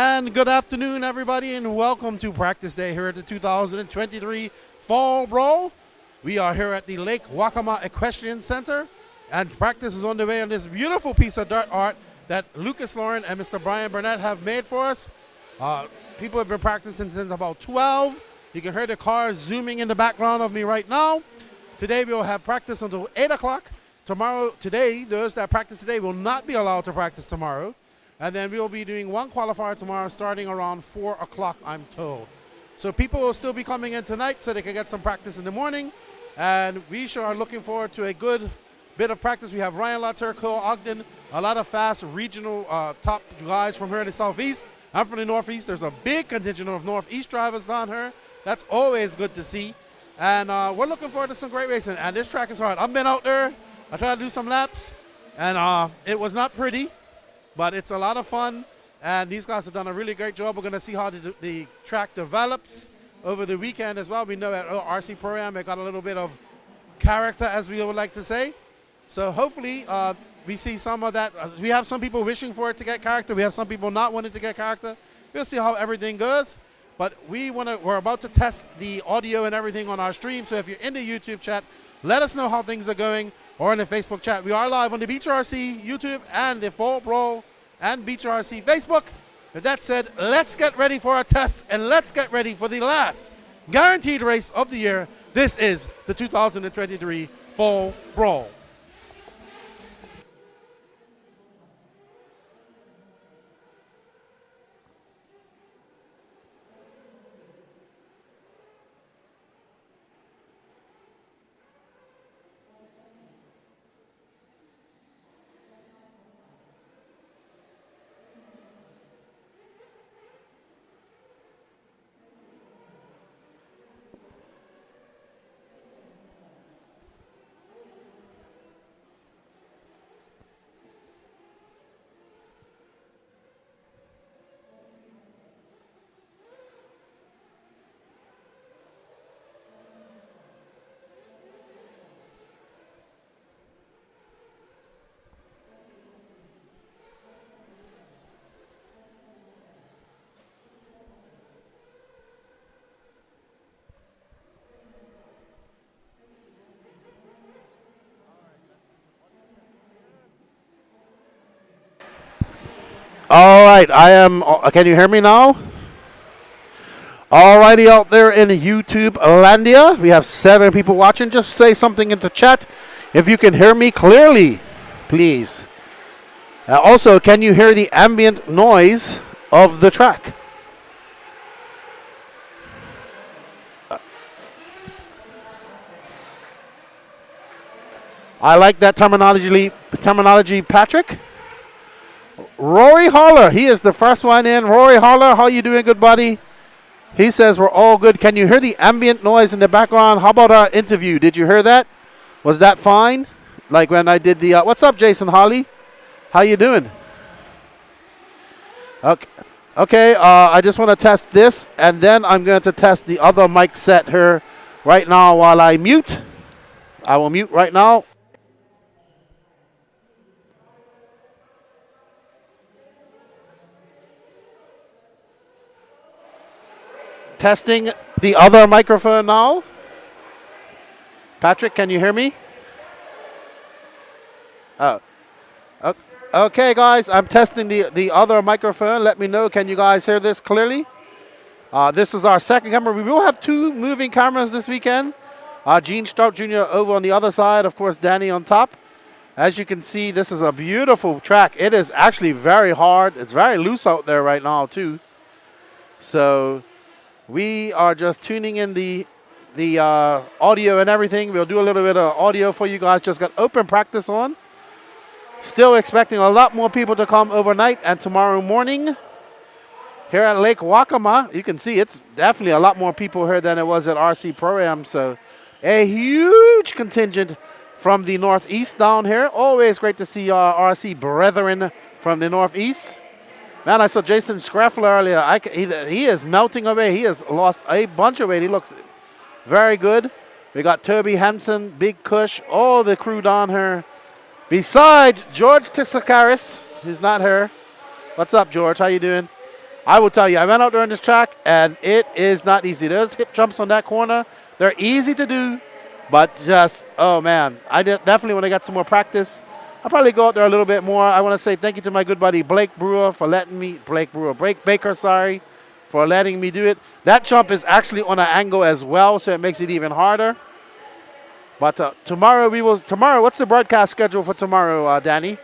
And good afternoon, everybody, and welcome to practice day here at the 2023 Fall Brawl. We are here at the Lake Waccamaw Equestrian Center, and practice is on the way on this beautiful piece of dirt art that Lucas Lauren and Mr. Brian Burnett have made for us. People have been practicing since about 12. You can hear the cars zooming in the background of me right now. Today we will have practice until 8 o'clock. Those that practice today will not be allowed to practice tomorrow. And then we will be doing one qualifier tomorrow starting around 4 o'clock, I'm told. So people will still be coming in tonight so they can get some practice in the morning. And we sure are looking forward to a good bit of practice. We have Ryan Lutz here, Cole Ogden, a lot of fast regional top guys from here in the Southeast. I'm from the Northeast. There's a big contingent of Northeast drivers down here. That's always good to see. And we're looking forward to some great racing. And this track is hard. I've been out there. I tried to do some laps. And it was not pretty. But it's a lot of fun, and these guys have done a really great job. We're going to see how the track develops over the weekend as well. We know at RC Pro-Am it got a little bit of character, as we would like to say. So hopefully we see some of that. We have some people wishing for it to get character. We have some people not wanting to get character. We'll see how everything goes. But we're about to test the audio and everything on our stream. So if you're in the YouTube chat, let us know how things are going. Or in the Facebook chat. We are live on the BeachRC YouTube and the Fall Brawl and BeachRC Facebook. With that said, let's get ready for our test and let's get ready for the last guaranteed race of the year. This is the 2023 Fall Brawl. All right, can you hear me now? All righty, out there in YouTube Landia, we have 7 people watching. Just say something in the chat if you can hear me clearly, please. Also, can you hear the ambient noise of the track? I like that terminology, Patrick. Rory Holler, he is the first one in. Rory Holler, how you doing, good buddy? He says we're all good. Can you hear the ambient noise in the background? How about our interview? Did you hear that? Was that fine? Like when I did the, what's up, Jason Holly? How you doing? Okay, I just want to test this, and then I'm going to test the other mic set here right now while I mute. I will mute right now. Testing the other microphone now. Patrick, can you hear me? Oh. Okay, guys, I'm testing the other microphone. Let me know, can you guys hear this clearly? This is our second camera. We will have 2 moving cameras this weekend. Gene Stout Jr. over on the other side. Of course, Danny on top. As you can see, this is a beautiful track. It is actually very hard. It's very loose out there right now, too. So we are just tuning in the audio and everything. We'll do a little bit of audio for you guys. Just got open practice on. Still expecting a lot more people to come overnight and tomorrow morning here at Lake Waccamaw. You can see it's definitely a lot more people here than it was at RC Pro-Am. So a huge contingent from the Northeast down here. Always great to see our RC brethren from the Northeast. Man, I saw Jason Scraffler earlier. He is melting away. He has lost a bunch of weight. He looks very good. We got Toby Hampson, Big Kush, all the crew down here. Besides George Tixakaris, who's not here. What's up, George? How you doing? I will tell you, I went out there on this track, and it is not easy. Those hip jumps on that corner, they're easy to do, but just, oh, man. Definitely want to get some more practice. I'll probably go out there a little bit more. I want to say thank you to my good buddy Blake Baker, for letting me do it. That jump is actually on an angle as well, so it makes it even harder. But tomorrow, what's the broadcast schedule for tomorrow, Danny?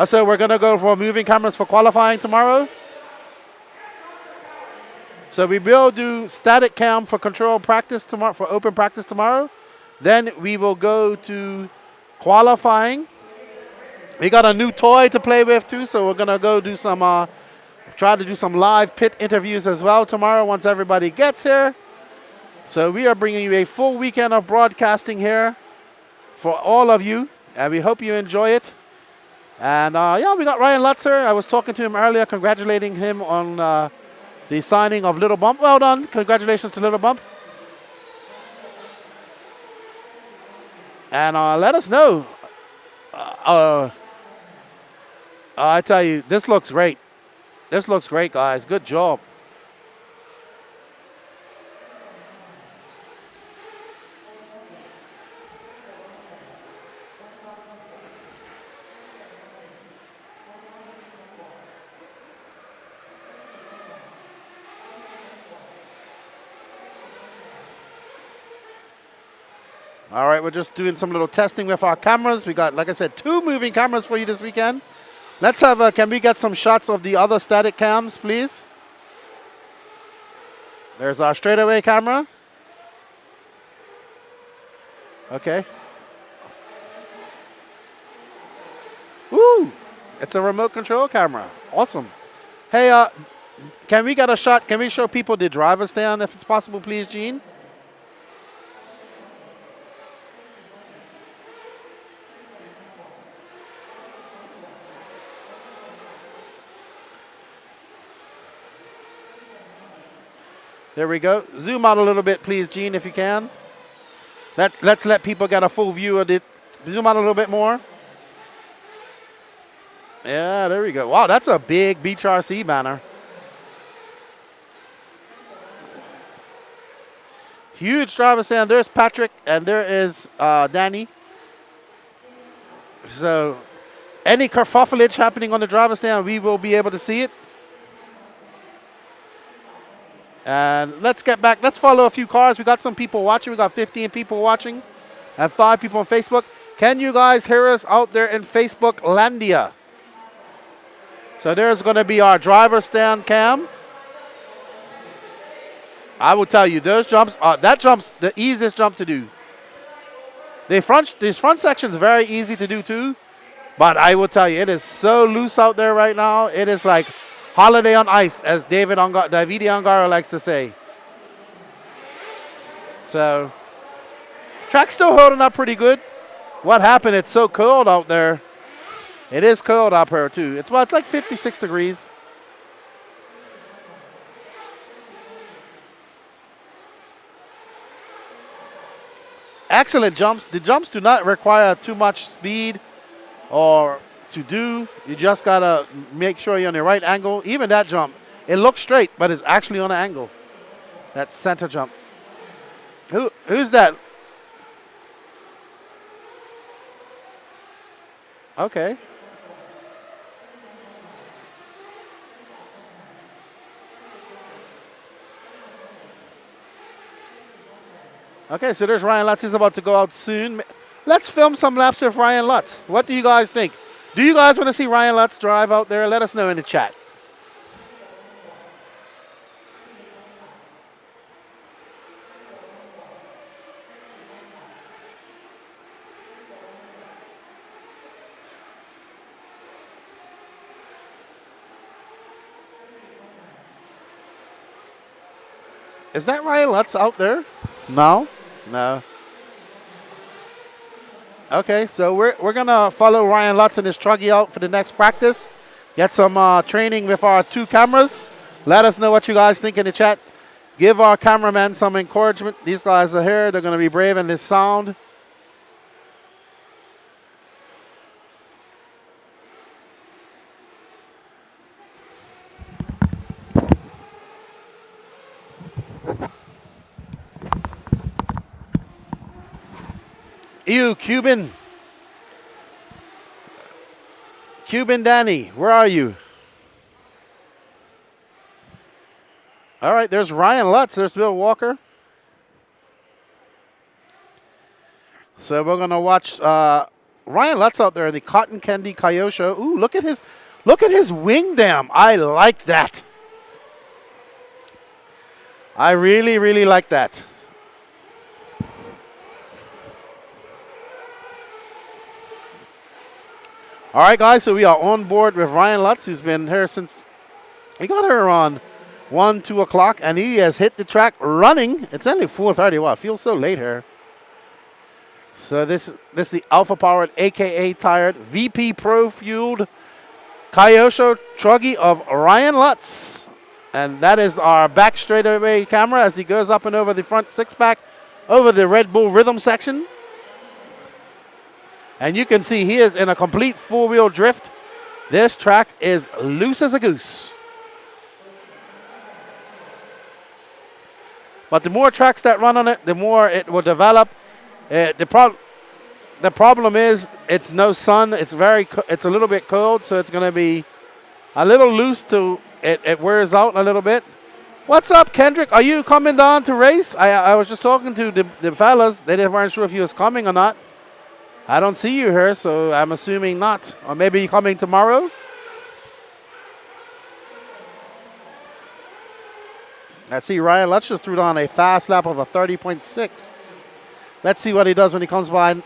So we're going to go for moving cameras for qualifying tomorrow. So we will do static cam for control practice tomorrow, for open practice tomorrow. Then we will go to qualifying. We got a new toy to play with too, so we're going to go do some, try to do some live pit interviews as well tomorrow once everybody gets here. So we are bringing you a full weekend of broadcasting here for all of you, and we hope you enjoy it. And yeah, we got Ryan Lutzer. I was talking to him earlier, congratulating him on the signing of Little Bump. Well done. Congratulations to Little Bump. And let us know. I tell you, this looks great. This looks great, guys. Good job. All right, we're just doing some little testing with our cameras. We got, like I said, 2 moving cameras for you this weekend. Let's have can we get some shots of the other static cams, please? There's our straightaway camera. Okay. Woo! It's a remote control camera. Awesome. Hey, can we get a shot? Can we show people the driver's stand if it's possible, please, Gene? There we go. Zoom out a little bit, please, Gene, if you can. Let's let people get a full view of it. Zoom out a little bit more. Yeah, there we go. Wow, that's a big BeachRC banner. Huge driver stand. There's Patrick, and there is Danny. So any kerfuffleage happening on the driver stand, we will be able to see it. And let's get back. Let's follow a few cars. We got some people watching. We got 15 people watching and 5 people on Facebook. Can you guys hear us out there in Facebook Landia? So there's going to be our driver stand cam. I will tell you, those jumps, that jump's the easiest jump to do. This front section is very easy to do too. But I will tell you, it is so loose out there right now. It is like holiday on ice, as Davide Angaro likes to say. So, track's still holding up pretty good. What happened? It's so cold out there. It is cold up here too. It's like 56 degrees. Excellent jumps. The jumps do not require too much speed or to do. You just gotta make sure you're on the right angle. Even that jump, it looks straight, but it's actually on an angle. That center jump. Who's that? Okay. Okay, so there's Ryan Lutz. He's about to go out soon. Let's film some laps with Ryan Lutz. What do you guys think? Do you guys want to see Ryan Lutz drive out there? Let us know in the chat. Is that Ryan Lutz out there? No? No. Okay, so we're going to follow Ryan Lutz and his truggy out for the next practice. Get some training with our 2 cameras. Let us know what you guys think in the chat. Give our cameraman some encouragement. These guys are here. They're going to be brave in this sound. You, Cuban. Cuban Danny, where are you? All right, there's Ryan Lutz. There's Bill Walker. So we're gonna watch Ryan Lutz out there in the Cotton Candy Kyosho. Ooh, look at his wing dam. I like that. I really, really like that. All right, guys, so we are on board with Ryan Lutz, who's been here since we got her on 1, 2 o'clock, and he has hit the track running. It's only 4:30. Wow, it feels so late here. So this is the alpha-powered, a.k.a. tired, VP Pro-fueled Kyosho Truggy of Ryan Lutz. And that is our back straightaway camera as he goes up and over the front six-pack, over the Red Bull rhythm section. And you can see he is in a complete four-wheel drift. This track is loose as a goose. But the more tracks that run on it, the more it will develop. The problem is it's no sun. It's a little bit cold, so it's going to be a little loose to it wears out a little bit. What's up, Kendrick? Are you coming down to race? I was just talking to the fellas. They weren't sure if you was coming or not. I don't see you here, so I'm assuming not. Or maybe you're coming tomorrow? Let's see, Ryan Lutz just threw down a fast lap of a 30.6. Let's see what he does when he comes by.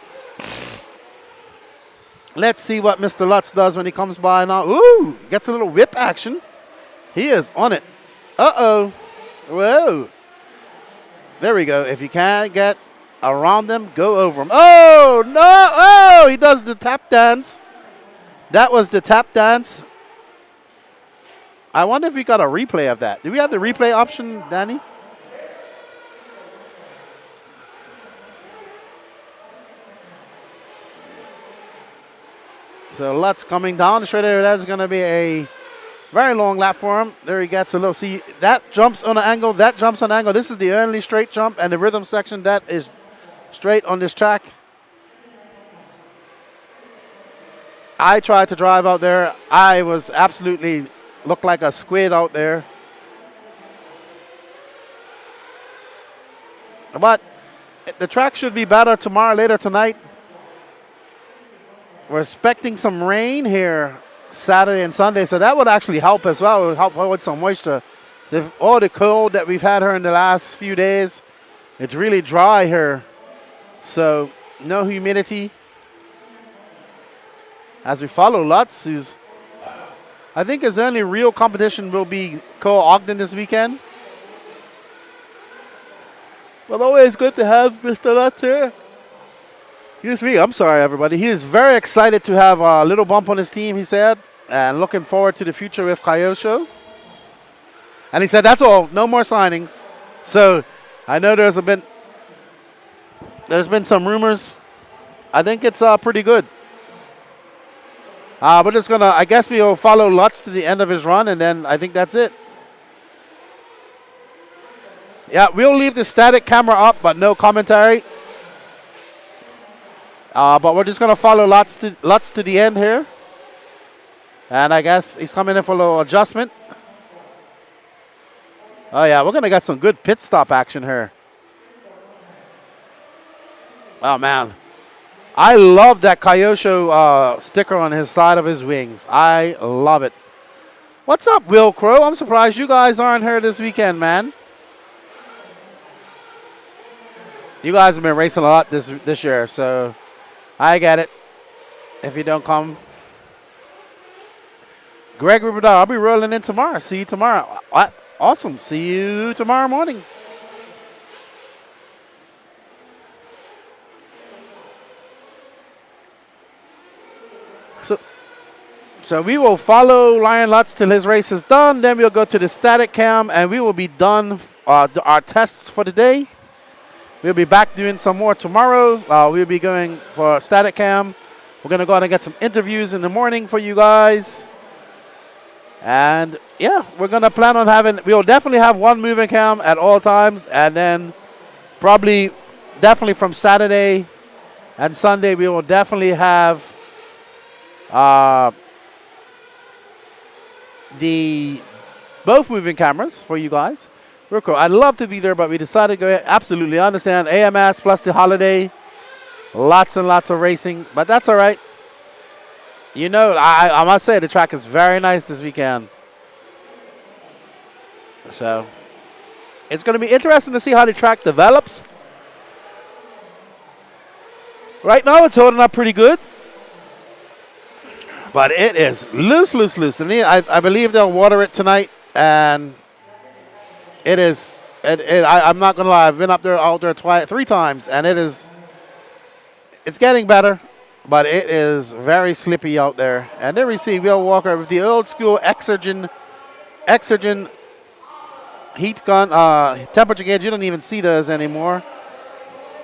Let's see what Mr. Lutz does when he comes by now. Ooh, gets a little whip action. He is on it. Uh-oh. Whoa. There we go. If you can't get around them, go over them. Oh, no. Oh, he does the tap dance. That was the tap dance. I wonder if we got a replay of that. Do we have the replay option, Danny? So Lutz coming down straight over. That's going to be a very long lap for him. There he gets a little. See, that jumps on an angle. That jumps on an angle. This is the only straight jump, and the rhythm section that is straight on this track. I tried to drive out there. I was absolutely looked like a squid out there. But the track should be better tomorrow, later tonight. We're expecting some rain here Saturday and Sunday, so that would actually help as well. It would help with some moisture. If all the cold that we've had here in the last few days, it's really dry here. So no humidity. As we follow Lutz, who's, I think his only real competition will be Cole Ogden this weekend. But always good to have Mr. Lutz here. Excuse me, I'm sorry, everybody. He is very excited to have a little bump on his team, he said, and looking forward to the future with Kyosho. And he said, that's all, no more signings. So I know there's been some rumors. I think it's pretty good. We're just going to, I guess we'll follow Lutz to the end of his run, and then I think that's it. Yeah, we'll leave the static camera up, but no commentary. But we're just going to follow Lutz to the end here. And I guess he's coming in for a little adjustment. Oh, yeah, we're going to get some good pit stop action here. Oh, man. I love that Kyosho sticker on his side of his wings. I love it. What's up, Will Crow? I'm surprised you guys aren't here this weekend, man. You guys have been racing a lot this year, so I get it if you don't come. Greg Rubidar, I'll be rolling in tomorrow. See you tomorrow. Awesome. See you tomorrow morning. So we will follow Ryan Lutz till his race is done. Then we'll go to the static cam, and we will be done our tests for the day. We'll be back doing some more tomorrow. We'll be going for static cam. We're going to go out and get some interviews in the morning for you guys. And, yeah, we're going to plan on we'll definitely have one moving cam at all times. And then definitely from Saturday And Sunday we will definitely have the both moving cameras for you guys. Real cool. I'd love to be there, but we decided to go ahead. Absolutely. I understand. AMS plus the holiday. Lots and lots of racing, but that's all right. You know, I must say the track is very nice this weekend. So it's going to be interesting to see how the track develops. Right now it's holding up pretty good. But it is loose. And I believe they'll water it tonight. And it is, I'm not going to lie, I've been out there 3 times. And it's getting better. But it is very slippy out there. And then we see Will Walker with the old school Exergen heat gun, temperature gauge. You don't even see those anymore.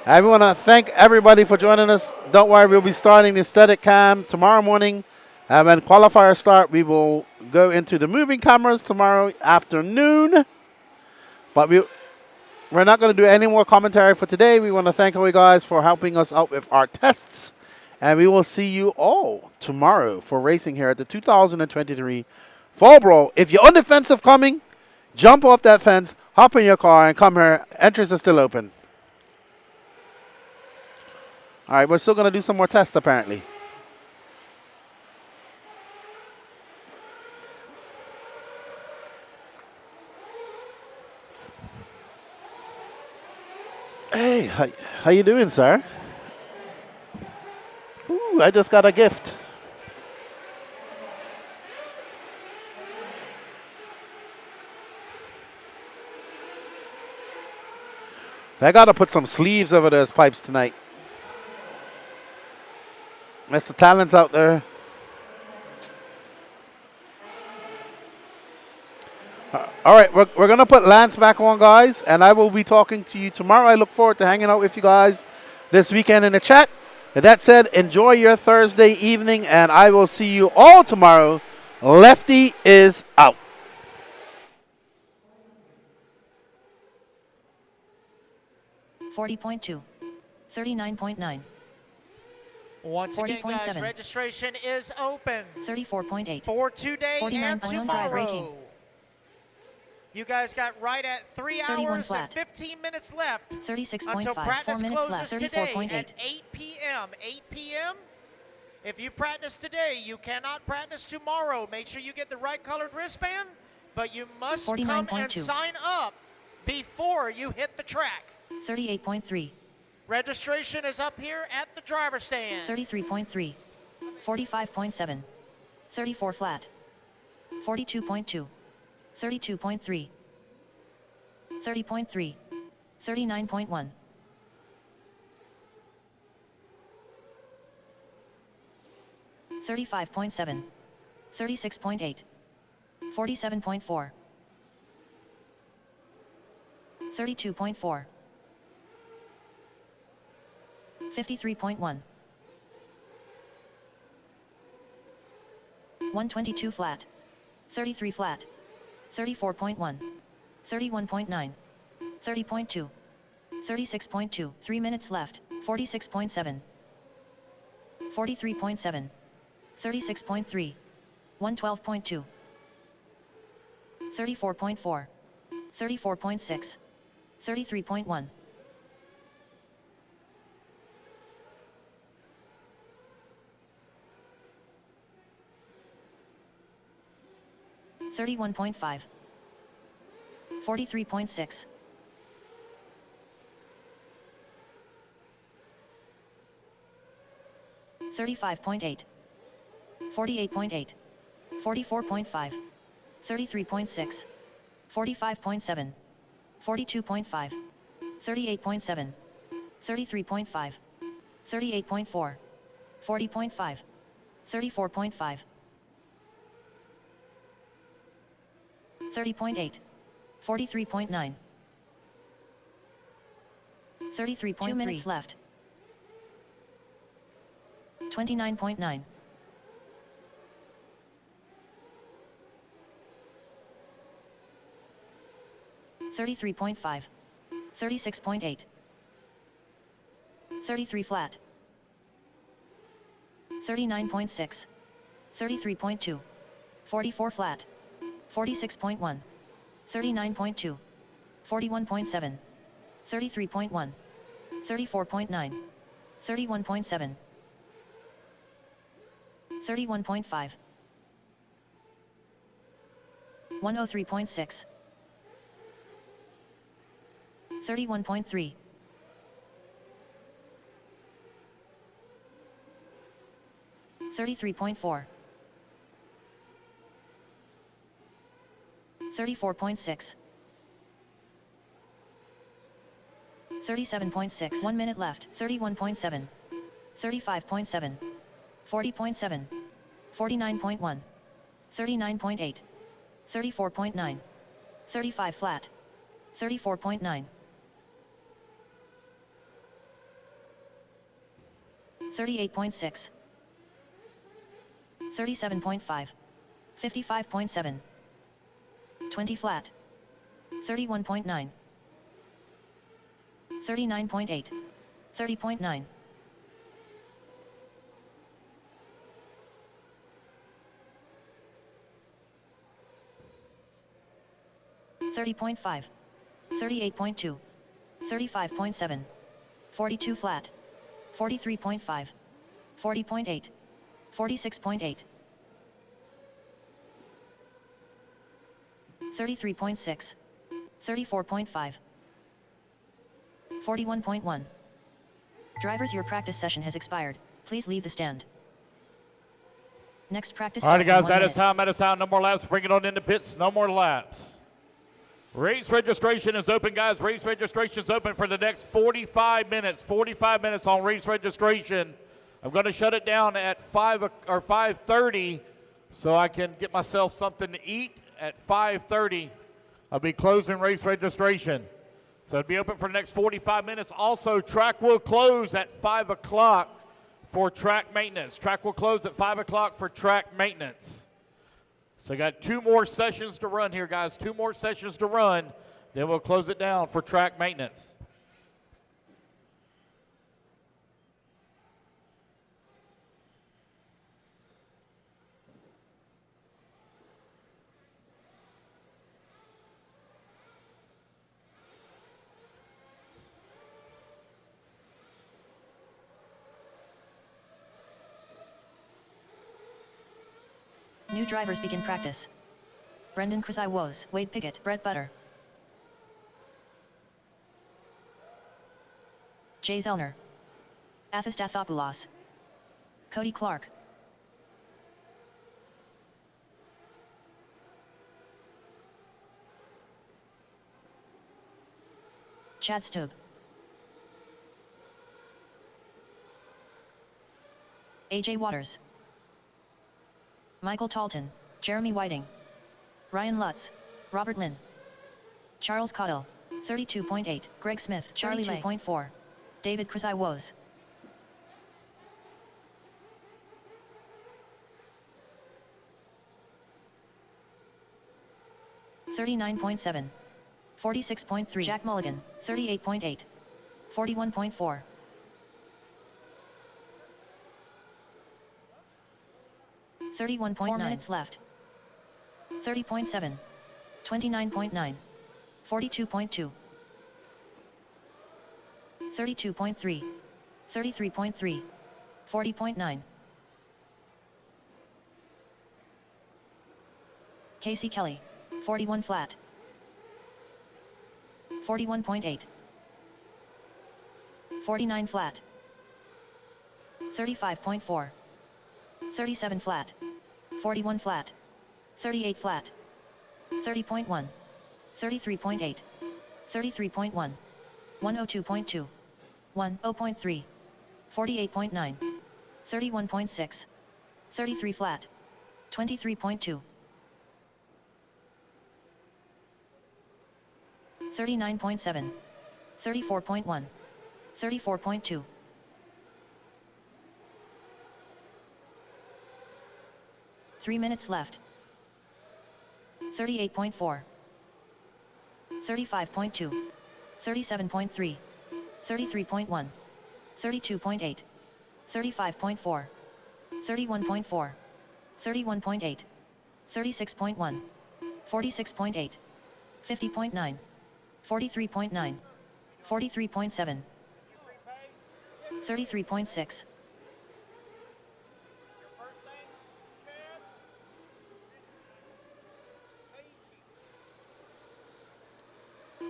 I want to thank everybody for joining us. Don't worry, we'll be starting the static cam tomorrow morning. And when qualifiers start, we will go into the moving cameras tomorrow afternoon. But we're not going to do any more commentary for today. We want to thank all you guys for helping us out with our tests. And we will see you all tomorrow for racing here at the 2023 Fall Brawl. If you're on the fence of coming, jump off that fence, hop in your car, and come here. Entrance is still open. All right, we're still going to do some more tests, apparently. Hey, how you doing, sir? Ooh, I just got a gift. I got to put some sleeves over those pipes tonight. Mr. Talent's out there. All right, we're going to put Lance back on, guys, and I will be talking to you tomorrow. I look forward to hanging out with you guys this weekend in the chat. With that said, enjoy your Thursday evening, and I will see you all tomorrow. Lefty is out. $40.2, $39.9. Once again, guys, registration is open. 34.8. For today and tomorrow. You guys got right at 3 hours and 15 minutes left. 36.5. Until practice 4 minutes closes left. today at 8 p.m. 8 p.m. If you practice today, you cannot practice tomorrow. Make sure you get the right colored wristband, but you must come and sign up before you hit the track. 38.3. Registration is up here at the driver's stand. 33.3. 45.7. 34 flat. 42.2. 32.3. 30.3. 39.1. 35.7. 36.8. 47.4. 32.4. 53.1. 122 flat. 33 flat. 34.1. 31.9. 30.2. 36.2. 3 minutes left. 46.7. 43.7. 36.3. 112.2. 34.4. 34.6. 33.1. 31.5. 43.6. 35.8. 48.8. 44.5. 33.6. 45.7. 42.5. 38.7. 33.5. 38.4. 40.5. 34.5. 30.8. 43.9. 33.3. 2 minutes left. 29.9. 33.5. 36.8. 33 flat. 39.6, 33.2, 44 flat, 46.1, 39.2, 41.7, 33.1, 34.9, 31.7, 31.5, 103.6, 31.3, 33.4, 34.6, 37.6, 1 minute left, 31.7, 35.7, 40.7, 49.1, 39.8, 34.9, 35 flat, 34.9, 38.6, 37.5, 55.7, 20 flat, 31.9, 39.8, 30.9, 30.5, 38.2, 35.7, 42 flat, 43.5, 40.8, 46.8, 33.6, 34.5, 41.1. Drivers, your practice session has expired. Please leave the stand. Next practice All right, starts in guys, 1 that minute. is time. No more laps. Bring it on into pits. No more laps. Race registration is open, guys. Race registration is open for the next 45 minutes. 45 minutes on race registration. I'm going to shut it down at 5:30 so I can get myself something to eat. At 5:30, I'll be closing race registration. So it'll be open for the next 45 minutes. Also, track will close at 5 o'clock for track maintenance. Track will close at 5 o'clock for track maintenance. So I got 2 more sessions to run here, guys. 2 more sessions to run. Then we'll close it down for track maintenance. New drivers begin practice. Brendan Chrysiwos, Wade Piggott, Brett Butter, Jay Zellner, Athos Dathopoulos, Cody Clark, Chad Stube, AJ Waters, Michael Talton, Jeremy Whiting, Ryan Lutz, Robert Lynn, Charles Cottle, 32.8, Greg Smith, Charlie 2.4, David Chrysiwos, $39.7, 46.3, Jack Mulligan, 38.8, 41.4, 31.9 4 minutes left. 30.7, 29.9, 42.2, 32.3, 33.3, 40.9. Casey Kelly, 41 flat, 41.8, 49 flat, 35.4, 37 flat, 41 flat, 38 flat, 30.1, 33.8, 33.1, 102.2, 10.3, 48.9, 31.6, 33 flat, 23.2, 39.7, 34.1, 34.2. 3 minutes left. 38.4, 35.2, 37.3, 33.1, 32.8, 35.4, 31.4, 31.8, 36.1, 46.8, 50.9, 43.9, 43.7, 33.6,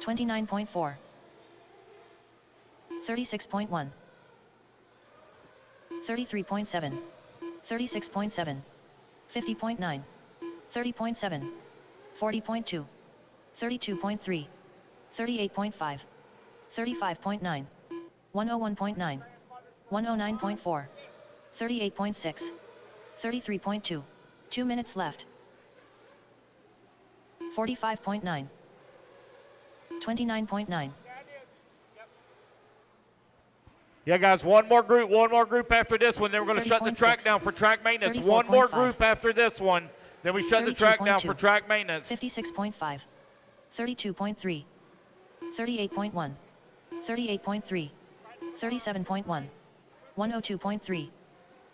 29.4, 36.1, 33.7, 36.7, 50.9, 30.7, 40.2, 32.3, 38.5, 35.9, 101.9, 109.4, 38.6, 33.2, 2 minutes left, 45.9, 29.9. Yeah, guys, one more group after this one. Then we're going to shut the track down for track maintenance. One more group after this one. Then we shut the track down for track maintenance. 56.5, 32.3, 38.1, 38.3, 37.1, 102.3,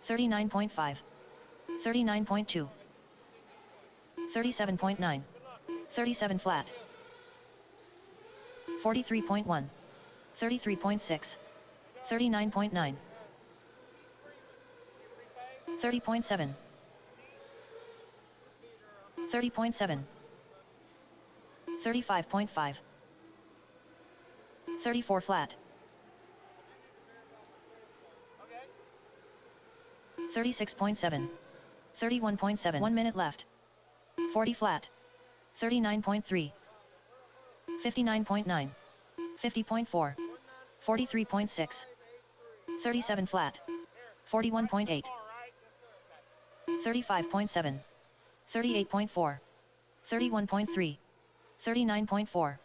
39.5, 39.2, 37.9, 37 flat, 43.1, 33.6, 39.9, 30.7, 30.7, 35.5, 34 flat, 36.7, 31.7, 1 minute left, 40 flat, 39.3, 59.9, 50.4, 43.6, 37 flat, 41.8, 35.7, 38.4, 31.3, 39.4,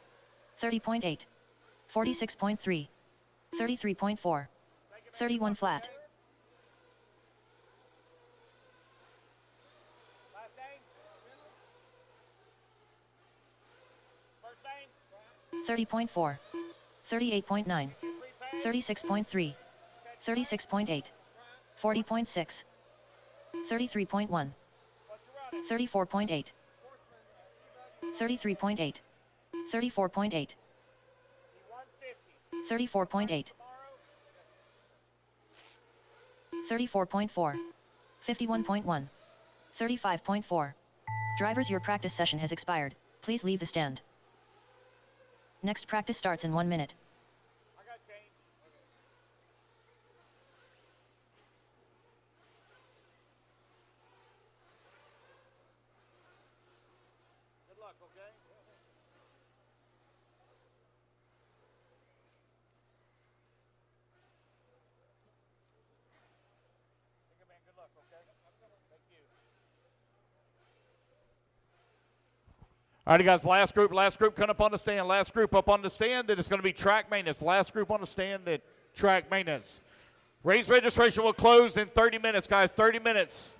30.8, 46.3, 33.4, 31 flat, 30.4, 38.9, 36.3, 36.8, 40.6, 33.1, 34.8, 33.8, 34.8, 34.8, 34.4, 51.1, 35.4. Drivers, your practice session has expired. Please leave the stand. Next practice starts in 1 minute. Good luck, okay? Good luck, okay? Thank you. All right, guys, last group coming up on the stand. Last group up on the stand, then it's going to be track maintenance. Last group on the stand, then track maintenance. Race registration will close in 30 minutes, guys, 30 minutes.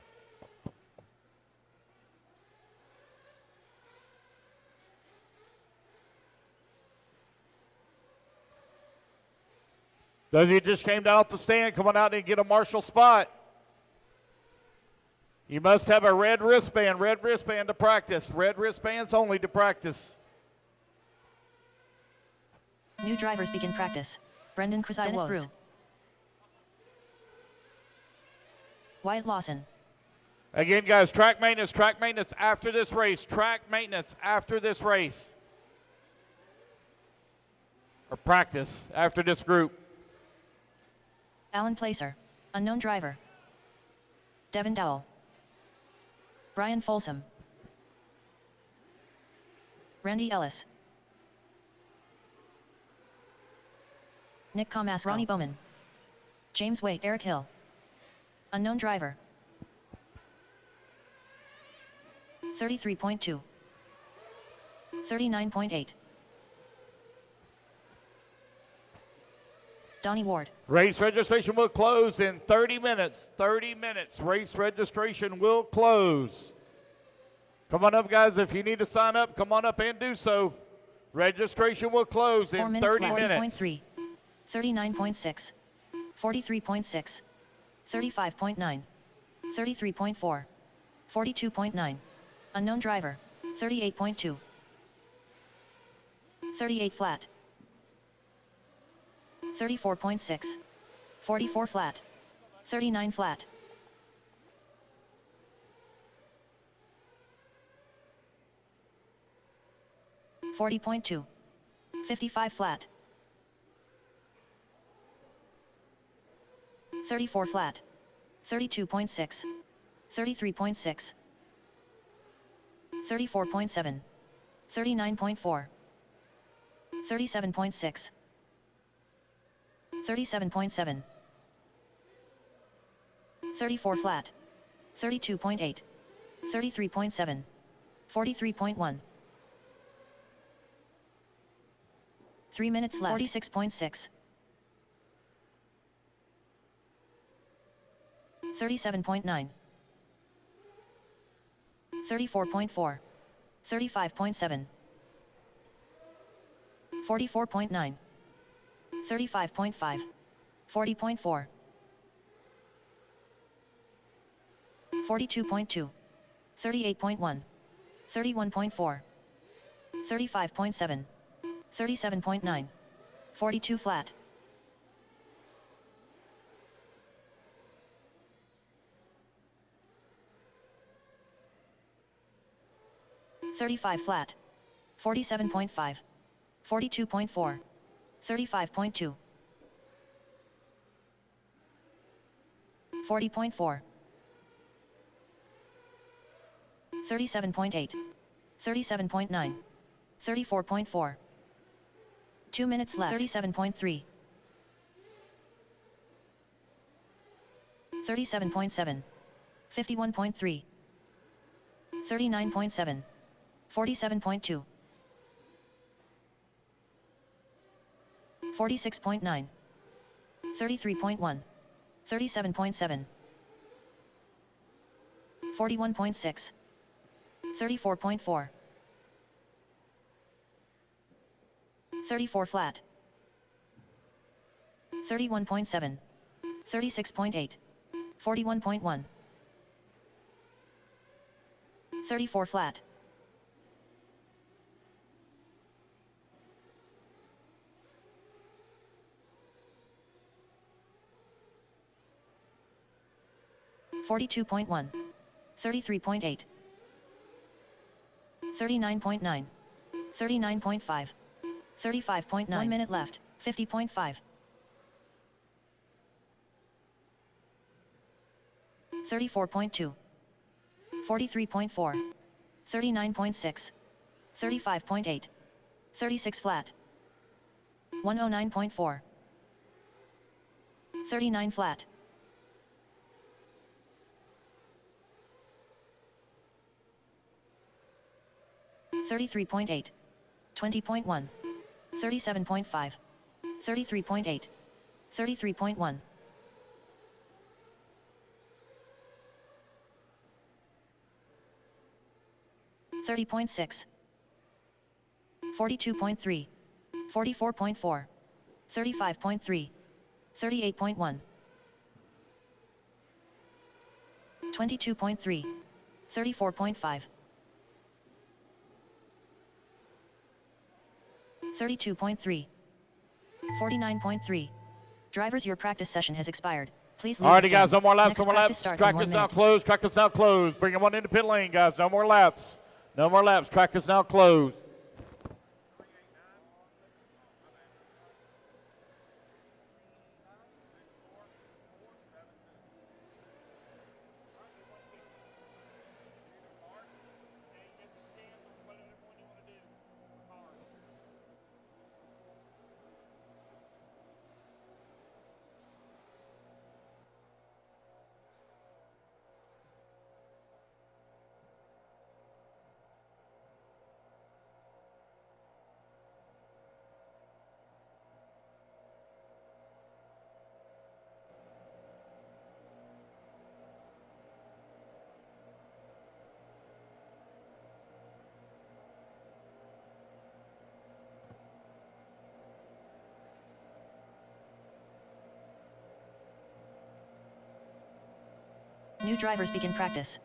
Those of you just came down off the stand, come on out and get a marshal spot. You must have a red wristband to practice. Red wristbands only to practice. New drivers begin practice. Brendan Krasai, Dennis Brew, Wyatt Lawson. Again, guys, track maintenance after this race. Track maintenance after this race. Or practice after this group. Alan Placer, unknown driver. Devin Dowell. Brian Folsom. Randy Ellis. Nick Comasco. Ronnie Bowman. James Waite. Eric Hill. Unknown driver. 33.2. 39.8. Donnie Ward. Race registration will close in 30 minutes. 30 minutes. Race registration will close. Come on up, guys. If you need to sign up, come on up and do so. Registration will close in 30 minutes. 40.3, 39.6, 43.6, 35.9, 33.4. 42.9. Unknown driver. 38.2. 38 flat. 34.6. 44 flat. 39 flat. 40.2. 55 flat. 34 flat. 32.6. 33.6. 34.7. 39.4. 37.6. 37.7. 34 flat. 32.8. 33.7. 43.1. 3 minutes left. 46.6. 37.9. 34.4. 35.7. 44.9. 35.5. 40.4. 42.2. 38.1. 31.4. 35.7. 37.9. 42 flat. 35 flat. 47.5. 42.4. 35.2. 40.4. 37.8. 37.9. 34.4. 2 minutes left. 37.3. 37.7. 51.3. 39.7. 47.2. 46.9. 33.1. 37.7. 41.6. 34.4. 34 flat. 31.7. 36.8. 41.1. 34 flat. 42.1. 33.8. 39.9. 39.5. 35.9. 1 minute left. 50.5. 34.2. 43.4. 39.6. 35.8. 36 flat. 109.4. 39 flat. 33.8. 20.1. 37.5. 33.8. 33.1. 30.6. 42.3. 44.4. 35.3. 38.1. 22.3. 34.5. 32.3. 49.3. Drivers, your practice session has expired. Please leave the Alrighty, guys, stand. no more laps, Next no more practice laps. starts Track in 1 is now minute. closed. Track is now closed. Bring them on into pit lane, guys. No more laps. No more laps. Track is now closed. New drivers begin practice.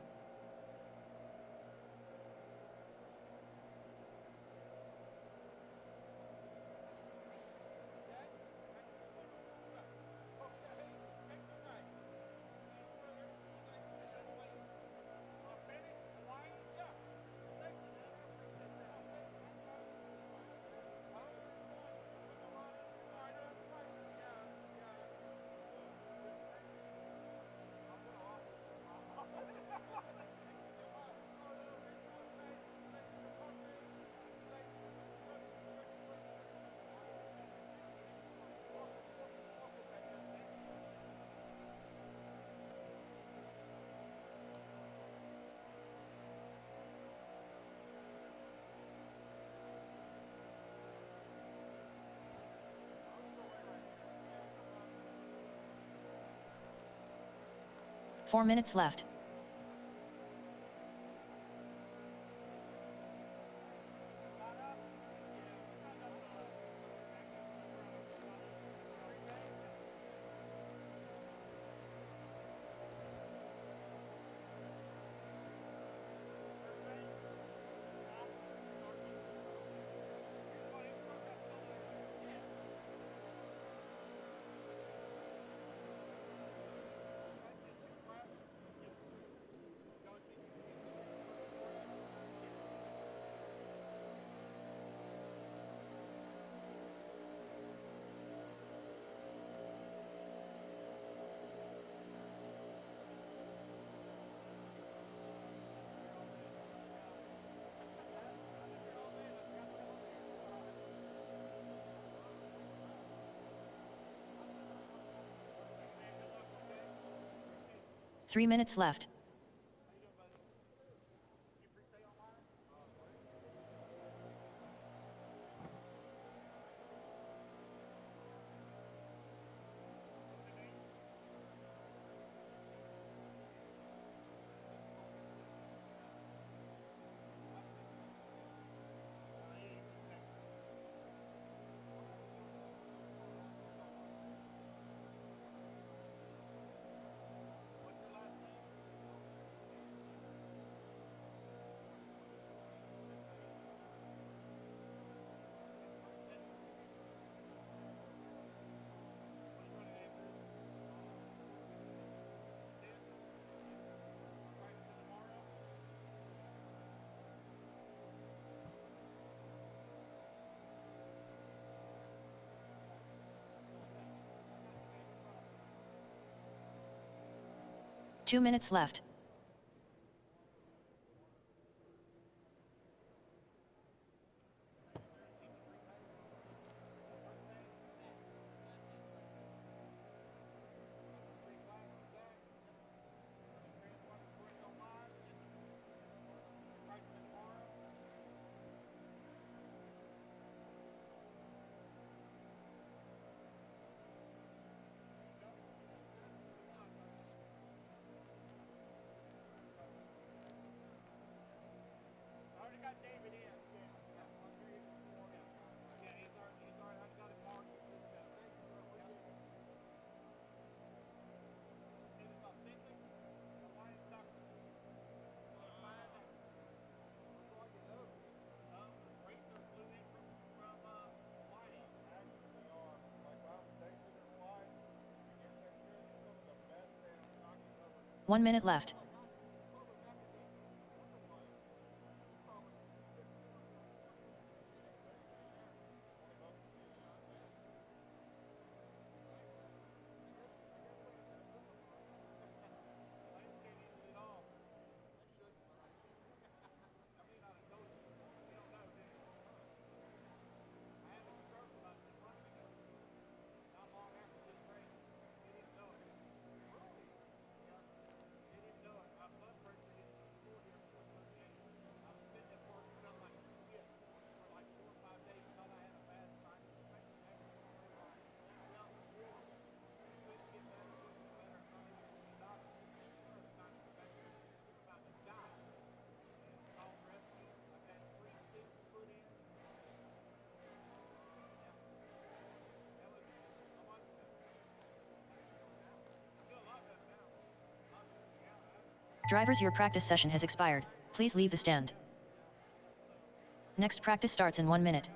Four minutes left. Three minutes left. Two minutes left. One minute left. Drivers, your practice session has expired. Please leave the stand. Next practice starts in 1 minute.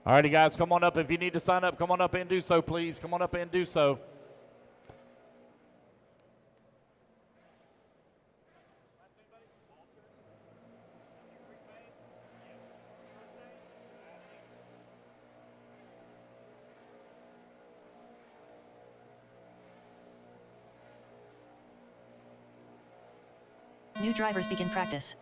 All righty, guys, come on up. If you need to sign up, come on up and do so, please. Come on up and do so. New drivers begin practice.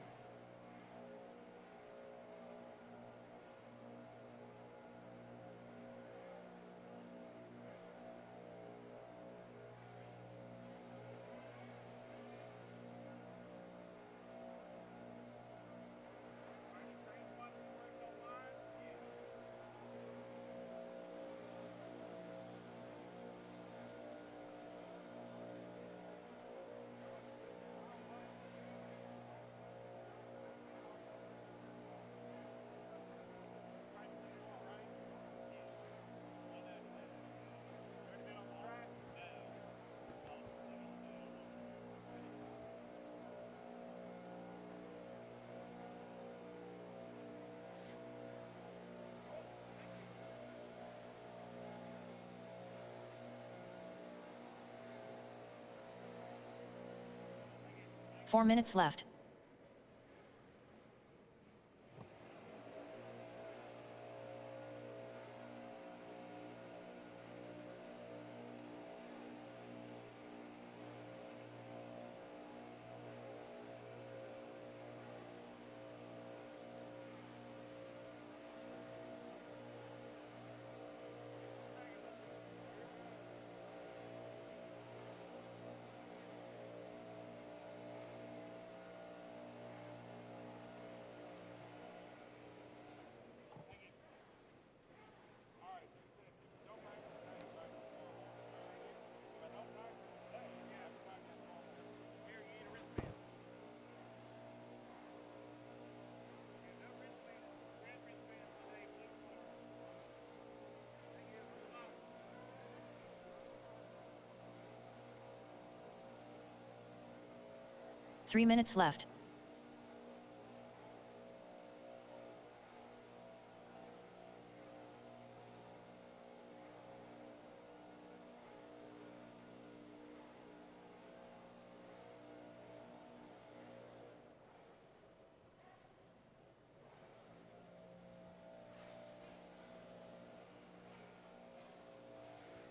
Four minutes left. Three minutes left.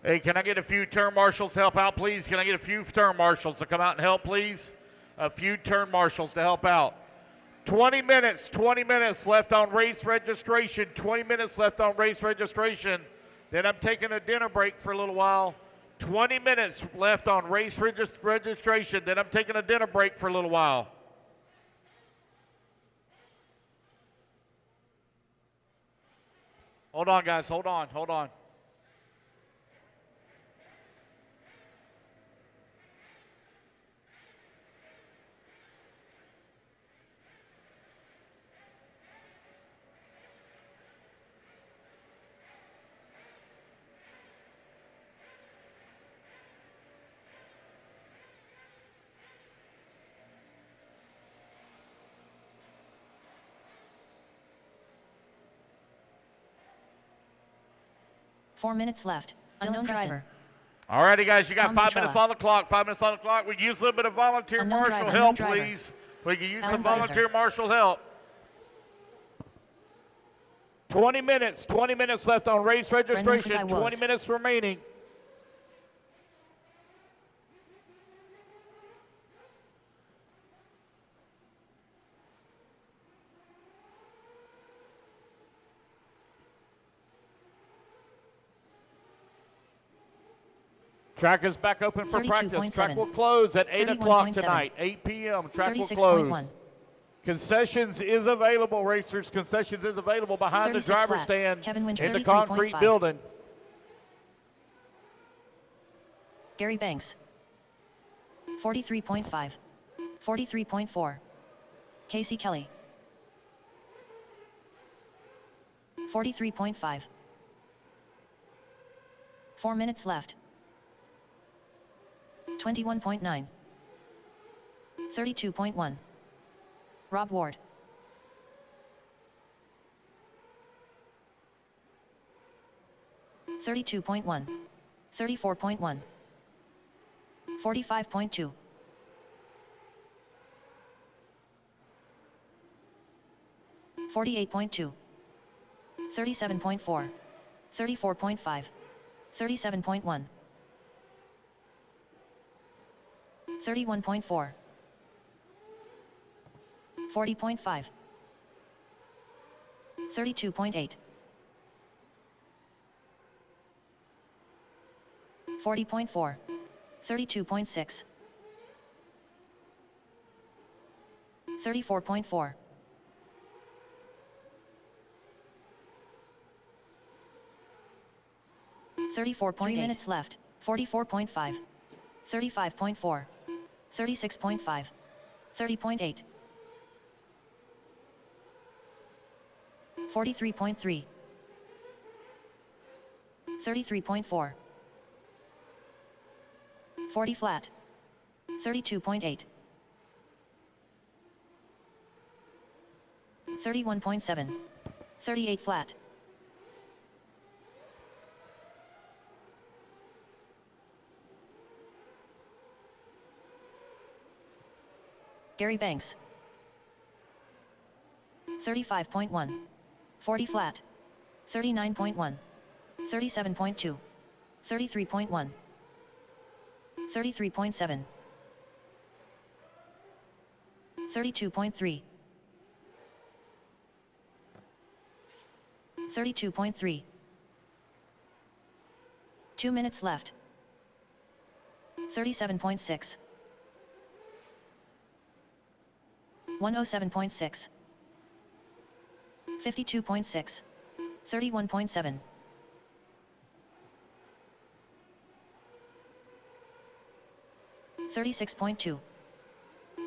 Hey, can I get a few turn marshals to help out, please? Can I get a few turn marshals to come out and help, please? A few turn marshals to help out. 20 minutes left on race registration. 20 minutes left on race registration. Then I'm taking a dinner break for a little while. 20 minutes left on race registration. Then I'm taking a dinner break for a little while. Hold on, guys. Hold on. Four minutes left. Unknown driver. All righty, guys, you got Tom 5 minutes Petrella. on the clock. 5 minutes on the clock. We can use a little bit of volunteer Unknown marshal driver, help, unknown driver. please. We can use Alan some volunteer Weiser. marshal help. 20 minutes left on race registration. Brendan 20 Kazai-Woz. minutes remaining. Track is back open for practice. Track will close at 8 o'clock tonight, 8 p.m. Track will close. Concessions is available, racers. Concessions is available behind the driver's stand in the concrete building. Gary Banks. 43.5. 43.4. Casey Kelly. 43.5. 4 minutes left. 21.9. 32.1. Rob Ward. 32.1. 34.1. 45.2. 48.2. 37.4. 34.5. 37.1. 31.4. 40.5. 32.8. 40.4. 32.6. 34.4. 34.8 minutes left. 44.5. 35.4. 36.5. 30.8. 43.3. 33.4. 40 flat. 32.8. 31.7. 38 flat. Gary Banks. 35.1. 40 flat. 39.1. 37.2. 33.1. 33.7. 32.3. 32.3. 2 minutes left. 37.6. 107.6. 52.6. 31.7. 36.2.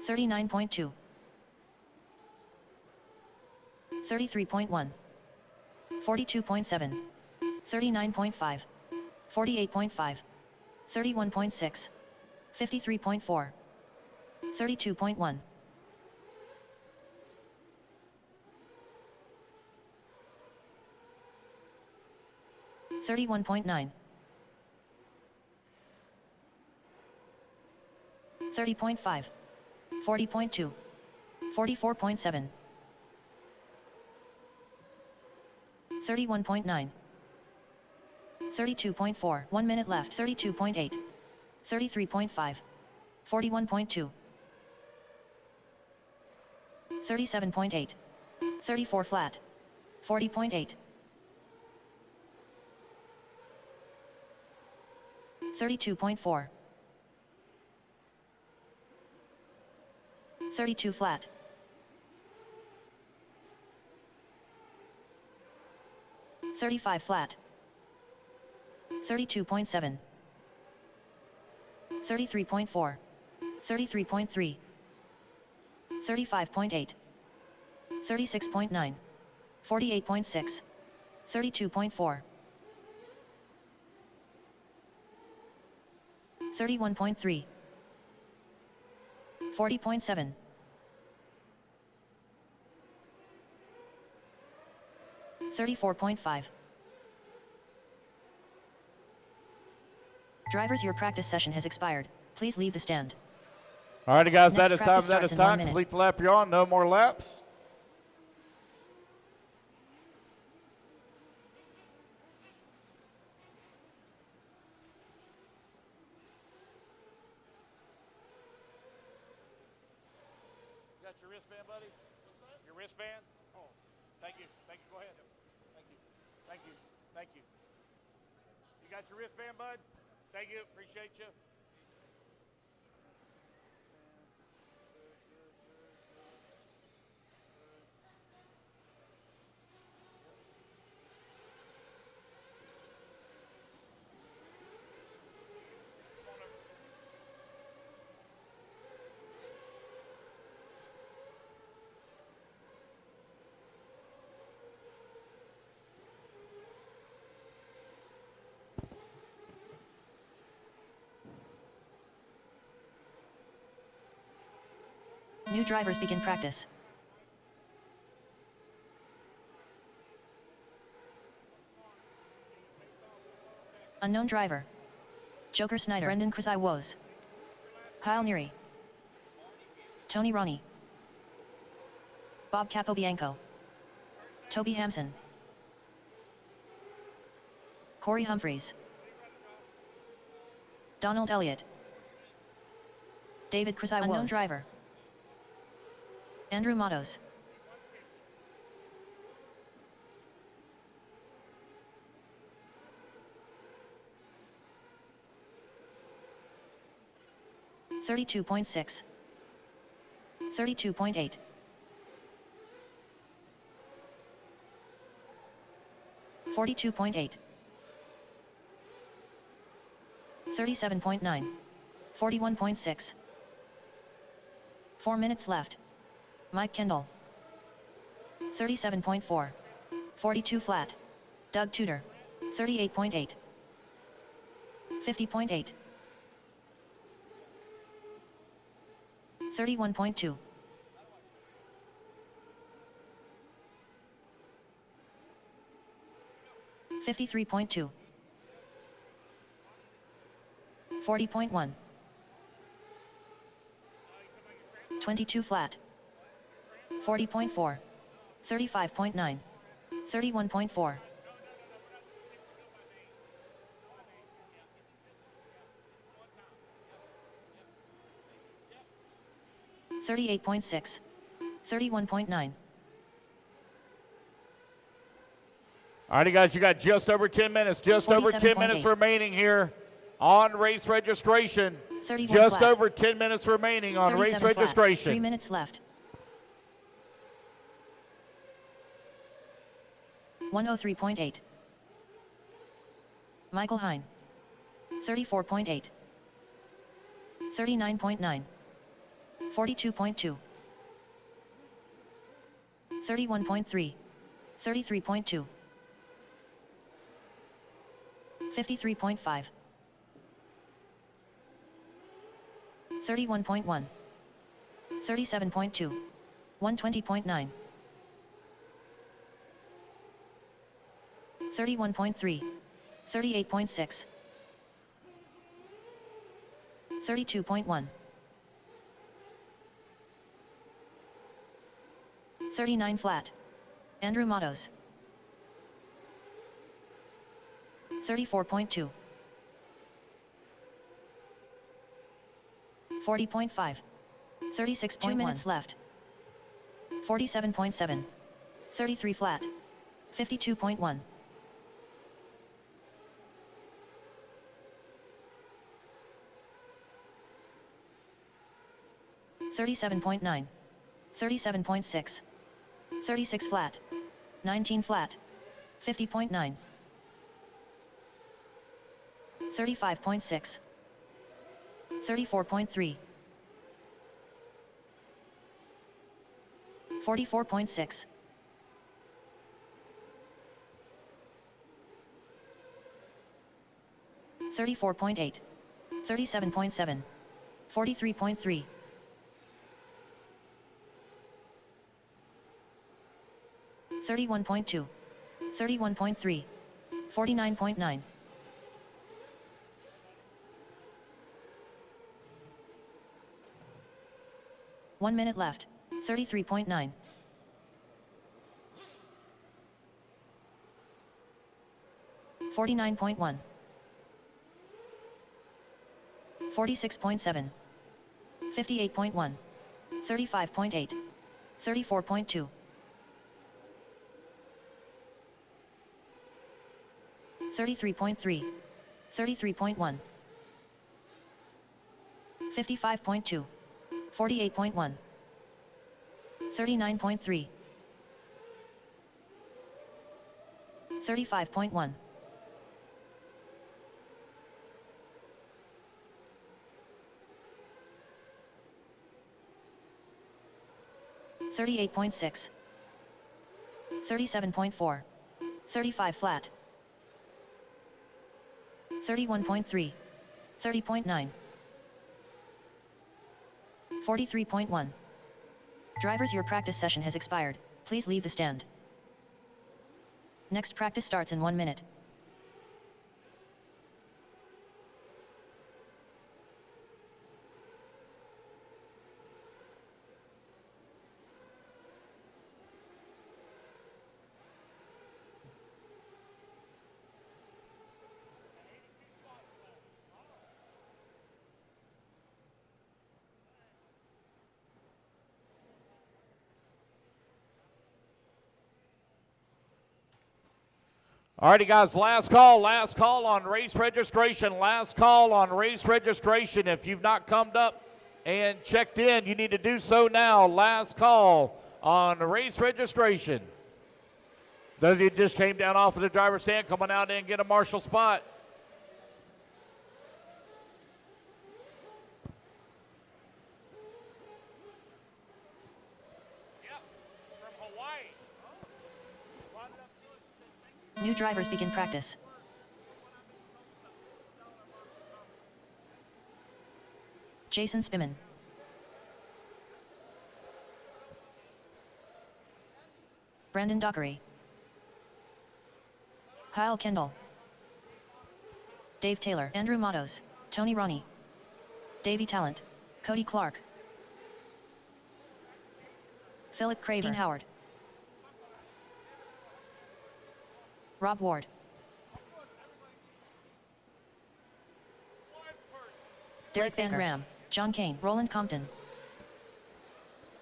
39.2. 33.1. 42.7. 39.5. 48.5. 31.6. 53.4. 32.1. 31.9. 30.5. 40.2. 44.7. 31.9. 32.4. 1 minute left. 32.8. 33.5. 41.2. 37.8. 34 flat. 40.8. 32.4. 32 flat. 35 flat. 32.7. 33.4. 33.3. 35.8. 36.9. 48.6. 32.4. 31.3. 40.7. 34.5. Drivers, your practice session has expired. Please leave the stand. All right, guys, Next that is time. practice That is starts in 1 time. minute. Complete the lap you're on. No more laps. You got your wristband, buddy? Your wristband? Oh, thank you. Thank you. Go ahead. Thank you. Thank you. Thank you. You got your wristband, bud? Thank you. Appreciate you. New drivers begin practice. Unknown driver. Joker Snyder. Brendan Krasai Woes. Kyle Neary. Tony Ronnie. Bob Capobianco. Toby Hampson. Corey Humphreys. Donald Elliott. David Krasai Woes. Unknown driver. Andrew Matos. $32.6. 32.8. 42.8. 37.9. 41.6. 4 minutes left. Mike Kendall. 37.4. 42 flat. Doug Tudor. 38.8. 50.8. 31.2. 53.2. 40.1. 22 flat. 40.4. 35.9. 31.4. 38.6. 31.9. All righty, guys, you got just over 10 minutes. Just over 10 minutes remaining here on race registration. Just flat. over 10 minutes remaining on race registration. 3 minutes left. 103.8. Michael Hine. 34.8. 39.9. 42.2. 31.3. 33.2. 53.5. 31.1. 37.2. 120.9. 31.3. 38.6. 32.1. 39 flat. Andrew Matos. 34.2. 40.5. 36.1. 2 minutes left. 47.7. 33 flat. 52.1. 37.9. 37.6. 36 flat. 19 flat. 50.9. 35.6. 34.3. 44.6. 34.8. 37.7. 43.3. 31.2. 31.3. 49.9. 1 minute left. 33.9. 49.1. 46.7. 58.1. 35.8. 34.2. 33.3. 33.1. 55.2. 48.1. 39.3. 35.1. 38.6. 37.4. 35 flat. 31.3. 30.9. 43.1. Drivers, your practice session has expired. Please leave the stand. Next practice starts in 1 minute. Alrighty, guys, last call on race registration, last call on race registration. If you've not come up and checked in, you need to do so now. Last call on race registration. Those of you just came down off of the driver's stand, coming out and get a marshal spot. New drivers begin practice. Jason Spiman. Brandon Dockery. Kyle Kendall. Dave Taylor. Andrew Matos. Tony Ronnie. Davey Talent. Cody Clark. Philip Craver. Dean Howard. Rob Ward. Derek Van Ram. John Kane. Roland Compton.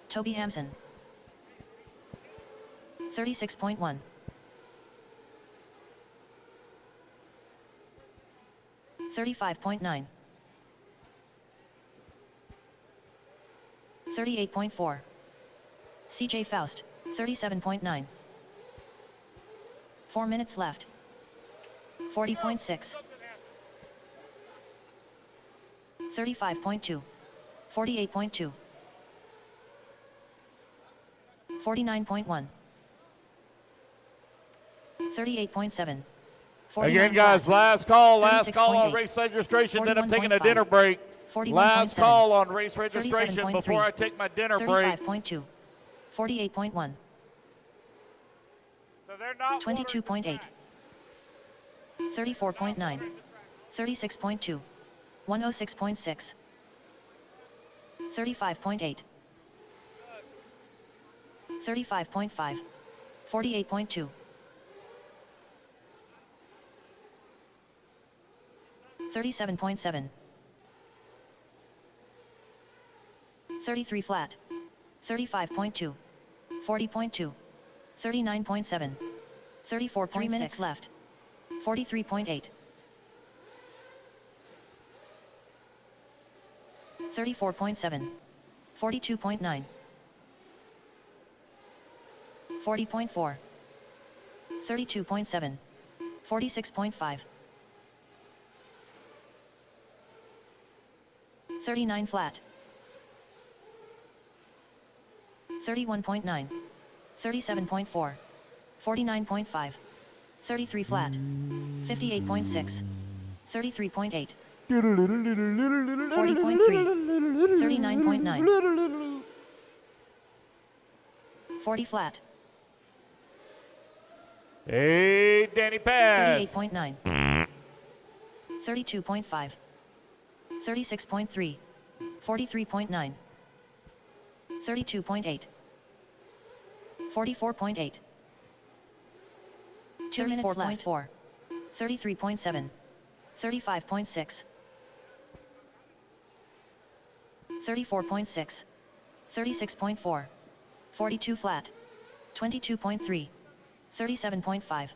Toby Hampson. 36.1. 35.9. 38.4. CJ Faust. 37.9. 4 minutes left. 40.6. 35.2. 48.2. 49.1. 38.7. Again, guys, last call on race registration, then I'm taking a dinner break. Last call on race registration before I take my dinner break. 35.2. 48.1. So they're not 22.8. 34.9. 36.2. 106.6. 35.8. 35.5. 48.2. 37.7. 33 flat. 35.2. 40.2. 39.7. 34.6. 3 minutes left. 43.8. 34.7. 42.9. 40.4. 32.7. 46.5. 39 flat. 31.9. 37.4. 49.5. 33 flat. 58.6. 33.8. 40.3. 39.9. 40 flat. Hey, Danny Pass. 38.9. 32.5. 36.3. 43.9. 32.8. 44.8. 2 minutes left. 4. 33.7. 35.6. 34.6. 36.4. 42 flat. 22.3. 37.5.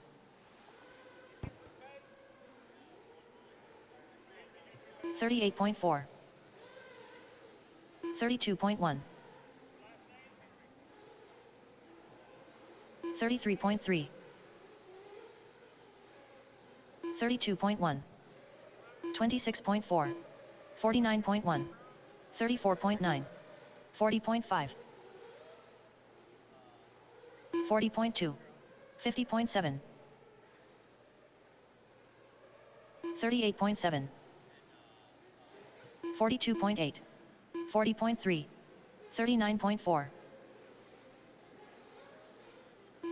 38.4. 32.1. 33.3. 32.1. 26.4. 49.1. 34.9. 40.5. 40.2. 50.7. 38.7. 42.8. 40.3. 39.4.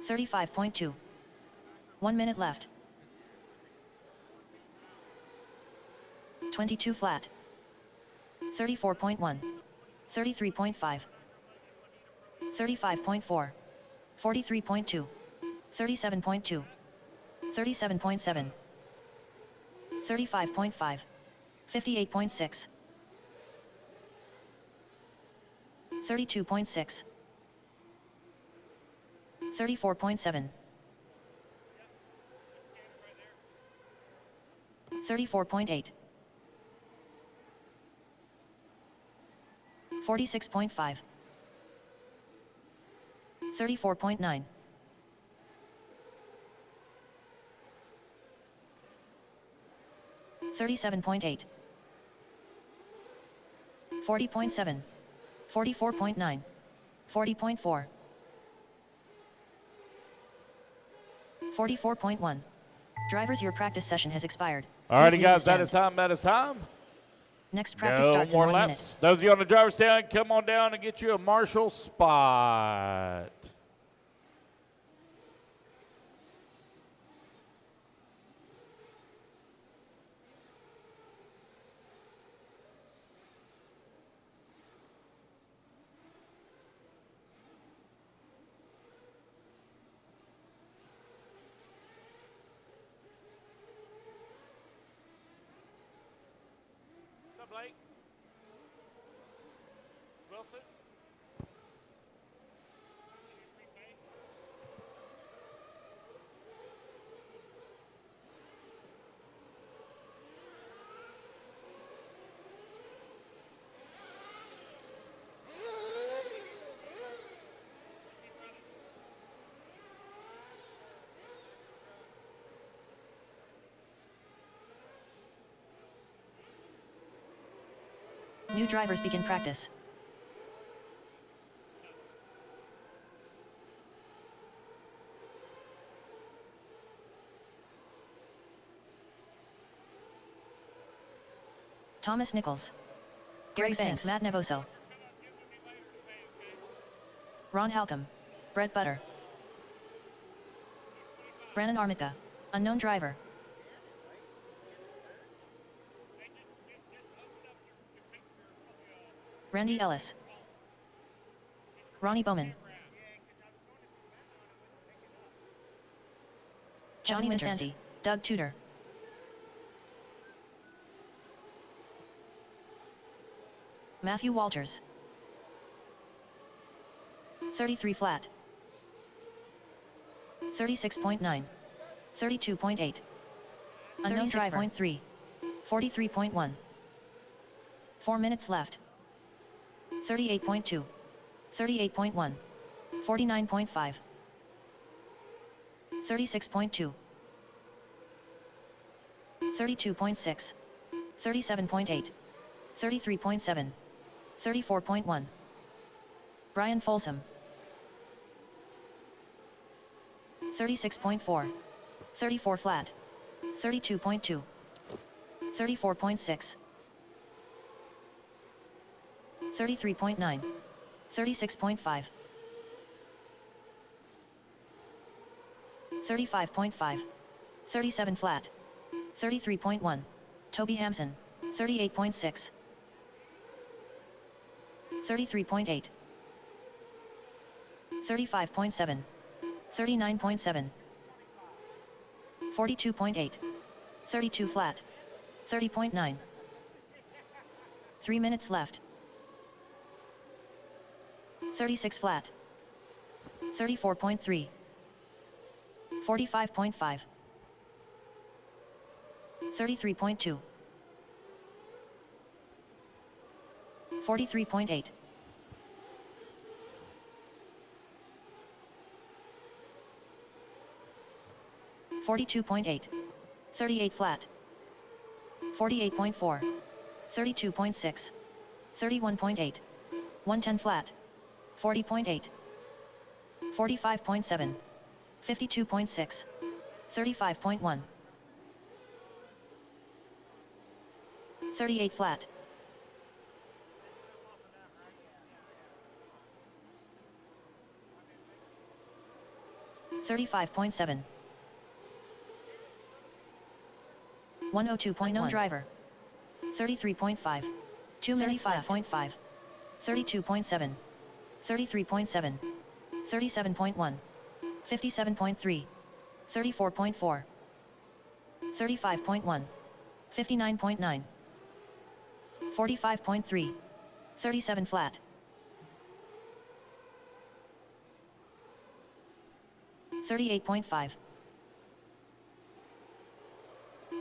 35.2. 1 minute left. 22 flat. 34.1. 33.5. 35.4. 43.2. 37.2. 37.7. 35.5. 58.6. 32.6. 34.7. 34.8. 46.5. 34.9. 37.8. 40.7. 44.9. 40.4. 44.1. Drivers, your practice session has expired. All righty, Please leave the guys, that is stand. time. That is time. Next practice No starts in more 1 laps. minute. Those of you on the driver's stand, come on down and get you a marshal spot. What's up, Blake? Wilson? New drivers begin practice. Thomas Nichols. Gary Banks. Matt Nevoso. Ron Halcomb. Brett Butter. Brandon Armica. Unknown driver. Randy Ellis. Ronnie Bowman. Johnny Vincenzi. Doug Tudor. Matthew Walters. 33 flat. 36.9. 32.8. Unknown driver. 36.3. 43.1. 4 minutes left. 38.2. 38.1. 49.5. 36.2. 32.6. 37.8. 33.7. 34.1. Brian Folsom. 36.4. 34 flat. 32.2. 34.6. 33.9. 36.5. 35.5. 37 flat. 33.1. Toby Hampson. 38.6. 33.8. 35.7. 39.7. 42.8. 32 flat. 30.9. 3 minutes left. 36 flat. 34.3. 45.5. 33.2. 43.8. 42.8. 38 flat. 48.4. 32.6. 31.8. 110 flat. 40.8. 45.7. 52.6. 35.1. 38 flat. 35.7. 102.0 driver. 33.5. 2 minutes 5.5. 32.7. 33.7. 37.1. 57.3. 34.4. 35.1. 59.9. 45.3. 37 flat. 38.5.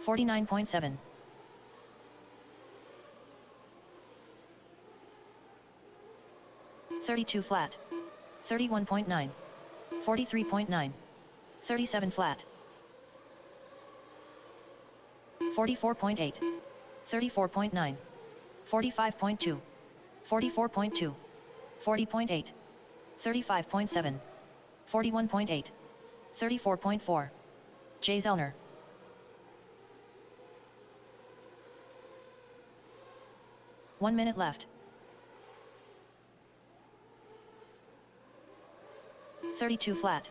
49.7. 32 flat. 31.9. 43.9. 37 flat. 44.8. 34.9. 45.2. 44.2. 40.8. 35.7. 41.8. 34.4. Jay Zellner. One minute left. 32 flat.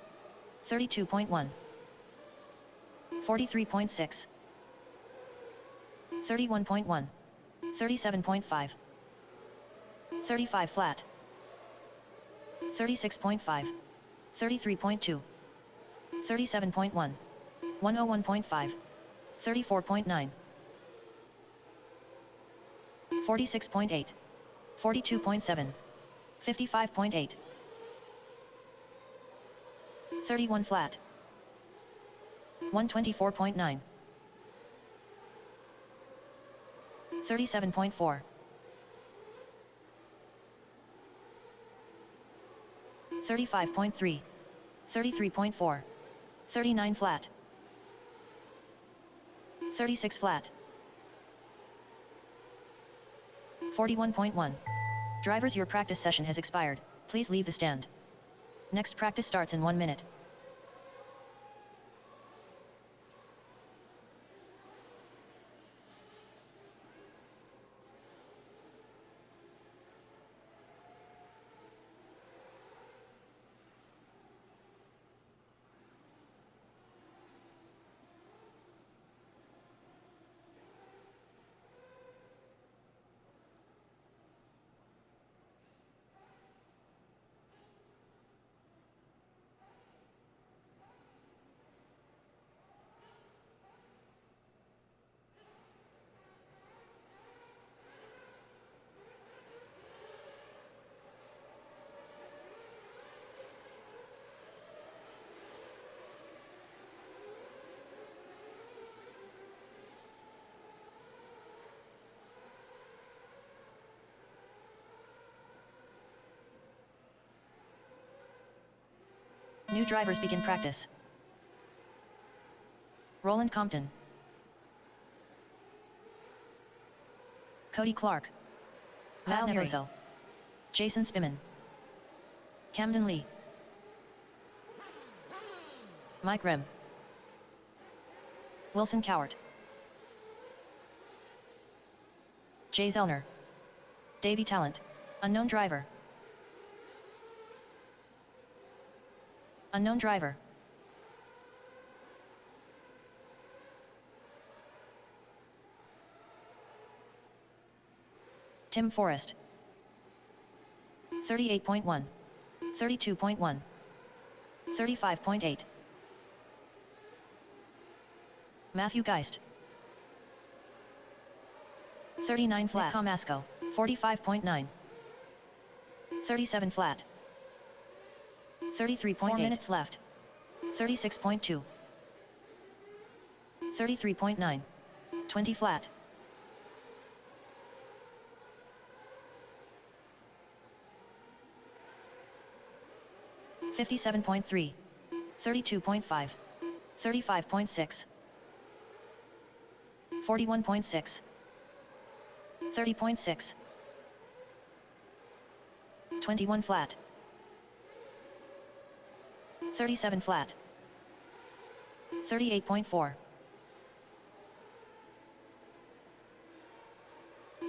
32.1. 43.6. 31.1. 37.5. 35 flat. 36.5. 33.2. 37.1. 101.5. 34.9. 46.8. 42.7. 55.8. 31 flat. 124.9. 37.4. 35.3. 33.4. 39 flat. 36 flat. 41.1. Drivers, your practice session has expired. Please leave the stand. Next practice starts in 1 minute. New drivers begin practice. Roland Compton. Cody Clark. Matt Neroso. Jason Spiman. Camden Lee. Mike Rem. Wilson Cowart. Jay Zellner. Davey Talent. Unknown driver. Unknown driver. Tim Forrest. 38.1. 32.1. 35.8. Matthew Geist. 39 flat. Nick Comasco. 45.9. 37 flat. 33.8 minutes left. 36.2. 33.9. 20 flat. 57.3, 32.5, 35.6, 41.6, 30.6, 21 flat, 37 flat, 38.4,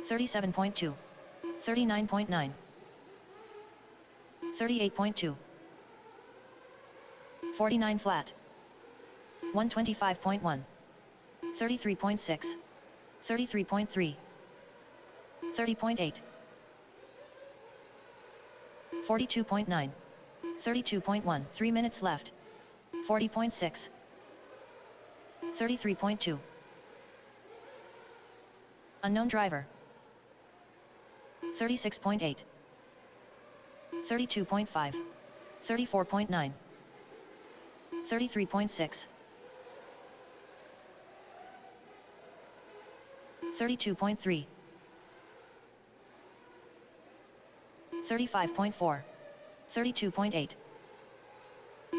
37.2, 39.9, 38.2, 49 flat, 125.1, 33.6, 33.3, 30.8, 42.9, 32.1, 3 minutes left, 40.6, 33.2, unknown driver, 36.8, 32.5, 34.9, 33.6, 32.3, 35.4, 32.8,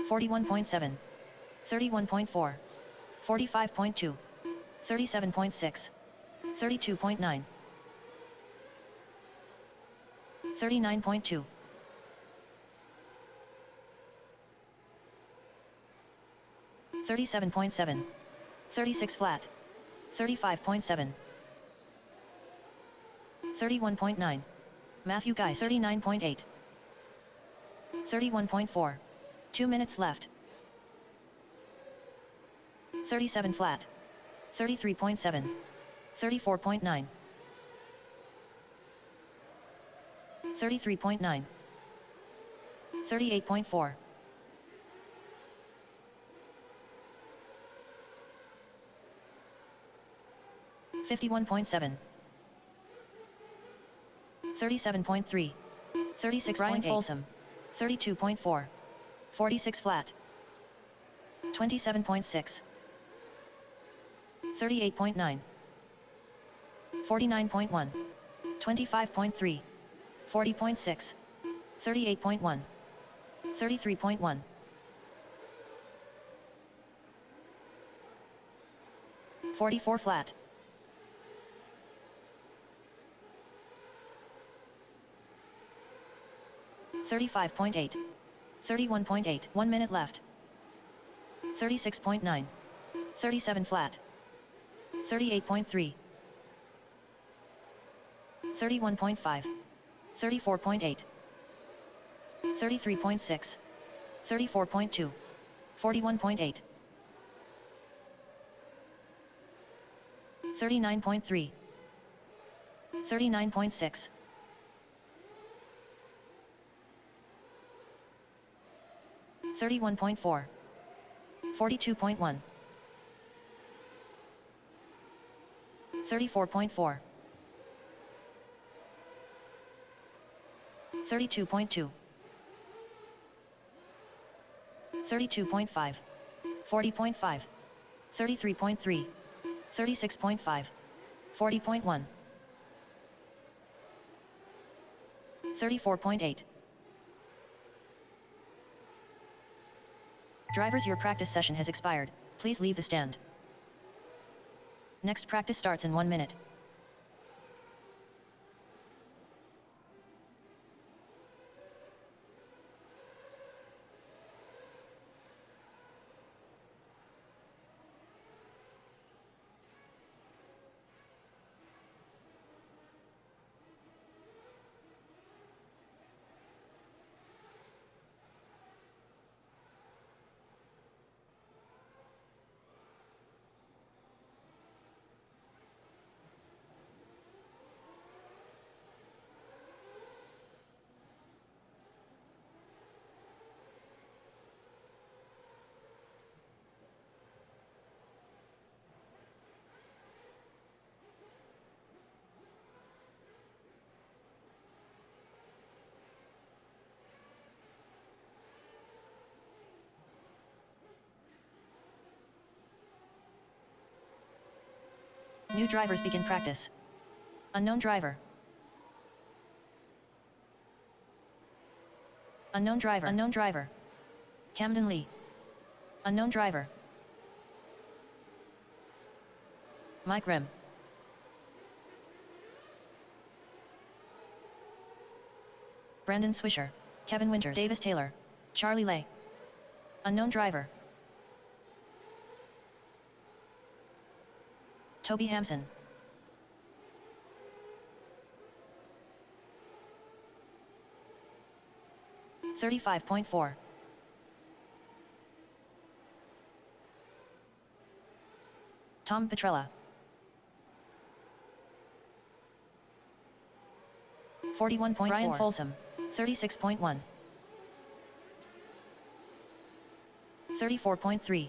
41.7, 31.4, 45.2, 37.6, 32.9, 39.2, 37.7, 36 flat, 35.7, 31.9, Matthew Geis 39.8, 31.4, 2 minutes left, 37 flat, 33.7, 34.9, 33.9, 38.4, 51.7, 37.3, 36.8, Ryan Folsom, 32.4, 46 flat, 27.6, 38.9, 49.1, 25.3, 40.6, 38.1, 33.1, 44 flat, 35.8, 31.8, 1 minute left, 36.9, 37 flat, 38.3, 31.5, 34.8, 33.6, 34.2, 41.8, 39.3, 39.6, 31.4, 42.1, 34.4, 32.2, 32.5, 40.5, 33.3, 36.5, 40.1, 34.8. Drivers, your practice session has expired. Please leave the stand. Next practice starts in 1 minute. New drivers begin practice. Unknown driver. Unknown driver. Unknown driver. Camden Lee. Unknown driver. Mike Rim. Brandon Swisher. Kevin Winters. Davis Taylor. Charlie Lay. Unknown driver. Toby Hampson. $35.4. Tom Petrella. 41.4. Ryan Folsom. 36.1. 34.3.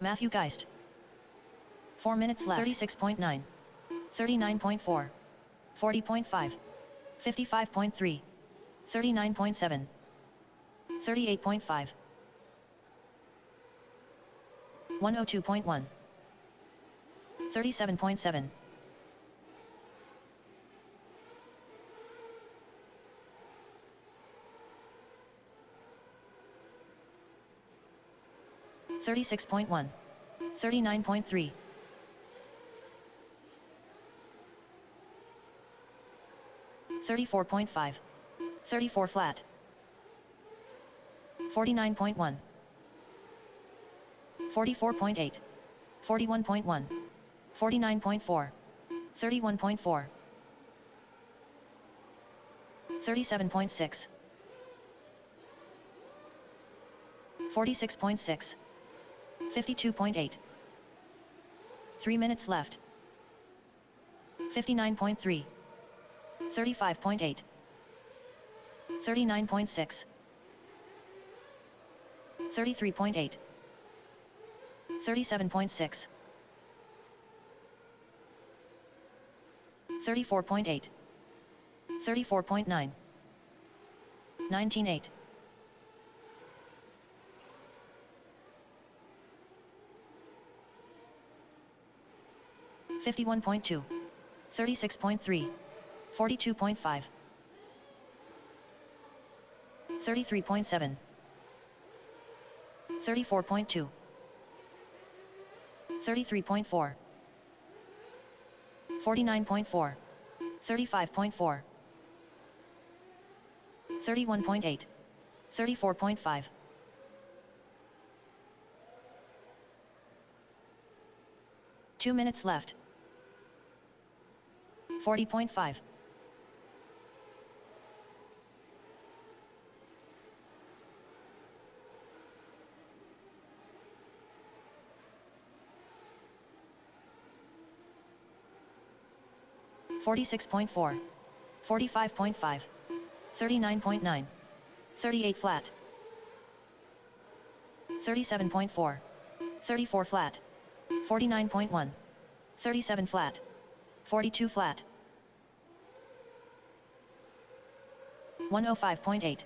Matthew Geist. 4 minutes left. 36.9. 39.4. 40.5. 55.3. 39.7. 38.5. 102.1. 37.7. 36.1. 39.3. 34.5. 34 flat. 49.1. 44.8. 41.1. 49.4. 31.4. 37.6. 46.6. 52.8. 3 minutes left. 59.3. 35.8. 39.6. 33.8. 37.6. 34.8. 34.9. 19.8. 51.2. 36.3. 42.5. 33.7. 34.2. 33.4. 49.4. 35.4. 31.8. 34.5. 2 minutes left. 40.5. 46.4. 45.5. 39.9. 38 flat. 37.4. 34 flat. 49.1. 37 flat. 42 flat. 105.8.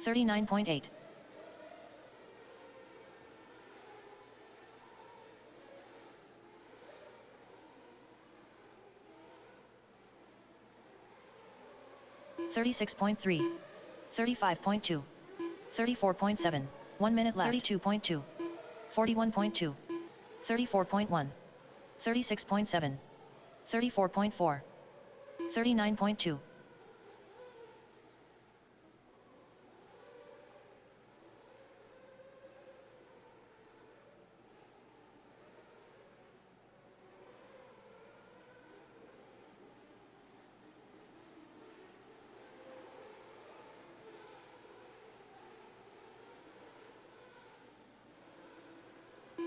39.8. 36.3. 35.2. 34.7. 1 minute left. 32.2. 41.2. 34.1. 36.7. 34.4. 39.2.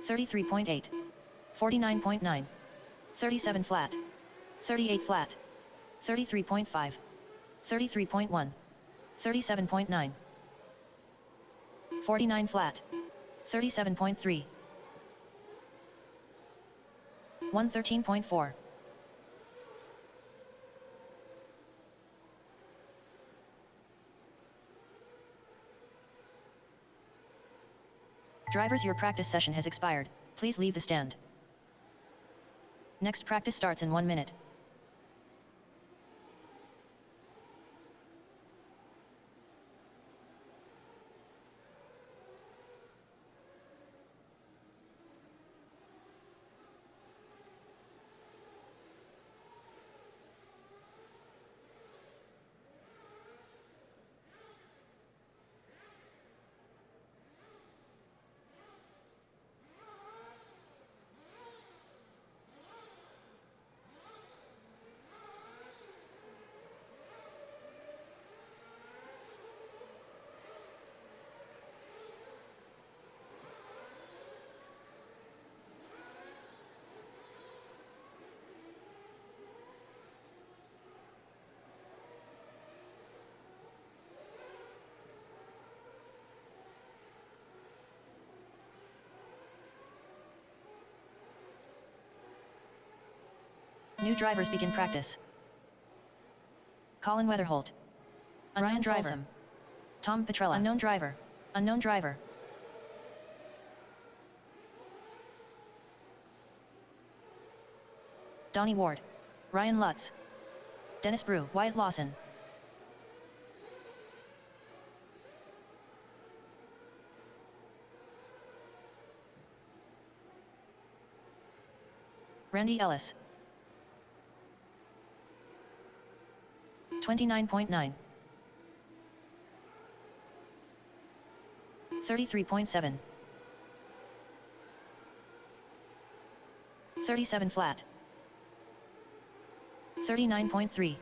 33.8. 49.9. 37 flat. 38 flat. 33.5. 33.1. 37.9. 49 flat. 37.3. 113.4. Drivers, your practice session has expired. Please leave the stand. Next practice starts in 1 minute. New drivers begin practice. Colin Weatherholt. Ryan Driver. Tom Petrella. Unknown driver. Unknown driver. Donnie Ward. Ryan Lutz. Dennis Brew. Wyatt Lawson. Randy Ellis. 29.9. 33.7. 37 flat. 39.3.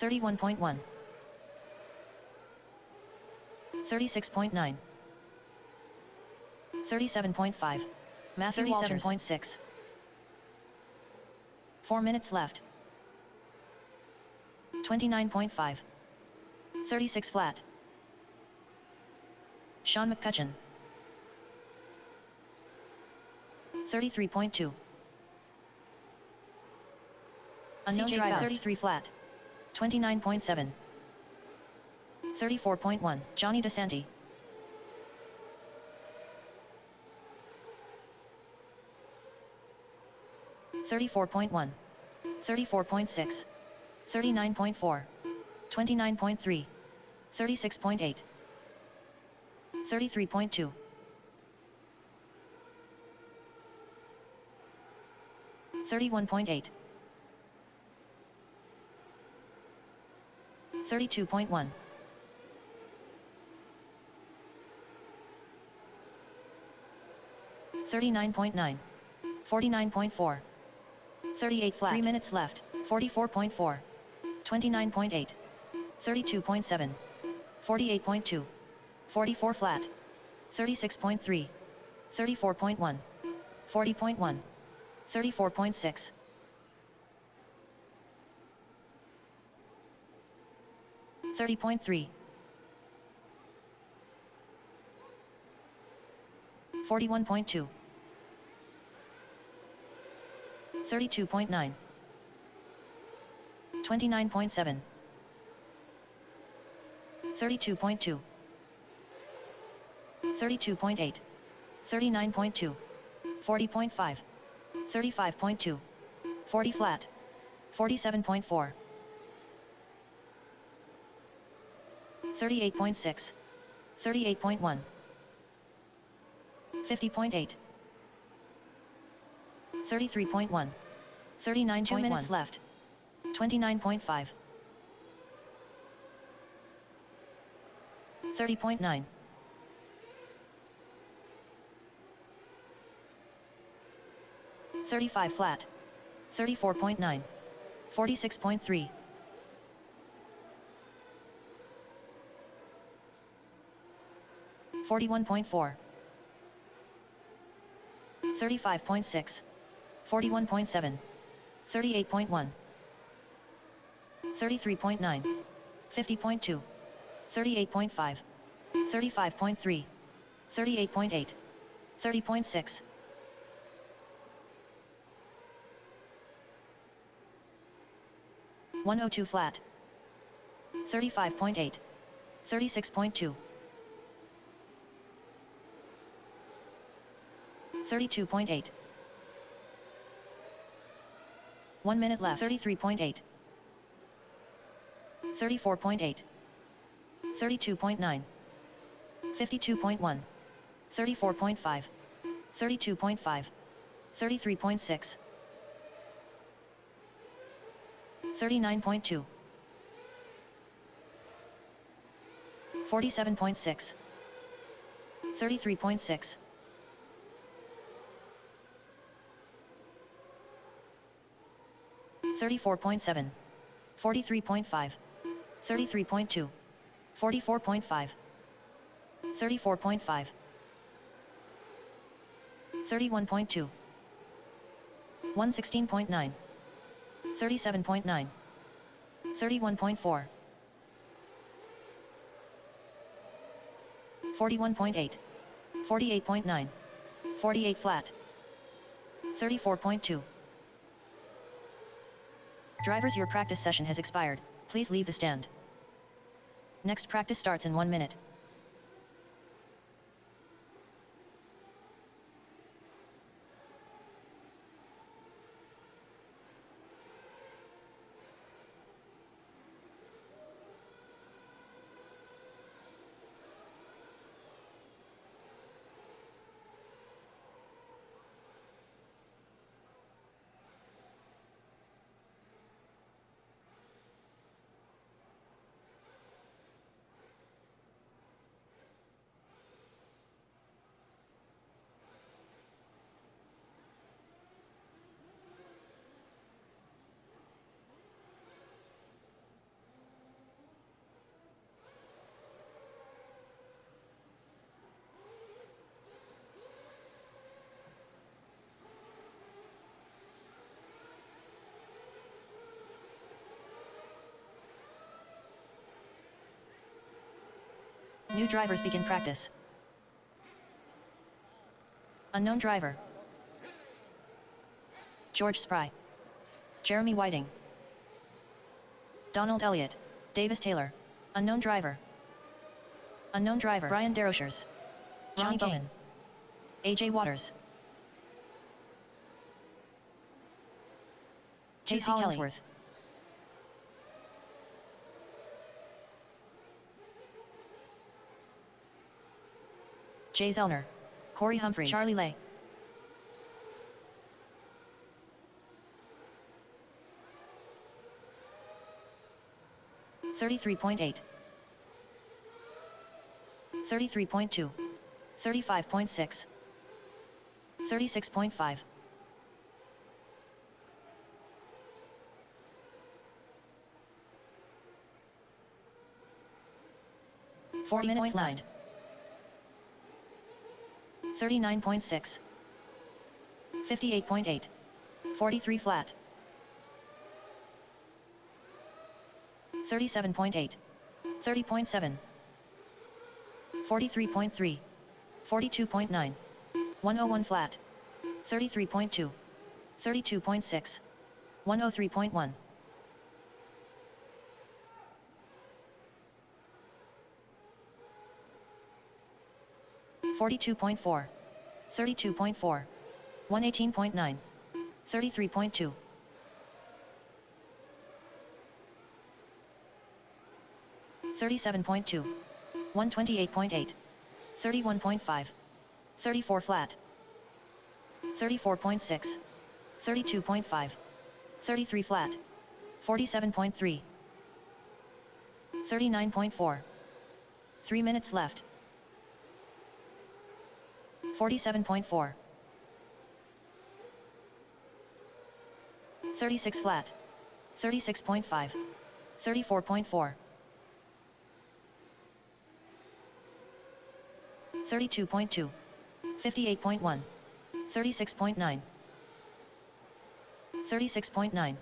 31.1. 36.9. 37.5. Matthew 37.6. 4 minutes left. 29.5. 36 flat. Sean McCutcheon. 33.2. Unknown driver. 33 flat. 29.7. 34.1. Johnny DeSanti. 34.1. 34.6. 39.4. 29.3. 36.8. 33.2. 31.8. 32.1. 39.9. 49.4. 38 flat. 3 minutes left. 44.4. 29.8. 32.7. 48.2. 44 flat. 36.3. 34.1. 40.1. 34.6. 30.3. 41.2. 32.9. 29.7. 32.2. 32.8. 39.2. 40.5. 35.2. 40 flat. 47.4. 38.6. 38.1. 50.8. 33.1. 39.1. 2 minutes left. 29.5. 30.9. 35 flat. 34.9. 46.3. 41.4. 35.6. 41.7. 38.1. 33.9. 50.2. 38.5. 35.3. 38.8. 30.6. 102 flat. 35.8. 36.2. 32.8. 1 minute left. 33.8. 34.8. 32.9. 52.1. 34.5. 32.5. 33.6. 39.2. 47.6. 33.6. 34.7. 43.5. 33.2. 44.5. 34.5. 31.2. 116.9. 37.9. 31.4. 41.8. 48.9. 48 flat. 34.2. Drivers, your practice session has expired. Please leave the stand. Next practice starts in 1 minute. New drivers begin practice. Unknown driver. George Spry. Jeremy Whiting. Donald Elliott. Davis Taylor. Unknown driver. Unknown driver. Brian Derochers. Johnny Bowman. AJ Waters. Casey Hollingsworth. Jay Zellner. Corey Humphreys. Charlie Lay. $33.8. $33.2. $35.6. $36.5. Four minutes left. 39.6. 58.8. 43 flat. 37.8. 30.7. 43.3. 42.9. 101 flat. 33.2. 32.6. 103.1. 42.4. 32.4. 118.9. 33.2. 37.2. 128.8. 31.5. 34 flat. 34.6. 32.5. 33 flat. 47.3. 39.4. 3 minutes left. 47.4. 36 flat. 36.5. 34.4. 32.2. 58.1. 36.9. 36.9.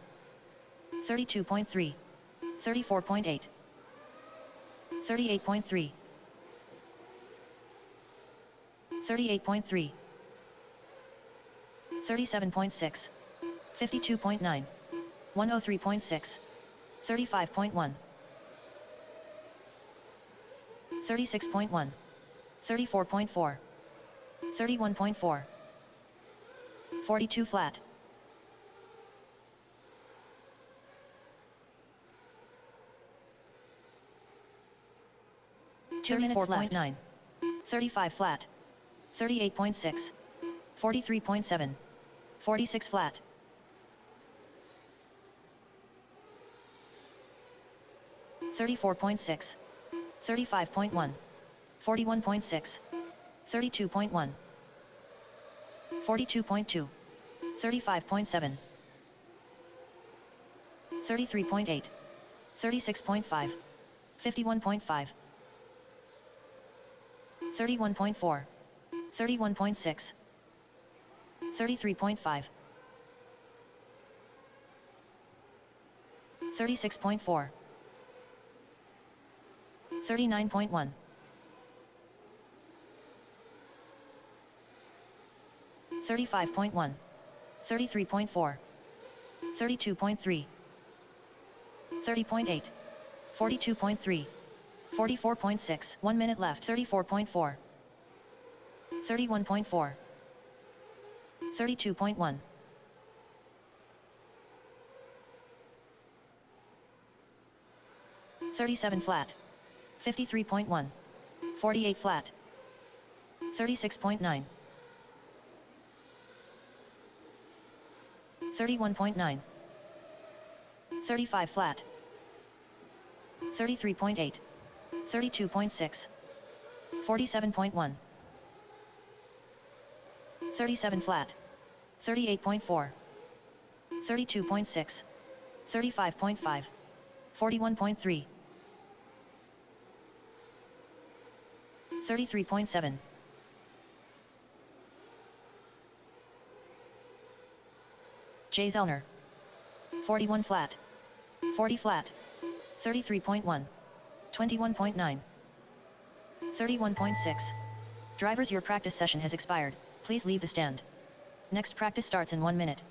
32.3. 34.8. 38.3. 38.3. 37.6. 52.9. 103.6. 35.1. 36.1. 34.4. 31.4. 42 flat. 2 minutes left. 9. 35 flat. 38.6. 43.7. 46 flat. 34.6. 35.1. 41.6. 32.1. 42.2. 35.7. 33.8. 36.5. 51.5. 31.4. 31.6. 33.5. 36.4. 39.1. 35.1. 33.4. 32.3. 30.8. 42.3. 44.6. 1 minute left. 34.4. 31.4. 32.1. 37 flat. 53.1. 48 flat. 36.9. 31.9. 35 flat. 33.8. 32.6. 47.1. 37 flat. 38.4. 32.6. 35.5. 41.3. 33.7. J. Zellner. 41 flat. 40 flat. 33.1. 21.9. 31.6. Drivers, your practice session has expired. Please leave the stand. Next practice starts in 1 minute.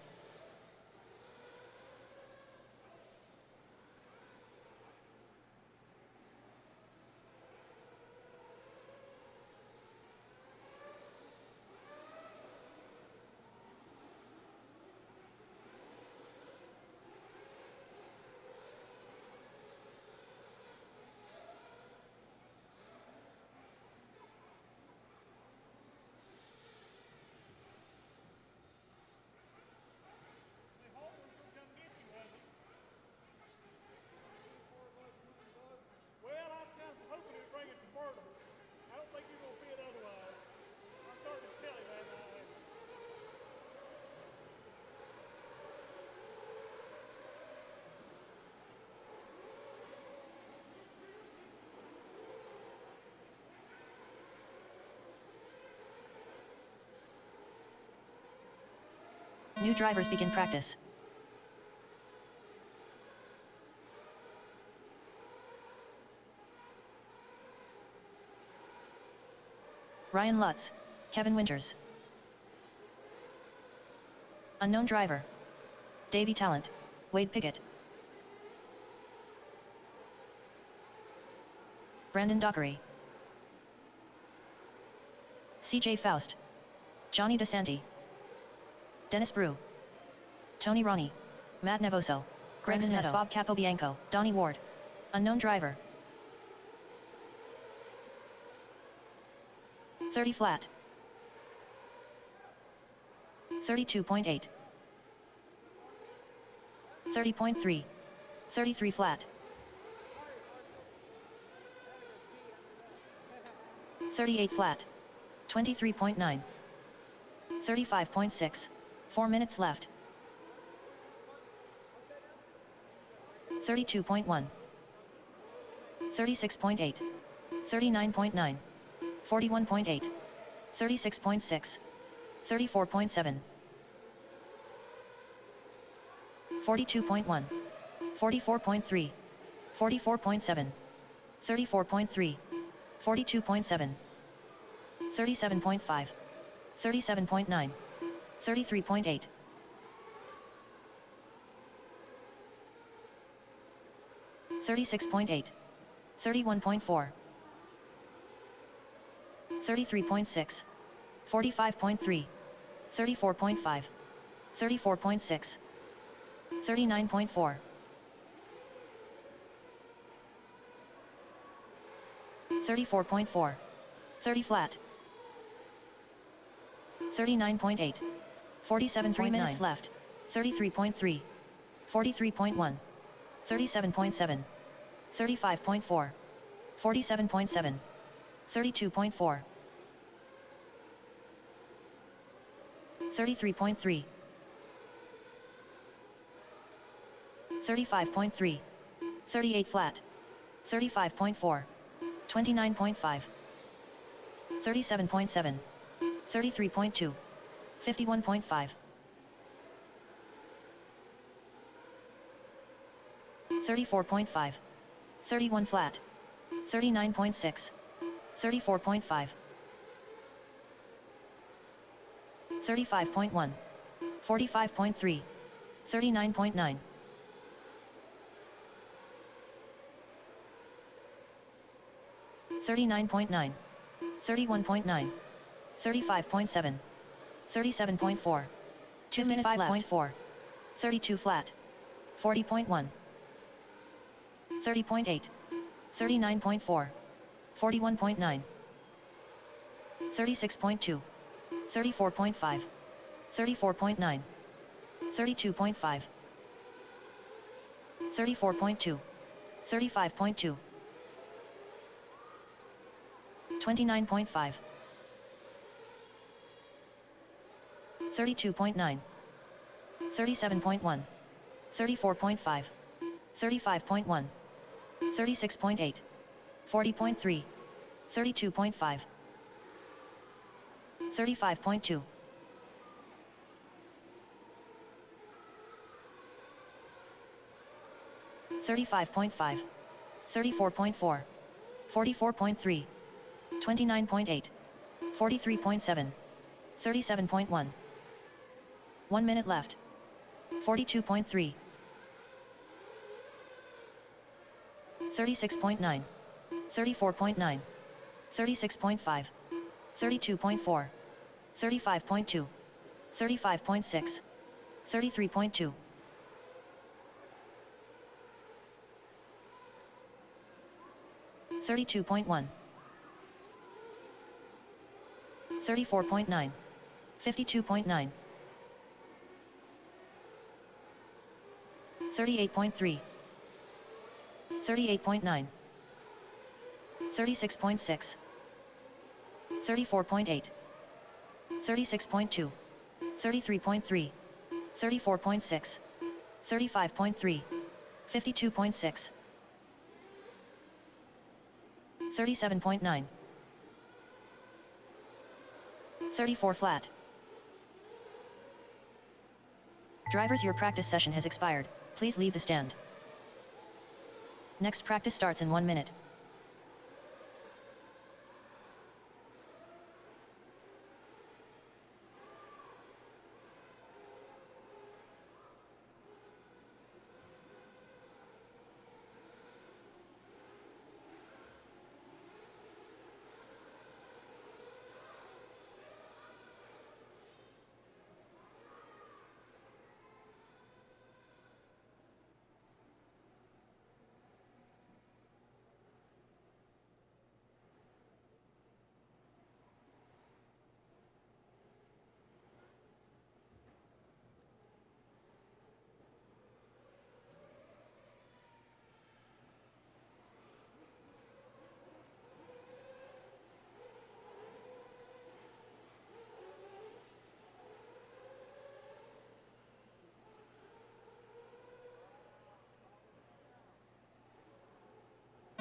New drivers begin practice. Ryan Lutz, Kevin Winters. Unknown driver. Davey Talent, Wade Pickett. Brandon Dockery. CJ Faust. Johnny DeSanti. Dennis Brew. Tony Ronnie. Matt Nevoso. Greg Smith. Bob Capobianco. Donnie Ward. Unknown driver. 30 flat. 32.8. 30.3. 33 flat. 38 flat. 23.9. 35.6. 4 minutes left. 32.1. 36.8. 39.9. 41.8. 36.6. 34.7. 42.1. 44.3. 44.7. 34.3. 42.7. 37.5. 37.9. 33.8. 36.8. 31.4. 33.6. 45.3. 34.5. 34.6. 39.4. 34.4. 30 flat. 39.8. 47. 3 minutes left. 33.3. 43.1. 37.7. 35.4. 47.7. 32.4. 33.3. 35.3. 38 flat. 35.4. 29.5. 37.7. 33.2. 51.5. 34.5. 31 flat. 39.6. 34.5. 35.1. 45.3. 39.9. 39.9, 31.9, 35.7, 37.4, 2 minutes left. 55.4, 32 flat, 40.1, 30.8, 39.4, 41.9, 36.2, 34.5, 34.9, 32.5, 34.2, 35.2, 29.5, 32.9, 37.1, 34.5, 35.1, 36.8, 40.3, 32.5, 35.2, 35.5, 34.4, 44.3, 29.8, 43.7, 37.1. 1 minute left. 42.3, 36.9, 34.9, 36.5, 32.4, 35.2, 35.6, 33.2. 32.1, 34.9, 52.9, 38.3, 38.9, 36.6, 34.8, 36.2, 33.3, 34.6, 35.3, 52.6, 37.9, 34 flat. Drivers, your practice session has expired. Please leave the stand. Next practice starts in 1 minute.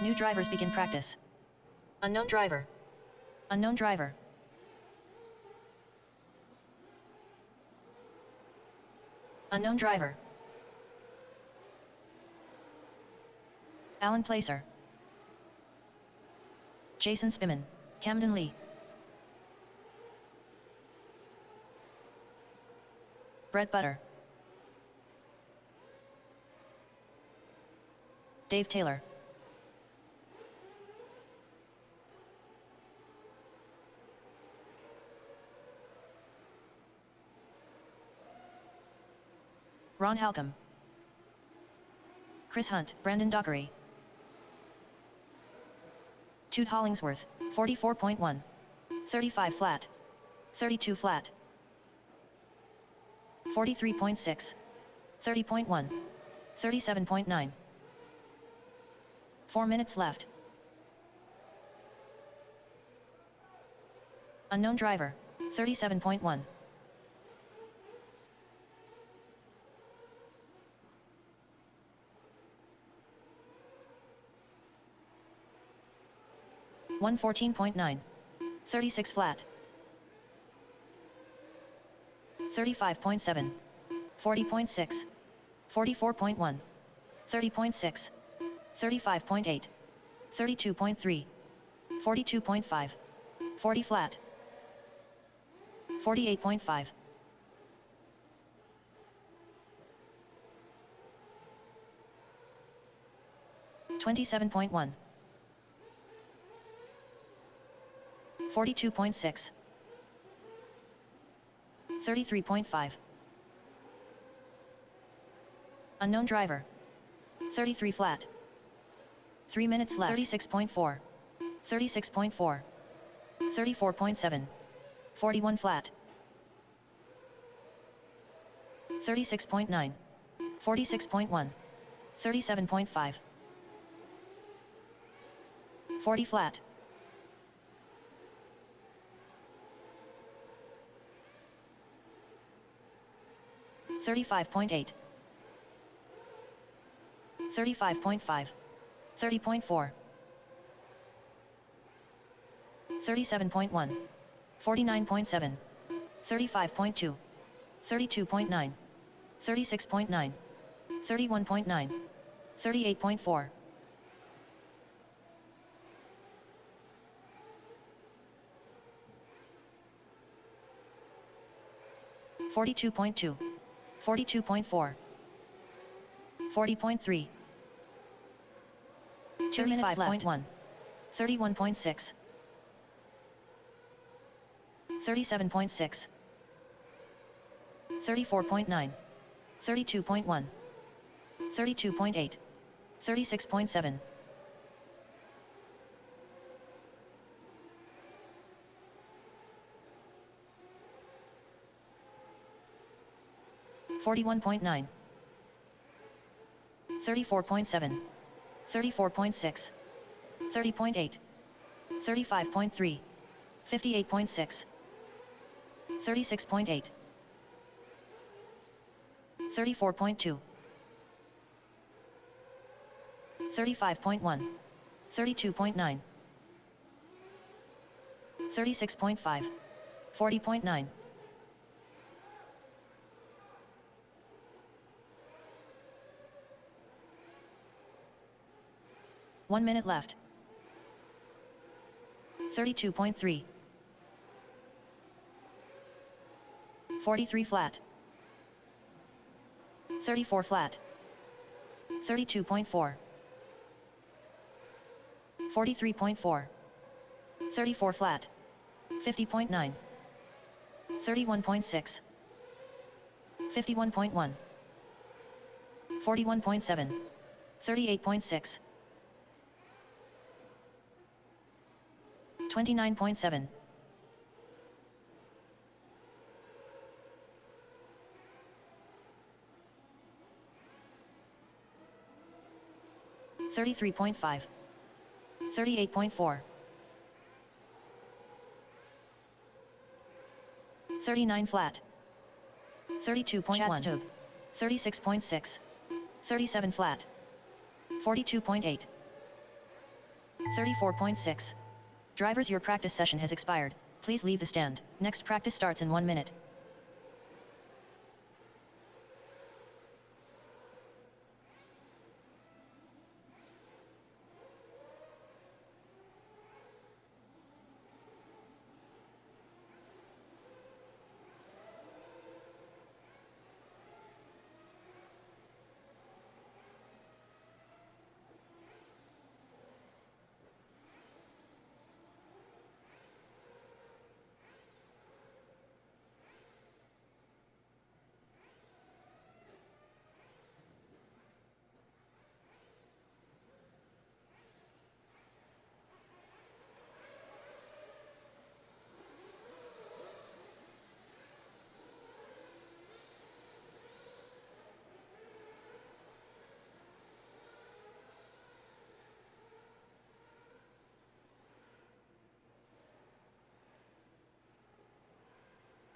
New drivers begin practice. Unknown driver. Unknown driver. Unknown driver. Alan Placer. Jason Spiman. Camden Lee. Brett Butter. Dave Taylor. Ron Halcomb. Chris Hunt, Brandon Dockery. Toot Hollingsworth, 44.1. 35 flat. 32 flat. 43.6. 30.1. 37.9. 4 minutes left. Unknown driver, 37.1. One 14.9. 36 flat. 35.7. 40.6. 44.1. 30.6. 35.8. 32.3. 42.5. 40 flat. 48.5. 27.1. 42.6. 33.5. Unknown driver. 33 flat. 3 minutes left. 36.4. 36.4. 34.7. 41 flat. 36.9. 46.1. 37.5. 40 flat. 35.8. 35.5. 30.4. 37.1. 49.7. 35.2. 32.9. 36.9. 31.9. 38.4. 42.2. 42.4. 40.3. 2 minutes left. 1. 31.6. 37.6. 34.9. 32.1. 32.8. 36.7. 41.9. 34.7. 34.6. 30.8. 35.3. 58.6. 36.8. 34.2. 35.1. 32.9. 36.5. 40.9. 1 minute left. 32.3. 43 flat. 34 flat. 32.4. 43.4. 34 flat. 50.9. 31.6. 51.1. 41.7. 38.6. 29.7. 33.5. 38.4. 39 flat. 32.1. 36.6. 37 flat. 42.8. 34.6. Drivers, your practice session has expired. Please leave the stand. Next practice starts in 1 minute.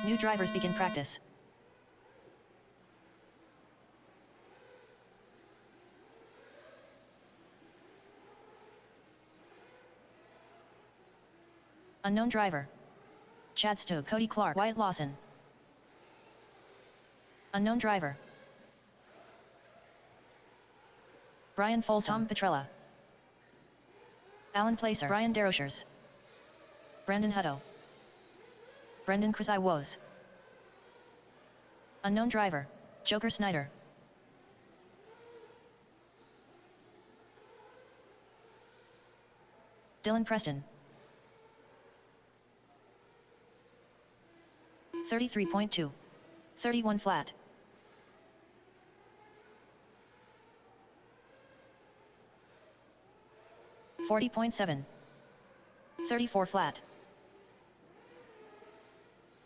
New drivers begin practice. Unknown driver. Chad Stowe, Cody Clark, Wyatt Lawson. Unknown driver. Brian Folsom, Tom Petrella. Alan Placer, Brian Derochers. Brandon Hutto. Brendan Krasai Woes. Unknown driver. Joker Snyder. Dylan Preston. 33.2. 31 flat. 40.7. 34 flat.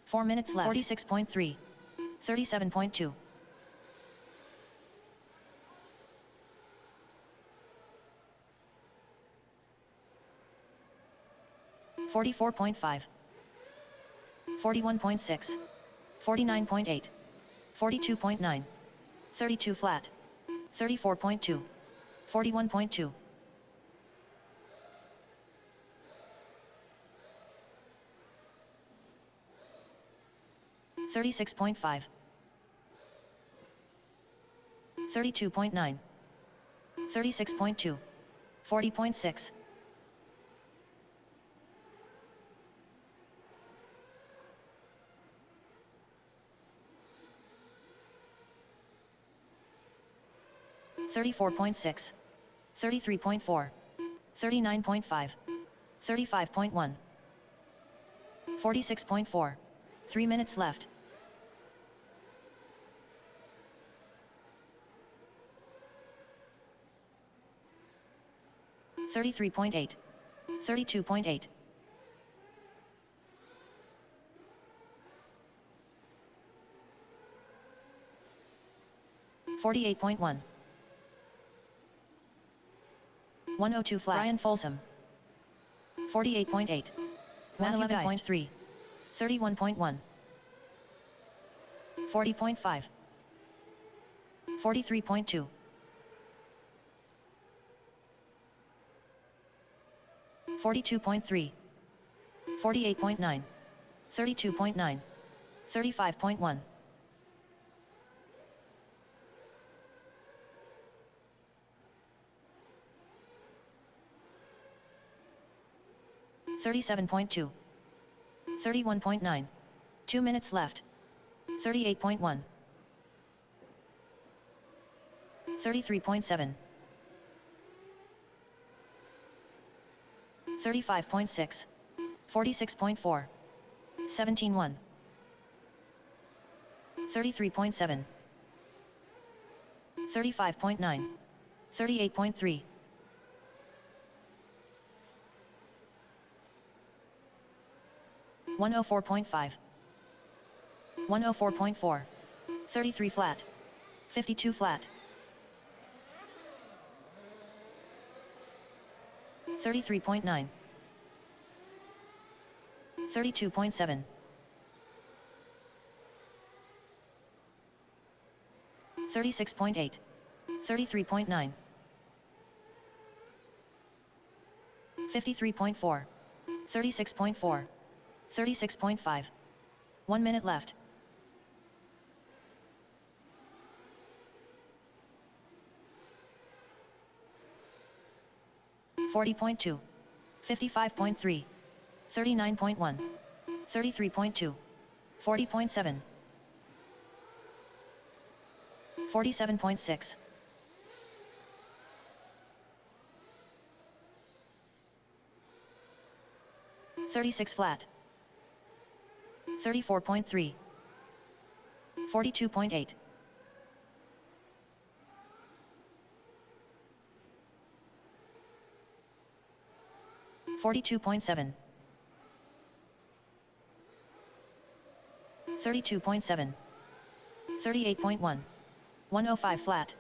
4 minutes left. 46.3. 37.2. 44.5. 41.6. 49.8. 42.9. 32 flat. 34.2. 41.2. 36.5. 32.9. 36.2. 40.6. 34.6. 33.4. 39.5. 35.1. 46.4. 3 minutes left. 33.8. 32.8. 48.1. 102 flat. Ryan Folsom. 48.8. 111.3. 31.1. 40.5. 43.2. 42.3. 48.9. 32.9. 35.1. 37.2. 31.9. 2 minutes left. 38.1. 33.7. 35.6. 46.4. 17.1. 33.7. 35.9. 38.3. 104.5. 104.4. 33 flat. 52 flat. 33.9. 32.7. 36.8. 33.9. 53.4. 36.4. 36.5. 1 minute left. 40.2. 55.3. 39.1. 33.2. 40.7. 47.6. 36 flat. 34.3. 42.8. 42.7. 32.7. 38.1. 105 flat.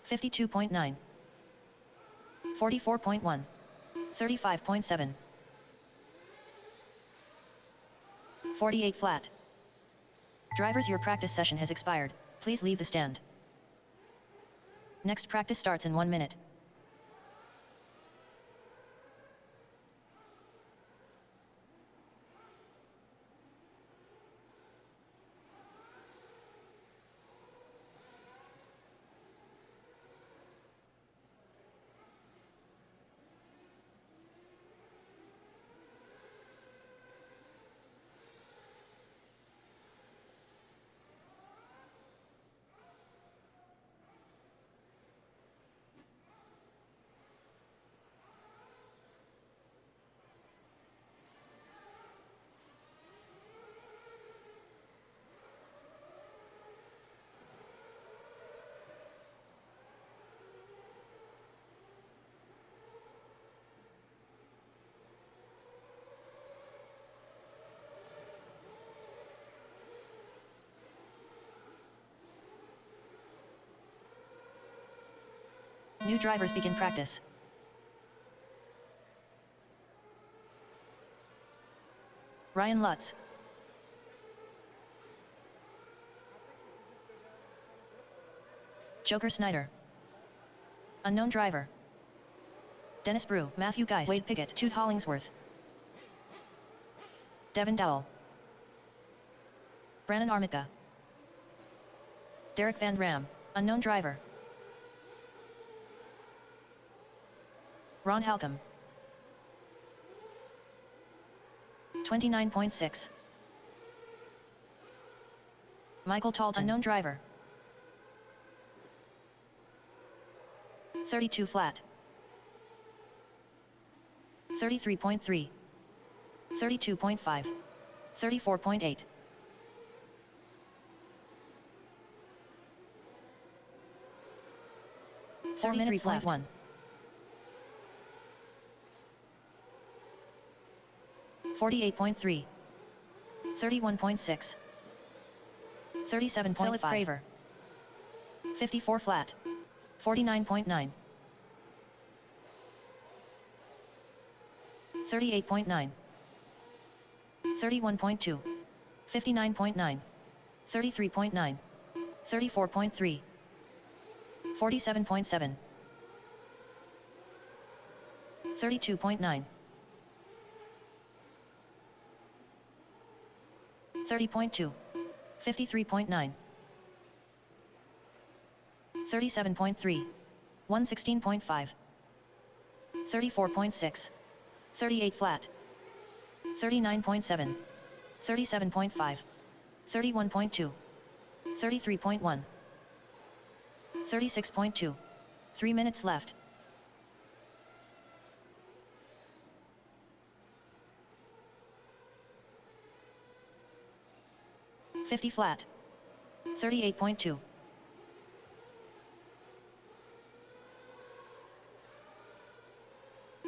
52.9. 44.1. 35.7. 48 flat. Drivers, your practice session has expired. Please leave the stand. Next practice starts in 1 minute. New drivers begin practice. Ryan Lutz. Joker Snyder. Unknown driver. Dennis Brew, Matthew Geist, Wade Pickett, Toot Hollingsworth. Devin Dowell. Brandon Armica. Derek Van Ram, unknown driver. Ron Halcomb. 29.6. Michael Talton, unknown driver. 32 flat. 33.3. 32.5. 34.8. 4 minutes left. 1. 48.3. 31.6. 37.5. Philip Craver. 54 flat. 49.9. 38.9. 31.2. 59.9. 33.9. 34.3. 47.7. 32.9. 30.2. 53.9. 37.3. 116.5. 34.6. 38 flat. 39.7. 37.5. 31.2. 33.1. 36.2. 3 minutes left. 50 flat. 38.2.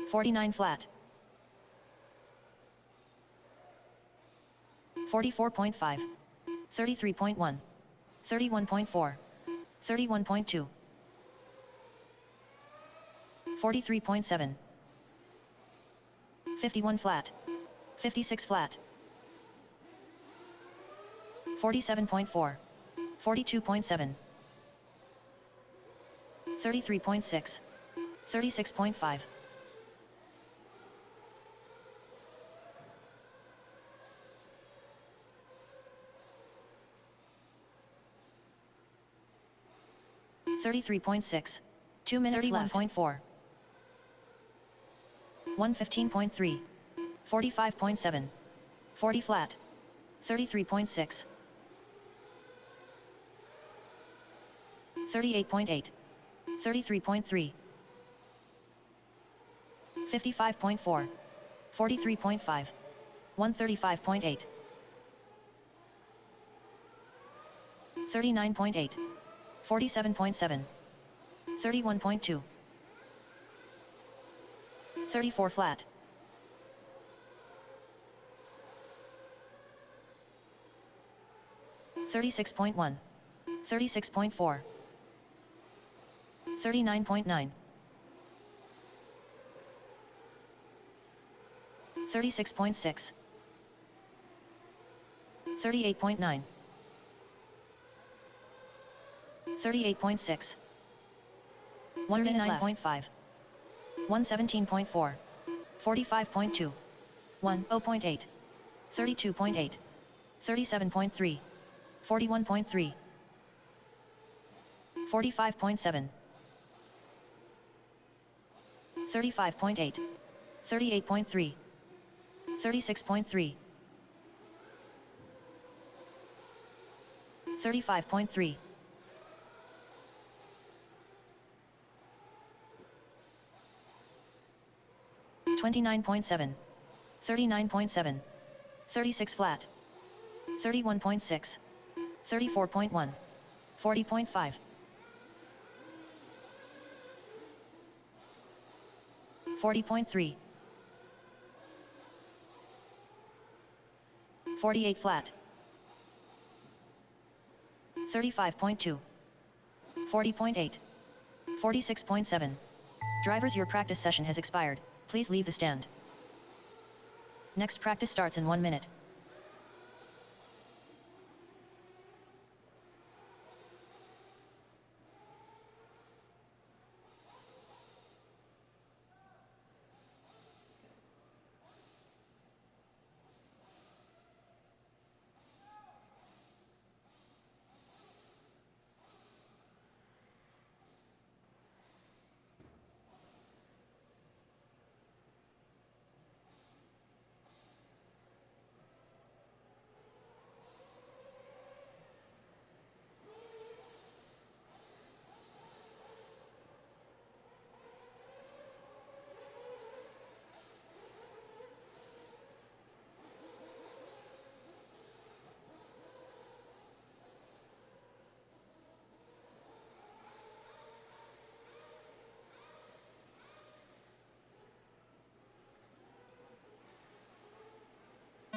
49 flat. 44.5. 33.1. 31.4. 31.2. 43.7. 51 flat. 56 flat. 47.4. 42.7. 33.6. 36.5. 33.6. 2 minutes left. 31.4. 115.3. 45.7. 40 flat. 33.6. 38.8. 33.3. 55.4. 43.5. 135.8. 39.8. 47.7. 31.2. 34 flat. 36.1. 36.4. 39.9. 36.6. 38.9. 38.6. 109.5. 117.4. 45.2. 10.8. 32.8. 37.3. 41.3. 45.7. 35.8. 38.3. 36.3. 35.3. 29.7. 39.7. 36 flat. 31.6. 34.1. 40.5. 40.3. 48 flat. 35.2. 40.8. 46.7. Drivers, your practice session has expired. Please leave the stand. Next practice starts in 1 minute.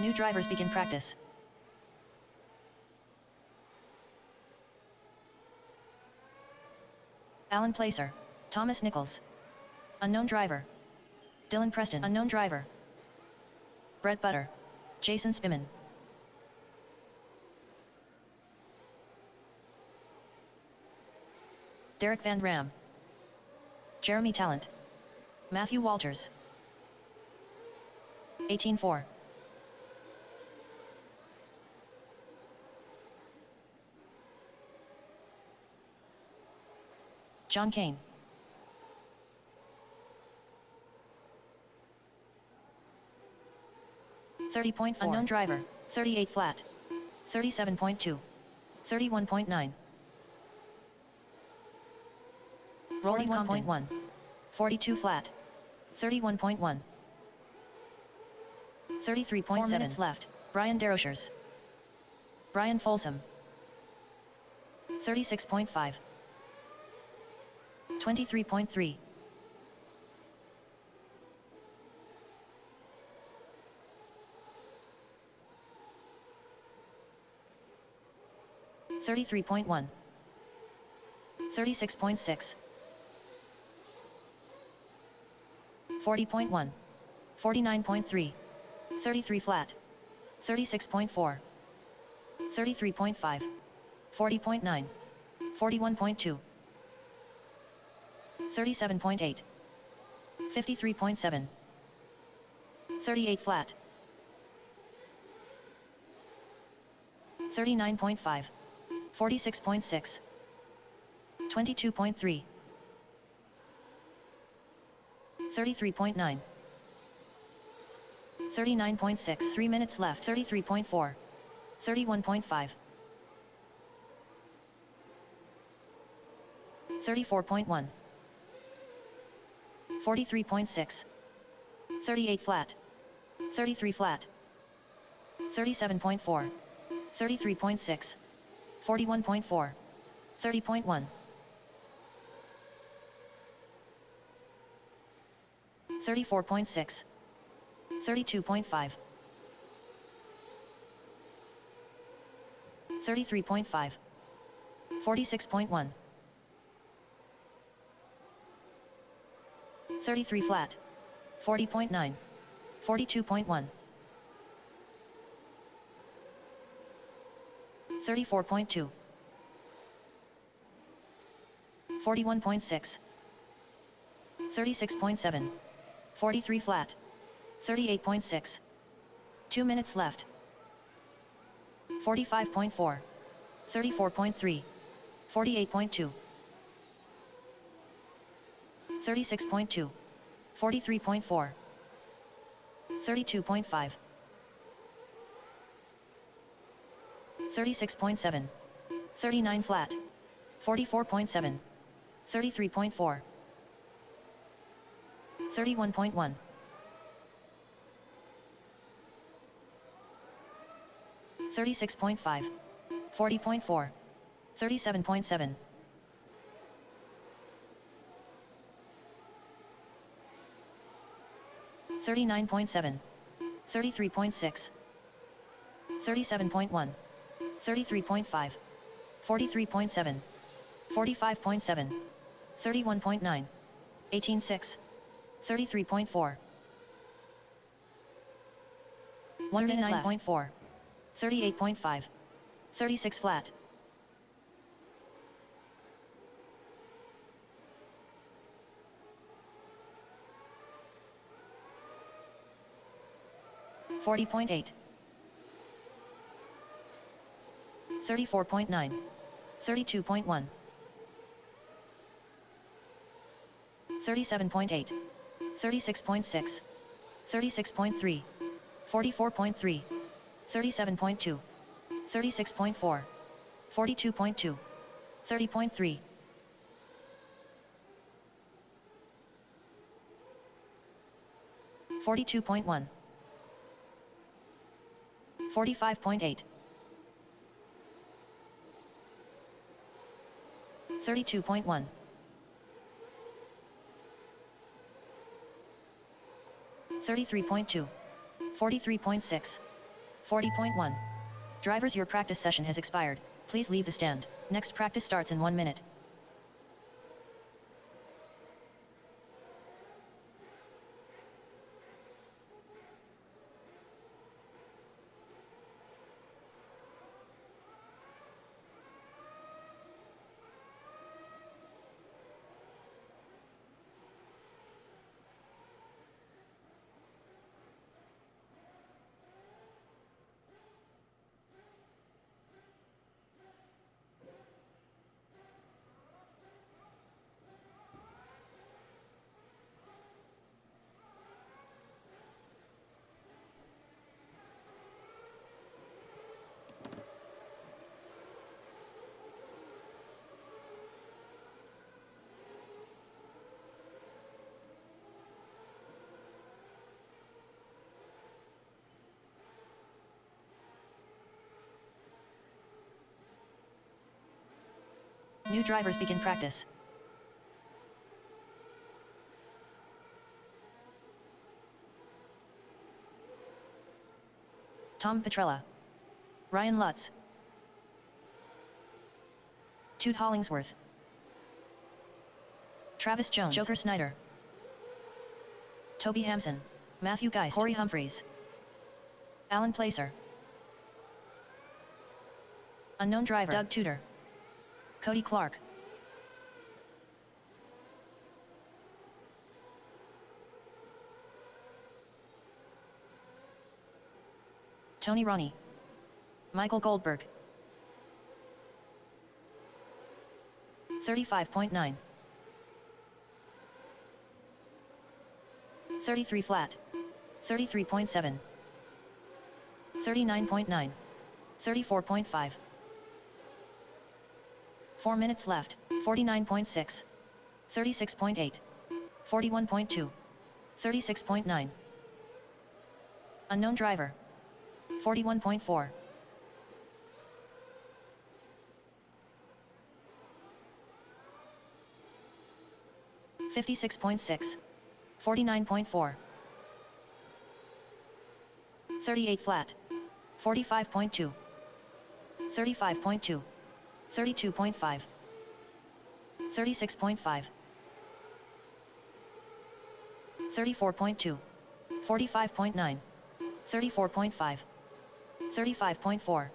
New drivers begin practice. Alan Placer. Thomas Nichols. Unknown driver. Dylan Preston. Unknown driver. Brett Butter. Jason Spiman. Derek Van Ram. Jeremy Talent. Matthew Walters. 18-4. John Kane. .30.4. Unknown driver. 38 flat. 37.2. 31.9. 41.1. 42 flat. 31.1. 33.7. 4 minutes left. Brian Derochers. Brian Folsom. 36.5. 23.3. 33.1. 36.6. 40.1. 49.3. 33 flat. 36.4. 33.5. 40.9. 41.2. 37.8. 53.7. 38 flat. 39.5. 46.6. 22.3. 33.9. 39.6. 3 minutes left. 33.4. 31.5. 34.1. 43.6. 38 flat. 33 flat. 37.4. 33.6. 41.4. 30.1. 34.6. 32.5. 33.5. 46.1. 33 flat. 40.9. 42.1. 34.2. 41.6. 36.7. 43 flat. 38.6. 2 minutes left. 45.4. 34.3. 48.2. 36.2. 43.4. 32.5. 36.7. 39 flat. 44.7. 33.4. 31.1. 36.5. 40.4. 37.7. 39.7. 33.6. 37.1. 33.5. 43.7. 45.7. 31.9. 18.6. 33.4. 139.4. 38.5. 36 flat. 40.8. 34.9. 32.1. 37.8. 36.6. 36.3. 44.3. 37.2. 36.4. 42.2. 30.3. 42.1. 45.8. 32.1. 33.2. 43.6. 40.1. Drivers, your practice session has expired. Please leave the stand. Next practice starts in 1 minute. New drivers begin practice. Tom Petrella. Ryan Lutz. Toot Hollingsworth. Travis Jones. Joker Snyder. Toby Hampson. Matthew Geist. Corey Humphreys. Alan Placer. Unknown driver. Doug Tudor. Cody Clark. Tony Ronnie. Michael Goldberg. 35.9. 33 flat. 33.7. 39.9. 34.5. 4 minutes left. 49.6. 36.8. 41.2. 36.9. Unknown driver. 41.4. 56.6. 49.4. 38 flat. 45.2. 35.2. 32.5. 36.5. 34.2. 45.9. 34.5. 35.4.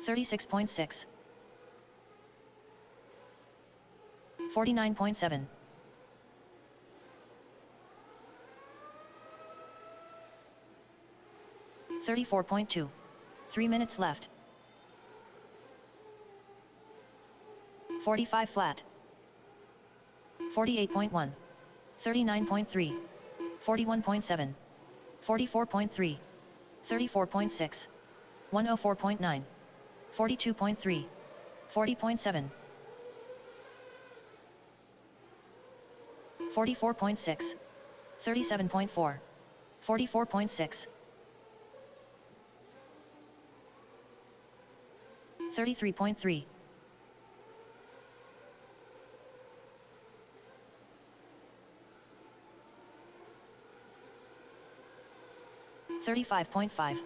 36.6. 49.7. 34.2. 3 minutes left. 45 flat. 48.1. 39.3. 41.7. 44.3. 34.6. 104.9. 42.3. 40.7. 44.6. 37.4. 44.6. 33.3. 35.5.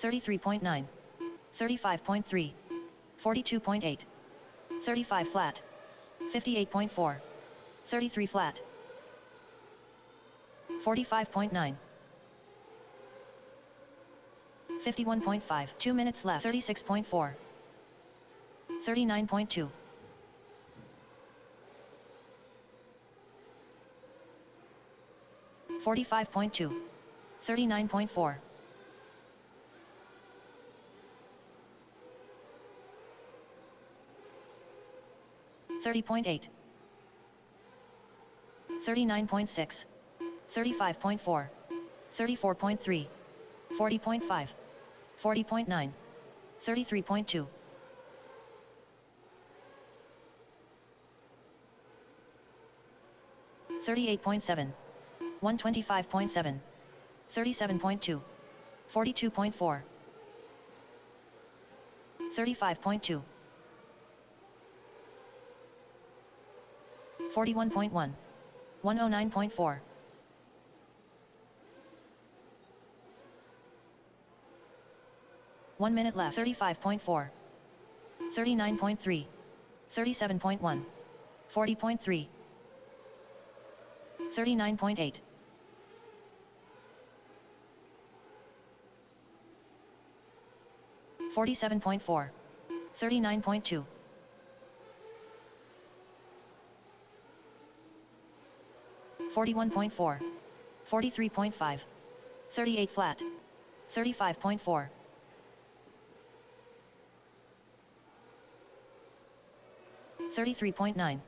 33.9. 35.3. 42.8. 35 flat. 58.4. 33 flat. 45.9. 51.5. 2 minutes left. 36.4. 39.2. 45.2. 39.4. 30.8. 39.6. 35.4. 34.3. 40.5. 40.9. 33.2. 38.7. 125.7. 37.2. 42.4. 35.2. 41.1. 109.4. 1 minute left. 35.4. 39.3. 37.1. 40.3. 39.8. 47.4. 39.2. 41.4. 43.5. 38 flat. 35.4. 33.9.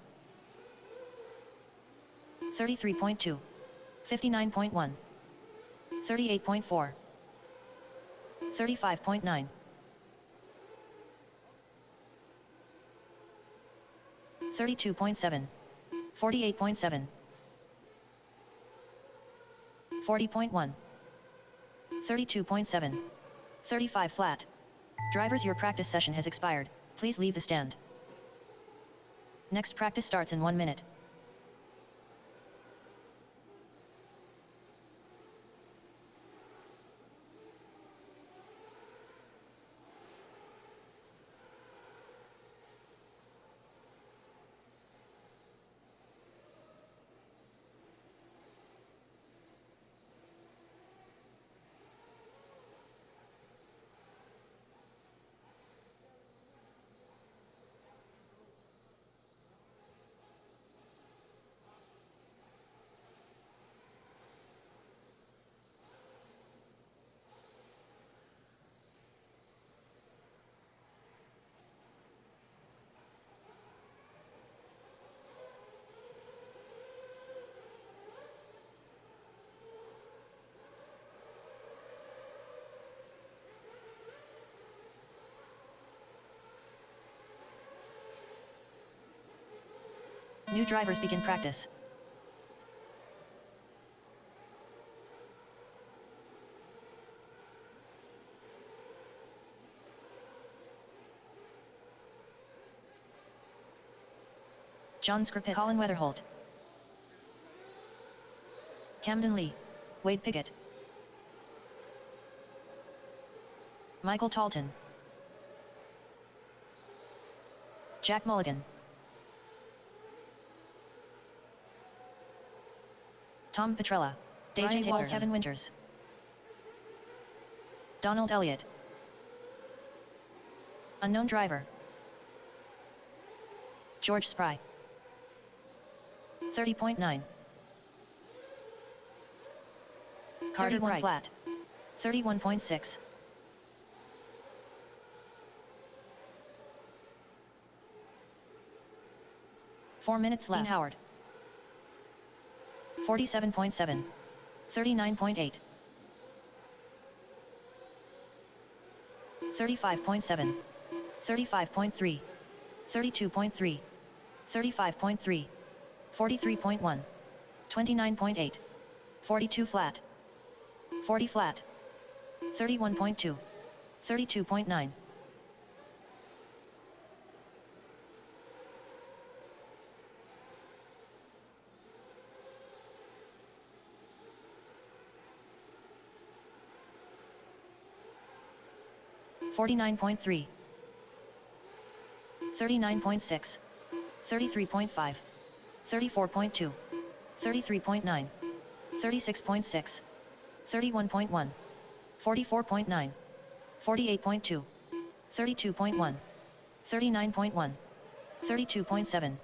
33.2. 59.1. 38.4. 35.9. 32.7. 48.7. 40.1. 32.7. 35 flat. Drivers, your practice session has expired. Please leave the stand. Next practice starts in 1 minute. New drivers begin practice. John Skripitz, Colin Weatherholt, Camden Lee, Wade Pickett, Michael Talton, Jack Mulligan, Tom Petrella, Ryan Taylor, Kevin Winters, Donald Elliott, unknown driver, George Spry, 30.9, Carter Wright, flat, 31.6, 4 minutes left. Dean Howard, 47.7, 39.8, 35.7, 35.3, 32.3, 35.3, 43.1, 29.8, 42 flat, 40 flat, 31.2, 32.9, 49.3, 39.6, 33.5, 34.2, 33.9, 36.6, 31.1, 44.9, 48.2, 32.1, 39.1, 32.7,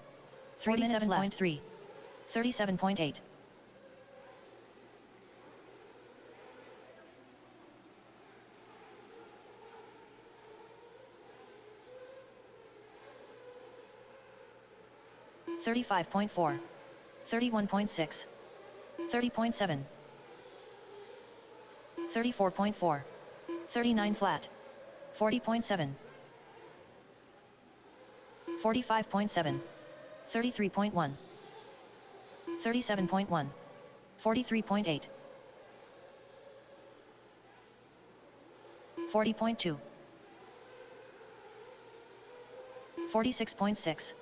47.3, 37.8. $35.4, $31.6, $30.7, $34.4, 39 flat, 40.7, 45.7, 33.1, 37.1, 43.8, 40.2, 46.6,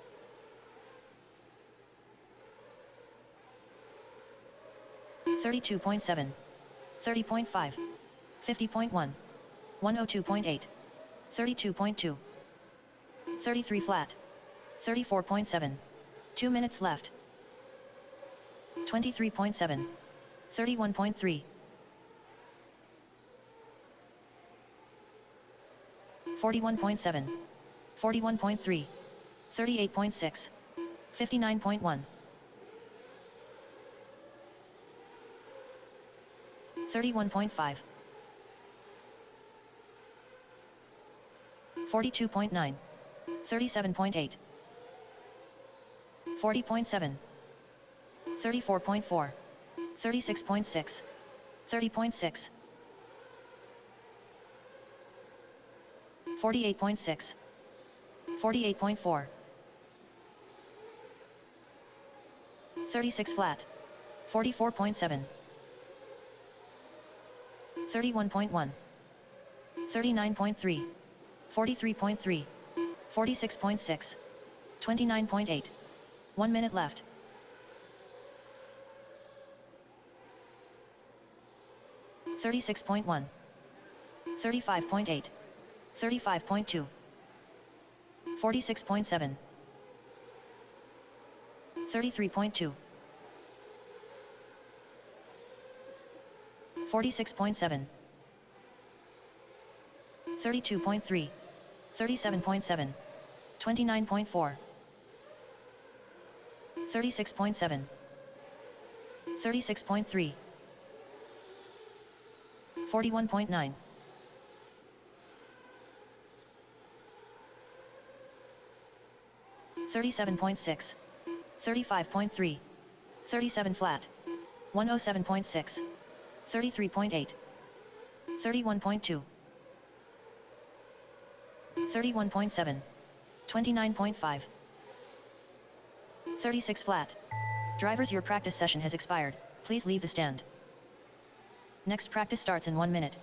32.7, 30.5, 50.1, 102.8, 32.2, 33 flat, 34.7, 2 minutes left, 23.7, 31.3, 41.7, 41.3, 38.6, 59.1, 31.5, 42.9, 37.8, 40.7, 34.4, 36.6, 30.6, 48.6, 48.4, 36 flat, 44.7, 31.1, 39.3, 43.3, 46.6, 29.8, 1 minute left. $36.1, 35.8, 35.2, 46.7, 33.2, 46.7, 32.3, 37.7, 29.4, 36.7, 36.3, 41.9, 37.6, 35.3, 37 flat, 107.6, 33.8, 31.2, 31.7, 29.5, 36 flat. Drivers, your practice session has expired. Please leave the stand. Next practice starts in 1 minute.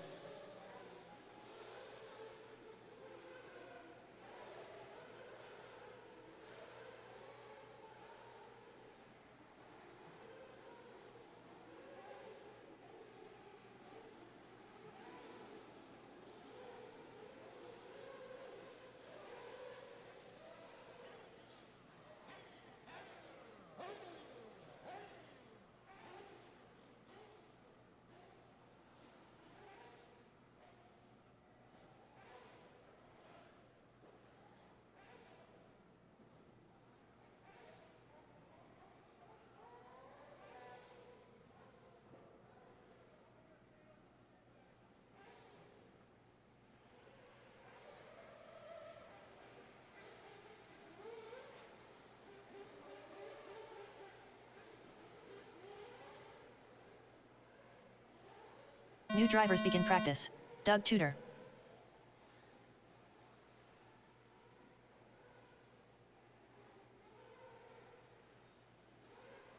New drivers begin practice. Doug Tudor.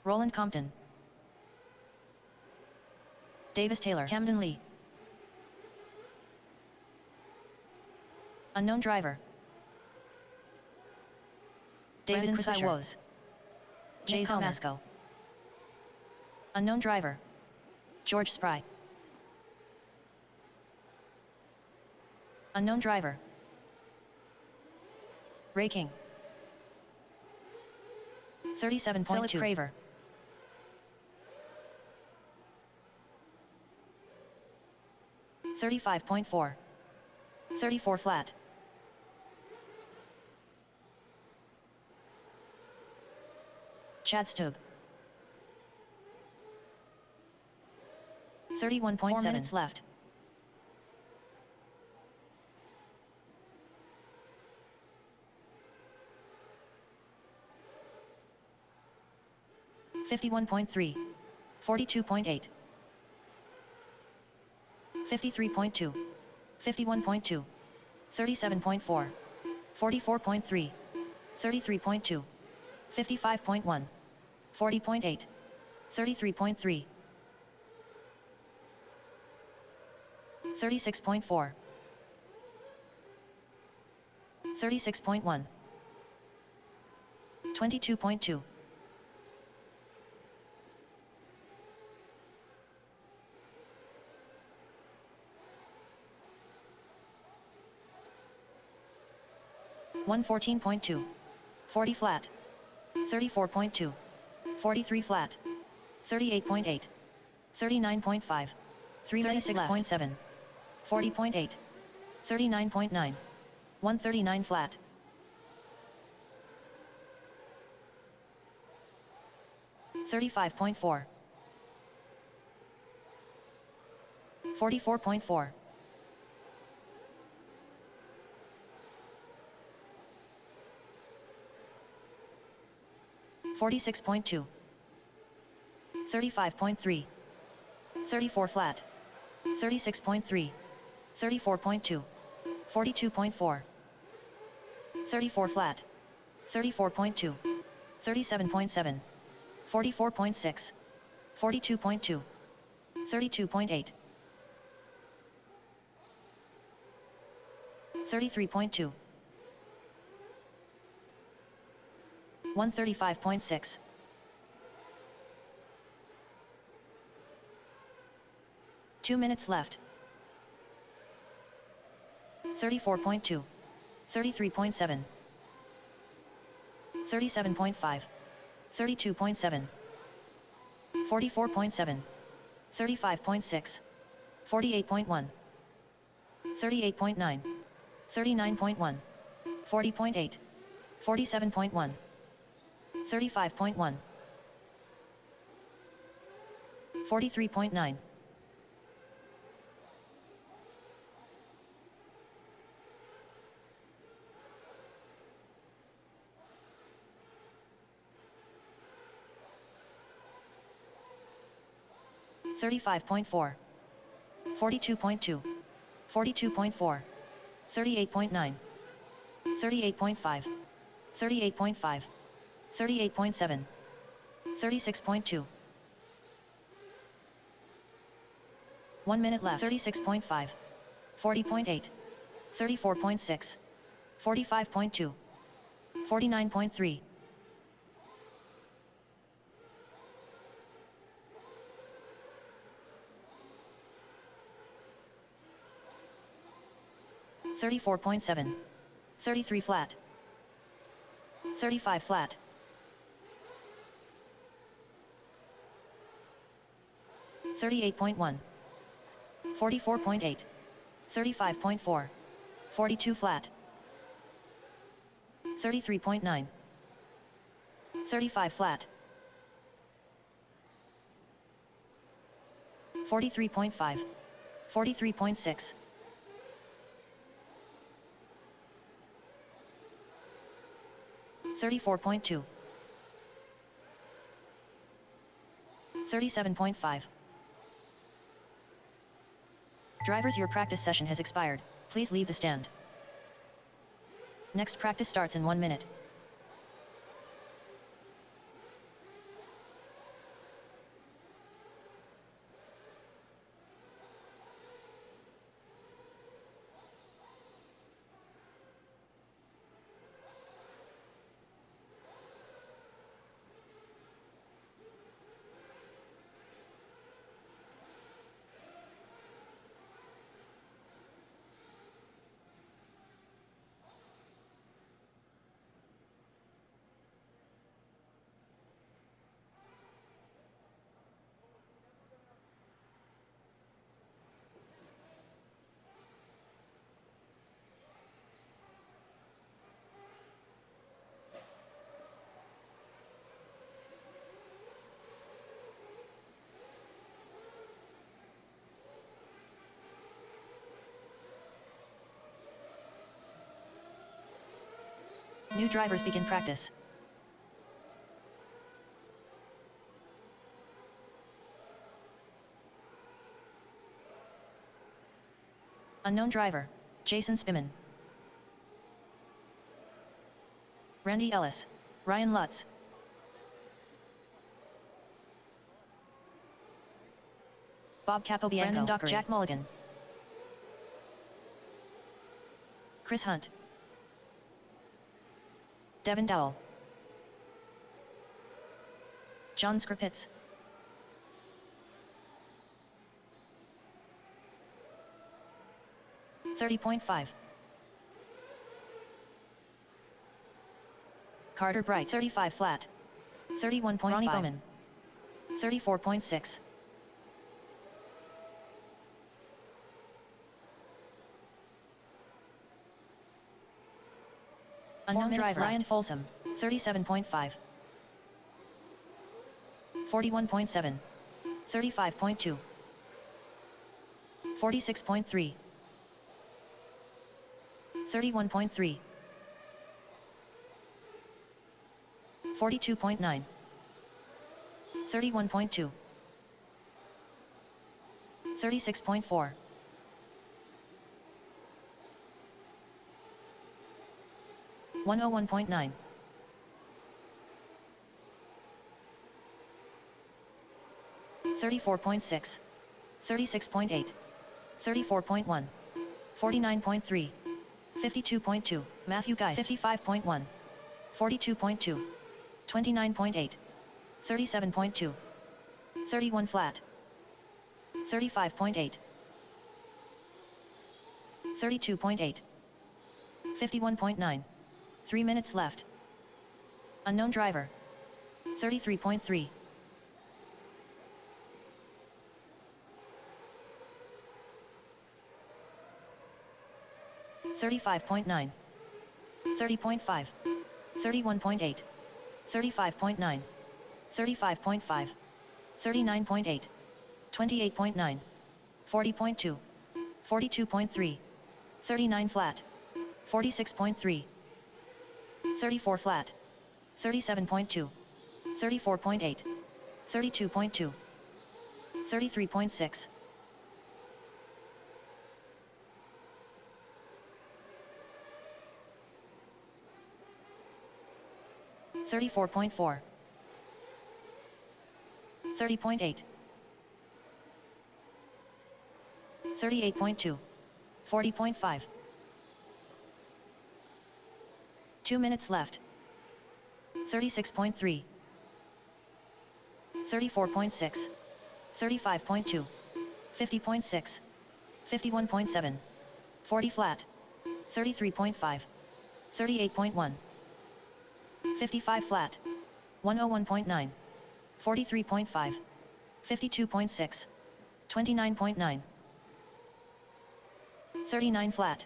Roland Compton. Davis Taylor. Camden Lee. Unknown driver. David Insaiwos. Jason Masco. Unknown driver. George Spry. Unknown driver. Raking. 37.2. Philip Craver. 35.4. 34 flat. Chad Stub. 31.7. 4 minutes left. $51.3. 42.8. 53.2. 51.2. 37.4. 44.3. 33.2. 55.1. 40.8. 33.3. 36.4. 36.1. 22.2. 114.2. 40 flat. 34.2. 43 flat. 38.8. 39.5. 36.7. 40.8. 39.9. 139 flat. 35.4. 44.4. 46.2. 35.3. 34 flat. 36.3. 34.2. 42.4. 34 flat. 34.2. 37.7. 44.6. 42.2. 32.8. 33.2. 135.6. 2 minutes left. 34.2. 33.7. 37.5. 32.7. 44.7. 35.6. 48.1. 38.9. 39.1. 40.8. 47.1. 35.1. 43.9. 35.4. 42.2. 42.4. 38.9. 38.5. 38.5. 38.7. 36.2. 1 minute left. 36.5. 40.8. 34.6. 45.2. 49.3. 34.7. 33 flat. 35 flat. 38.1. 44.8. 35.4. 42 flat. 33.9. 35 flat. 43.5. 43.6. 34.2. 37.5. Drivers, your practice session has expired. Please leave the stand. Next practice starts in 1 minute. New drivers begin practice. Unknown driver, Jason Spiman. Randy Ellis, Ryan Lutz. Bob Capobianco, Brandon Dockery, Jack Mulligan. Chris Hunt. Devin Dowell. John Skripitz. $30.5. Carter Bright 35 flat. 31.5. Ronnie Bowman. 34.6. Unknown driver Ryan Folsom. 37.5. 41.7. 35.2. 46.3. 31.3. 42.9. 31.2. 36.4. 101.9. 34.6. 36.8. 34.1. 49.3. 52.2. Matthew Geist 55.1. 42.2. 29.8. 37.2. 31 flat. 35.8. 32.8. 51.9. 3 minutes left. Unknown driver. 33.3. 35.9. 30.5. 31.8. 35.9. 35.5. 39.8. 28.9. 40.2. 42.3. 39 flat. 46.3. 34 flat. 37.2. 34.8. 32.2. 33.6. 34.4. 30.8. 38.2. 40.5. 2 minutes left. 36.3. 34.6. 35.2. 50.6. 51.7. 40 flat. 33.5. 38.1. 55 flat. 101.9. 43.5. 52.6. 29.9. 39 flat.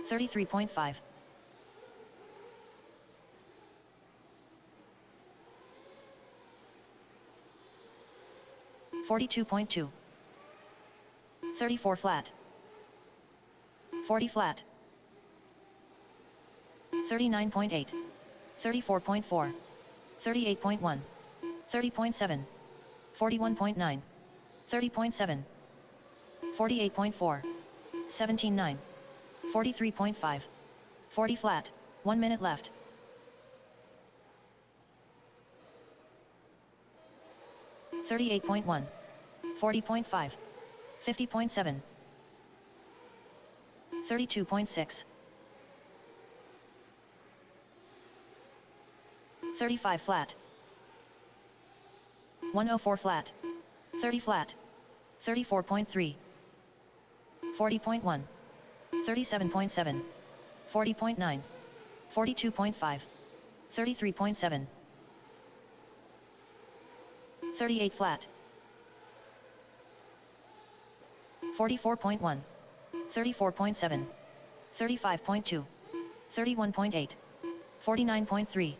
33.5. 42.2. 34 flat. 40 flat. 39.8. 34.4. 38.1. 30.7. 41.9. 30.7. 48.4. 17.9. 43.5. 40 flat. 1 minute left. $38.1. 40.5. 50.7. 32.6. 35 flat. 104 flat. 30 flat. 34.3. 40.1. 37.7. 40.9. 42.5. 33.7. 38 flat. 44.1. 34.7. 35.2. 31.8. 49.3.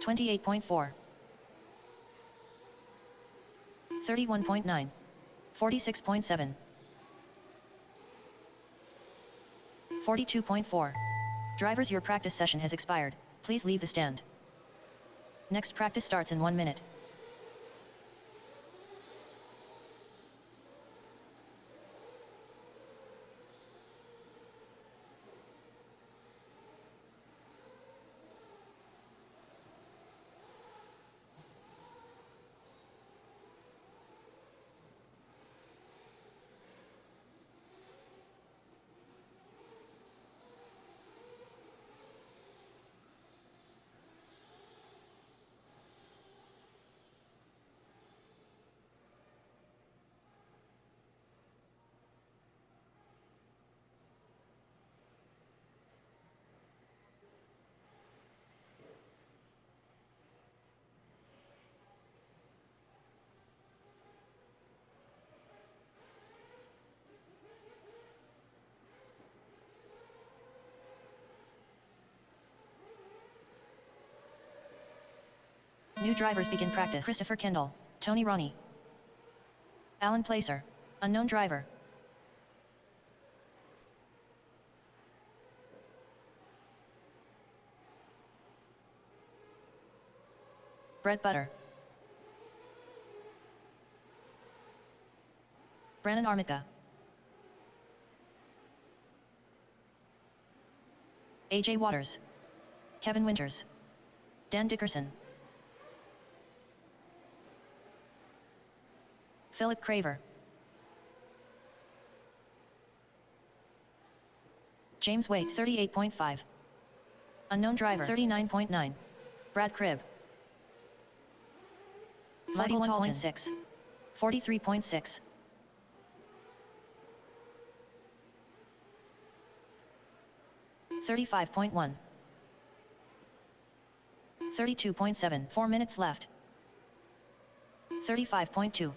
28.4. 31.9. 46.7. 42.4. Drivers, your practice session has expired. Please leave the stand. Next practice starts in 1 minute. New drivers begin practice. Christopher Kendall, Tony Ronnie, Alan Placer, unknown driver. Bread Butter, Brandon Armica, AJ Waters, Kevin Winters, Dan Dickerson, Philip Craver, James Waite 38.5, unknown driver 39.9, Brad Cribb, Michael 1.6, 43.6, $35.1, 32.7, 4 minutes left, 35.2,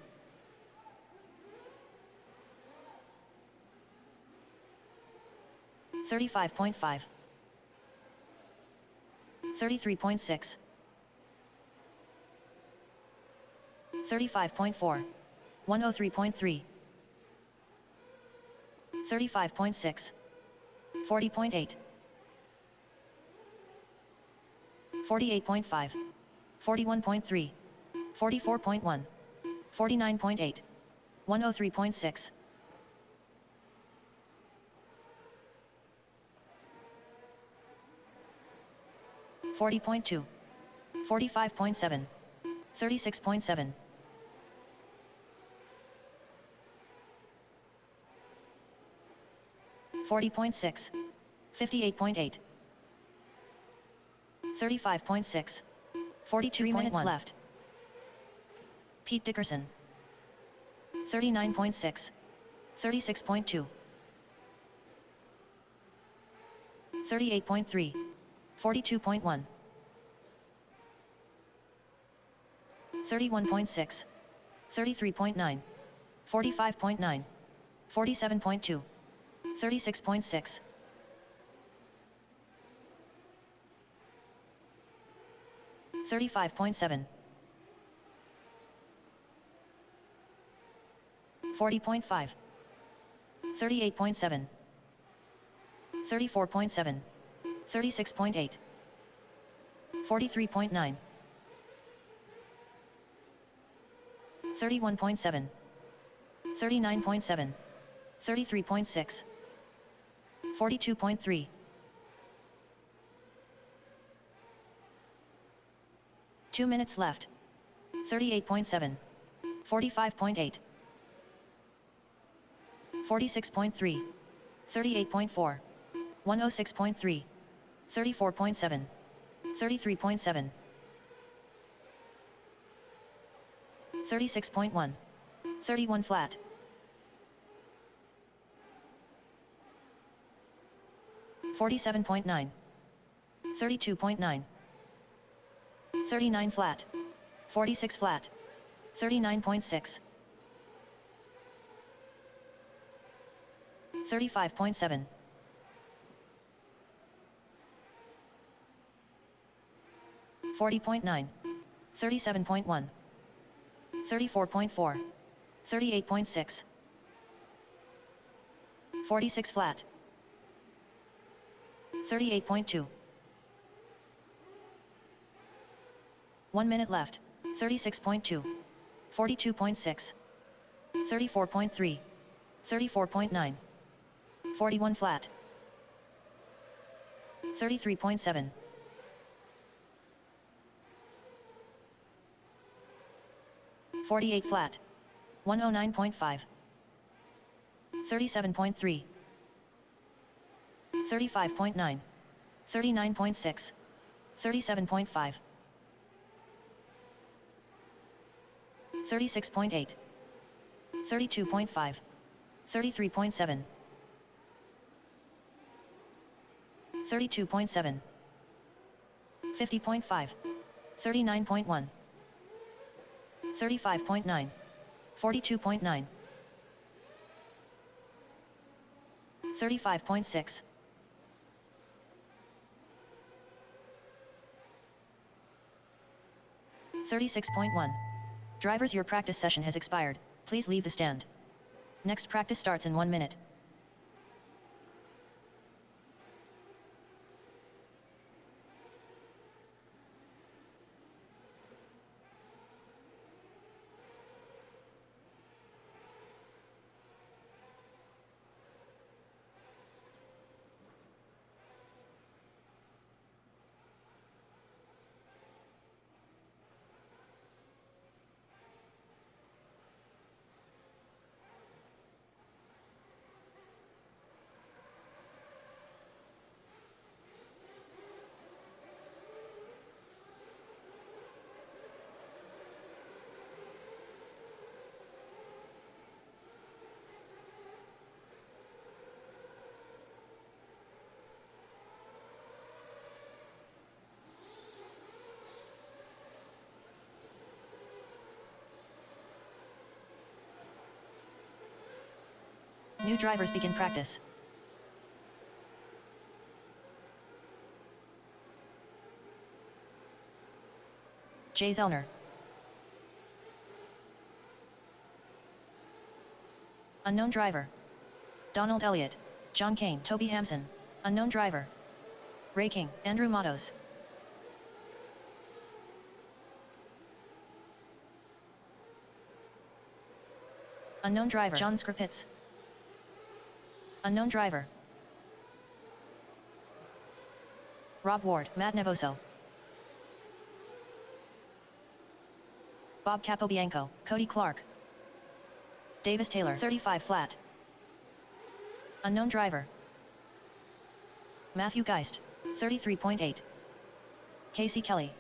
35.5, 33.6, 35.4, 103.3, 35.6, 40.8, 48.5, 41.3, 44.1, 49.8, 103.6, 40.2, 45.7, 36.7, 40.6, 58.8, 35.6, 42 minutes left. Pete Dickerson, 39.6, 36.2, 38.3, 42.1, 31.6, 33.9, 45.9, 47.2, 36.6, 35.7, 40.5, 38.7, 34.7, 36.8, 43.9, 31.7, 39.7, 33.6, 42.3, 2 minutes left, 38.7, 45.8, 46.3, 38.4, 106.3, 34.7, 33.7, 36.1, 31 flat, 47.9, 32.9, 39 flat, 46 flat, 39.6, 35.7, 40.9, 37.1, 34.4, 38.6, 46 flat, 38.2. 1 minute left. 36.2. 42.6. 34.3. 34.9. 41 flat. 33.7. 48 flat. 109.5. 37.3. 35.9. 39.6. 37.5. 36.8. 32.5. 33.7. 32.7. 50.5. 39.1. 35.9. 42.9. 35.6. 36.1. Drivers, your practice session has expired. Please leave the stand. Next practice starts in 1 minute. New drivers begin practice. Jay Zellner. Unknown driver. Donald Elliott. John Kane. Toby Hampson. Unknown driver. Ray King. Andrew Matos. Unknown driver. John Skripitz. Unknown driver. Rob Ward. Matt Nevoso. Bob Capobianco. Cody Clark. Davis Taylor. 35 flat. Unknown driver. Matthew Geist. 33.8. Casey Kelly.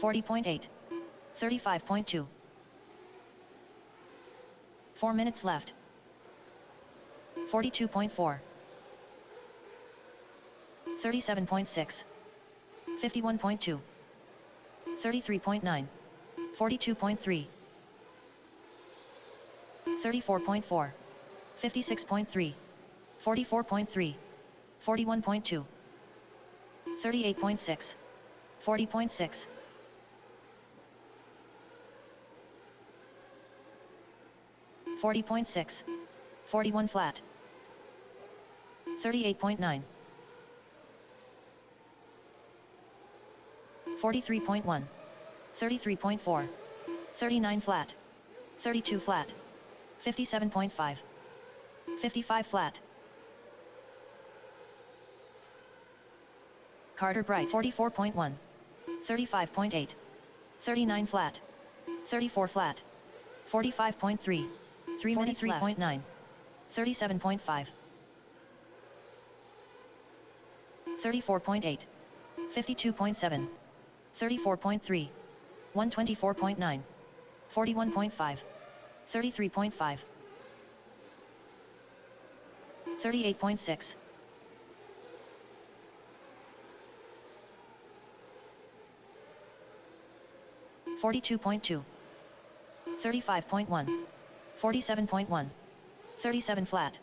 40.8. 35.2. 4 minutes left. 42.4. 37.6. 51.2. 33.9. 42.3. 34.4. 56.3. 44.3. 41.2. 38.6. 40.6. 40.6. 41 flat. 38.9. 43.1. 33.4. 39 flat. 32 flat. 57.5. 55 flat. Carter Bright. 44.1. 35.8. 39 flat. 34 flat. 45.3. 3 minutes left. 3.9. 37.5. 34.8. 52.7. 34.3. 124.9. 41.5. 33.5. 38.6. 42.2. 35.1. 47.1. 37 flat.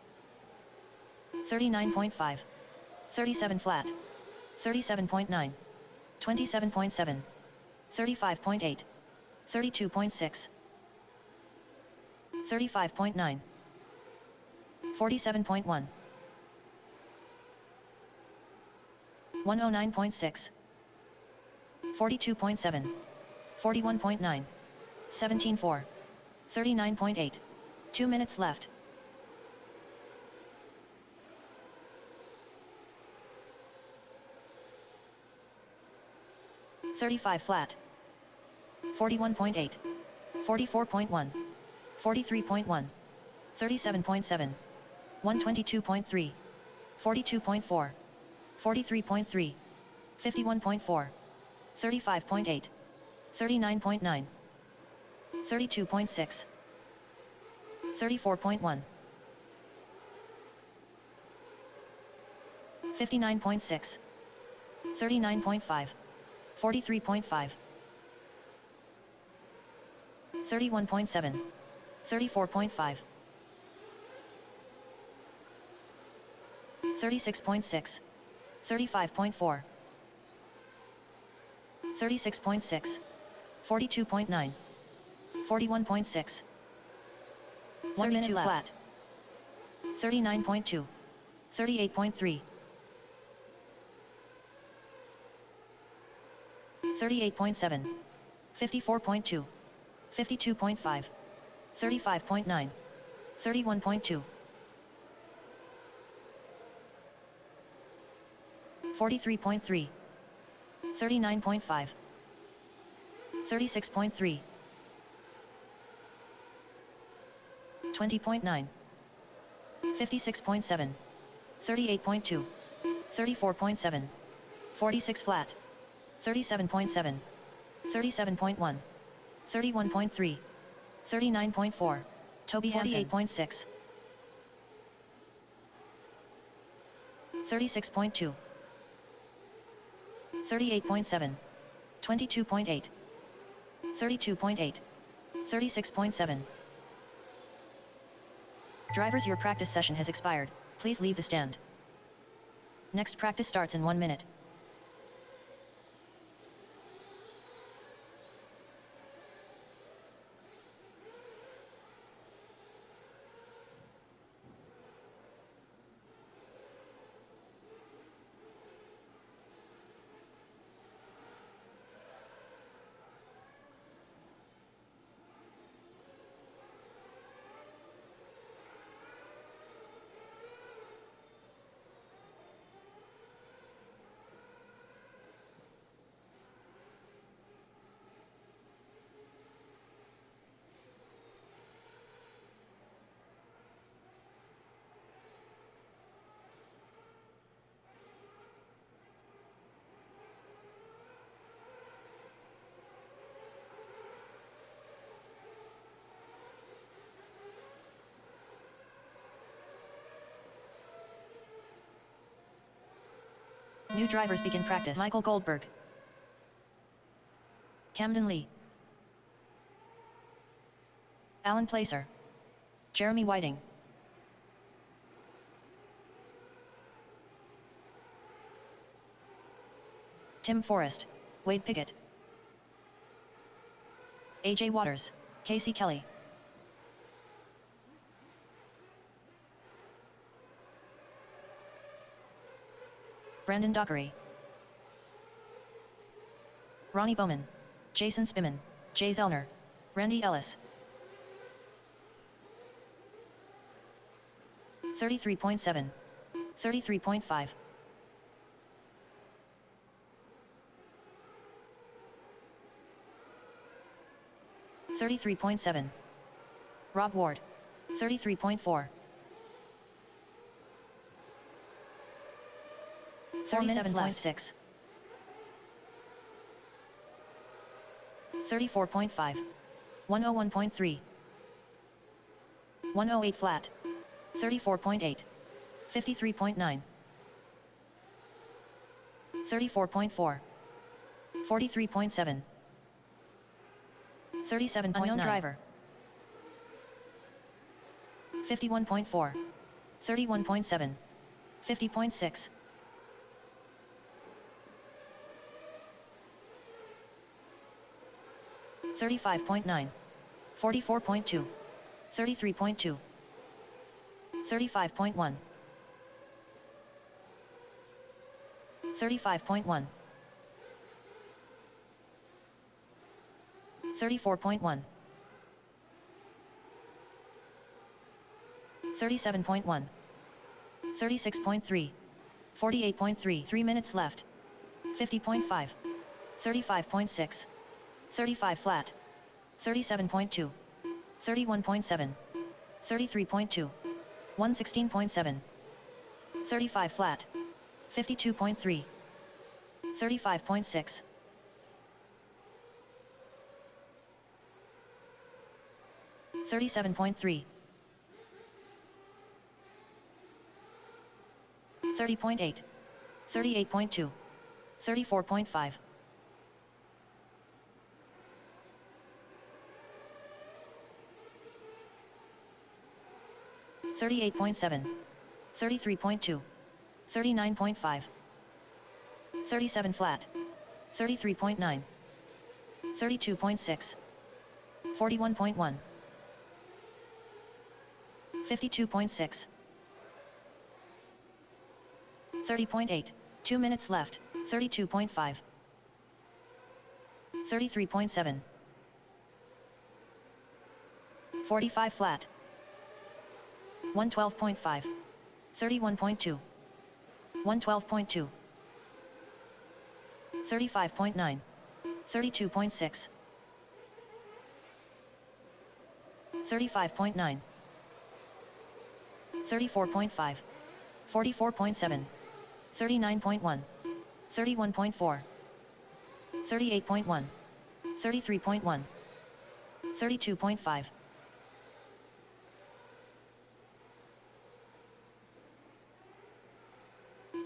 39.5. 37 flat. 37.9. 27.7. 35.8. 32.6. 35.9. 47.1. 109.6. 42.7. 41.9. 17.4. 39.8. 2 minutes left. 35 flat. 41.8. 44.1. 43.1. 37.7. 122.3. 42.4. 43.3. 51.4. 35.8. 39.9. 32.6. 34.1. 59.6. 39.5. 43.5. 31.7. 34.5. 36.6. 35.4. 36.6. 42.9. 41.6. 1 minute flat. 39.2. 38.3. 38.7. 54.2. 52.5. 35.9. 31.2. 43.3. 39.5. 36.3. 20.9. 56.7. 38.2. 34.7. 46 flat. 37.7. 37.1. 31.3. 39.4. Toby Hansen. 48.6. 36.2. 38.7. 22.8. 32.8. 36.7. Drivers, your practice session has expired. Please leave the stand. Next practice starts in 1 minute. New drivers begin practice. Michael Goldberg. Camden Lee. Alan Placer. Jeremy Whiting. Tim Forrest. Wade Pickett. AJ Waters. Casey Kelly. Brandon Dockery. Ronnie Bowman. Jason Spiman. Jay Zellner. Randy Ellis. 33.7. 33.5. 33.7. Rob Ward. 33.4. 37.6. 34.5. 101.3. 108 flat. 34.8. 53.9. 34.4. 43.7. 37.9. Unknown driver. 51.4. 31.7. 50.6. 35.9. 44.2. 33.2. 35.1. 35.1. 34.1. 37.1. 36.3. 48.3. 3 minutes left. 50.5. 35.6. 35 flat. 37.2. 31.7. 33.2. 116.7. 35 flat. 52.3. 35.6. 37.3. 30.8. 38.2. 34.5. 38.7. 33.2. 39.5. 37 flat. 33.9. 32.6. 41.1. 52.6. 30.8. 2 minutes left. 32.5. 33.7. 45 flat. 112.5. 31.2. 112.2. 35.9. 32.6. 35.9. 34.5. 44.7. 39.1. 31.4. 38.1. 33.1. 32.5.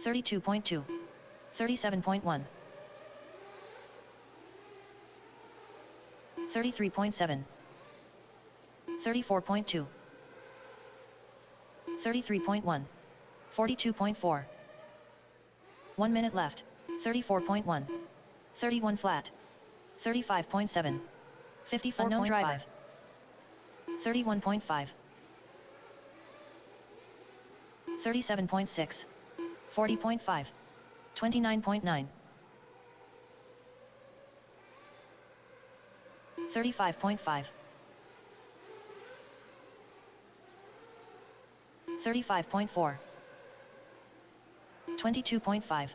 32.2. 37.1. 33.7. 34.2. 33.1. 42.4. 1 minute left. 34.1. 31 flat. 35.7. 54 unknown driver. 31.5. 37.6. 40.5. 29.9. 35.5. 35.4. 22.5.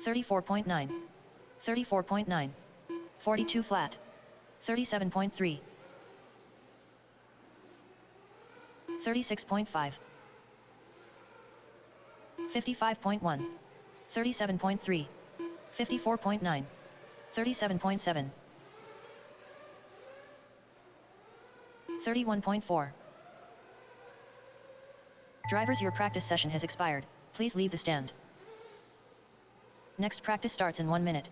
34.9. 34.9. 42 flat. 37.3. 36.5. 55.1. 37.3. 54.9. 37.7. 31.4. Drivers, your practice session has expired. Please leave the stand. Next practice starts in 1 minute.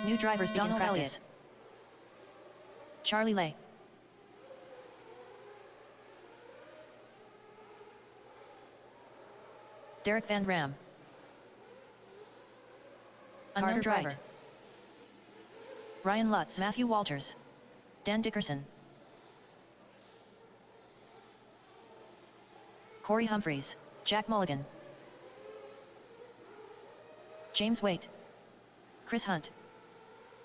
New drivers begin practice. Charlie Lay. Derek Van Ram. Unknown driver. Ryan Lutz. Matthew Walters. Dan Dickerson. Corey Humphreys. Jack Mulligan. James Waite. Chris Hunt.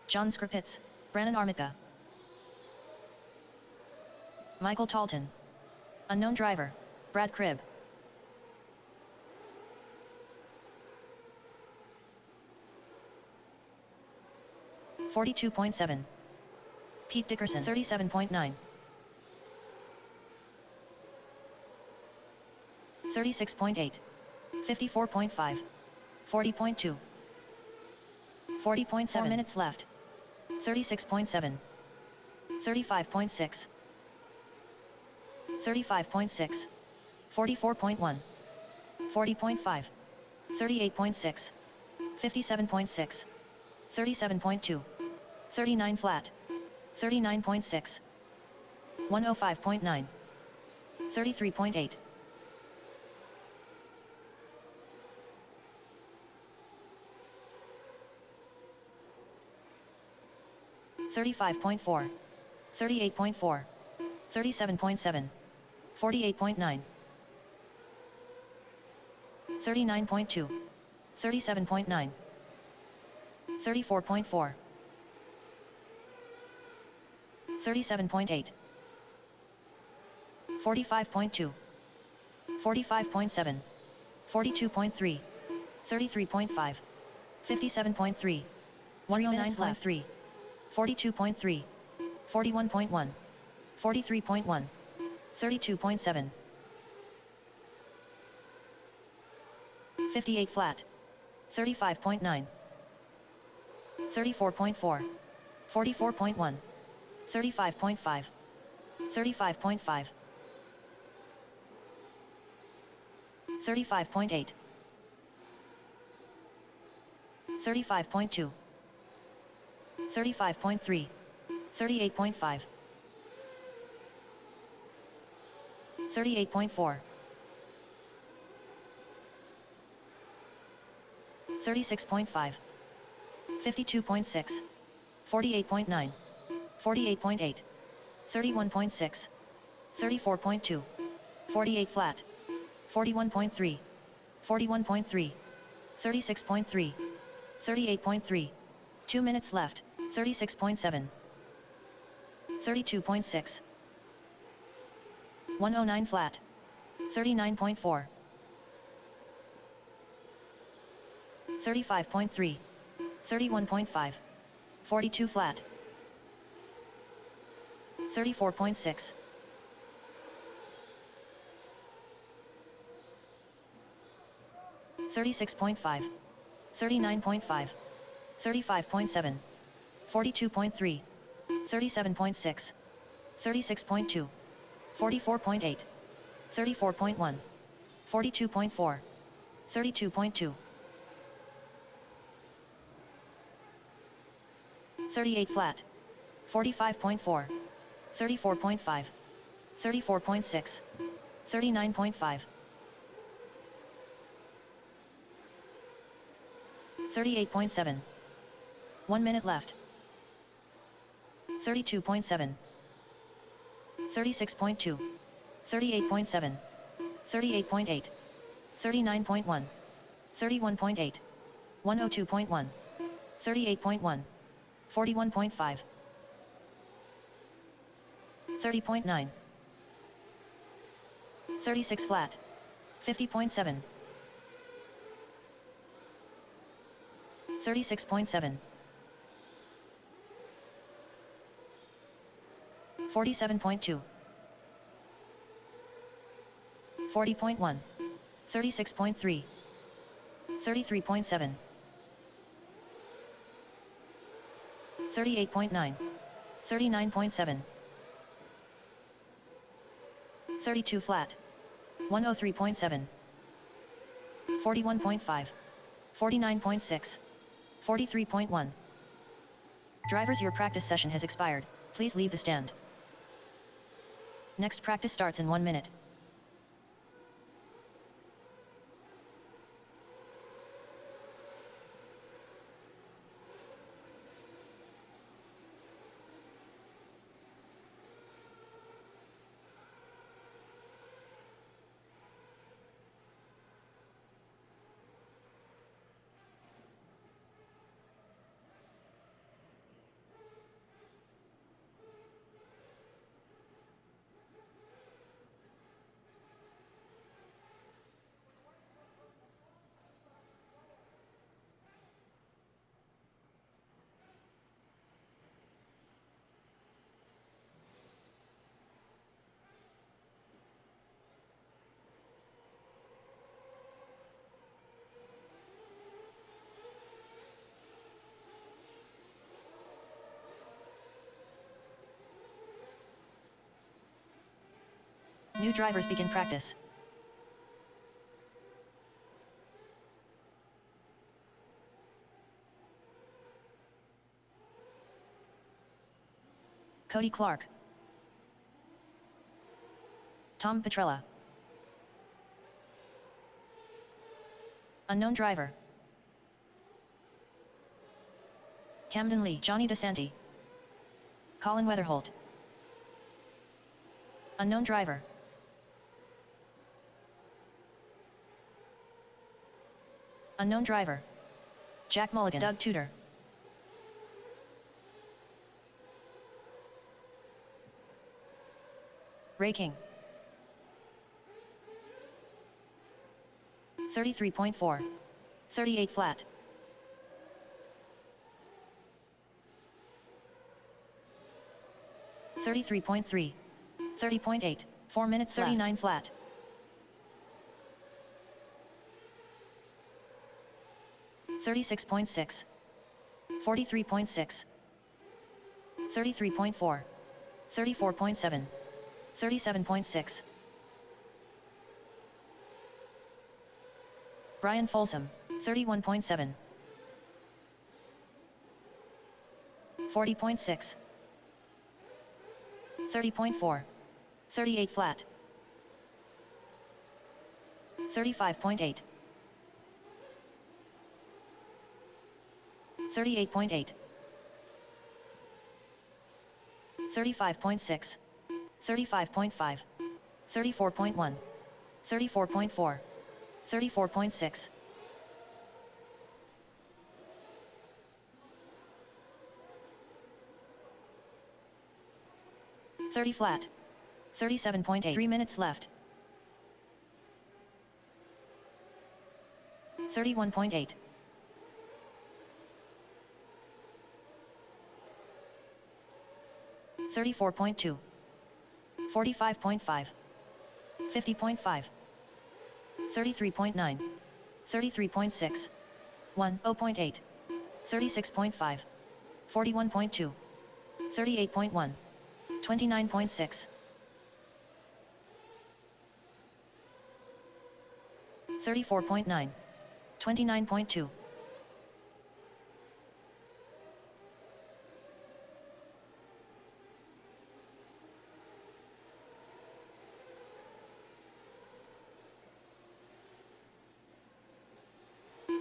John Skrpitz. Brannon Armica. Michael Talton. Unknown driver. Brad Cribb. 42.7. Pete Dickerson, 37.9. 36.8. 54.5. 40.2. 40.7. 4 minutes left. 36.7. 35.6. 35.6. 44.1. 40.5. 38.6. 57.6. 37.2. 39 flat. 39.6. 105.9. 33.8. 35.4. 38.4. 37.7. 48.9. 39.2. 37.9. 34.4. 37.8. 45.2. 45.7. 42.3. 33.5. 57.3. 109.3. 42.3. 41.1. 43.1. 32.7. 58 flat. 35.9. 34.4. 44.1. 35.5. 35.5. 35.8. 35.2. 35.3. 38.5. 38.4. 36.5. 52.6. 48.9. 48.8. 31.6. 34.2. 48 flat. 41.3. 41.3. 36.3. 38.3. 2 minutes left. 36.7. 32.6. 109 flat. 39.4. 35.3. 31.5. 42 flat. 34.6. 36.5. 39.5. 35.7. 42.3. 37.6. 36.2. 44.8. 34.1. 42.4. 32.2. 38 flat. 45.4. 34.5. 34.6. 39.5. 38.7. 1 minute left. 32.7. 36.2. 38.7. 38.8. 39.1. 31.8. 102.1. 38.1. 41.5. 30.9. 36 flat. 50.7. 36.7. 47.2. 40.1. 36.3. 33.7. 38.9. 39.7. 32 flat. 103.7. 41.5. 49.6. 43.1. Drivers, your practice session has expired. Please leave the stand. Next practice starts in 1 minute. New drivers begin practice. Cody Clark. Tom Petrella. Unknown driver. Camden Lee. Johnny DeSanti. Colin Weatherholt. Unknown driver. Unknown driver. Jack Mulligan. Doug Tudor. Ray King. 33.4. 38 flat. $33.3. 30.8. 4 minutes 39 flat. $36.6. 43.6. 33.4. 34.7. 37.6. Brian Folsom. 31.7. 40.6. 30.4. 38 flat. 35.8. 38.8. 35.6. 35.5. 34.1. 34.4. 34.6. 30 flat. 37.8. 3 minutes left. 31.8. 34.2. 45.5. 50.5. 33.9. 33.6. 0.8. 36.5. 41.2. 38.1. 29.6. 34.9. 29.2.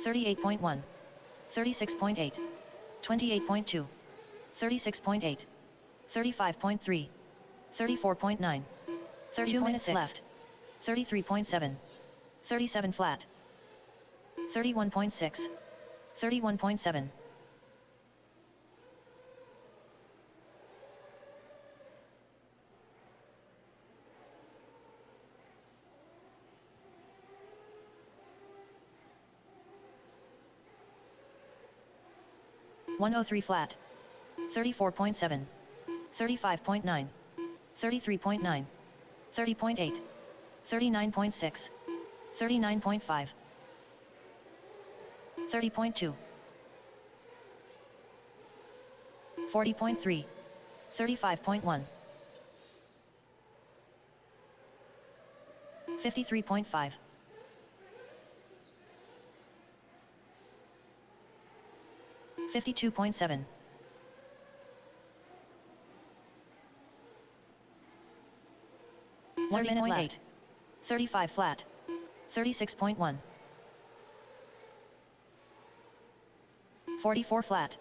38.1. 36.8. 28.2. 36.8. 35.3. 34.9. 32 minutes left. 33.7. 37 flat. 31.6. 31.7. 103 flat. 34.7. 35.9. 33.9. 30.8. 39.6. 39.5. 30.2. 40.3. 35.1. 53.5. 52.7. 1 minute left. 35 flat. 36.1. 44 flat.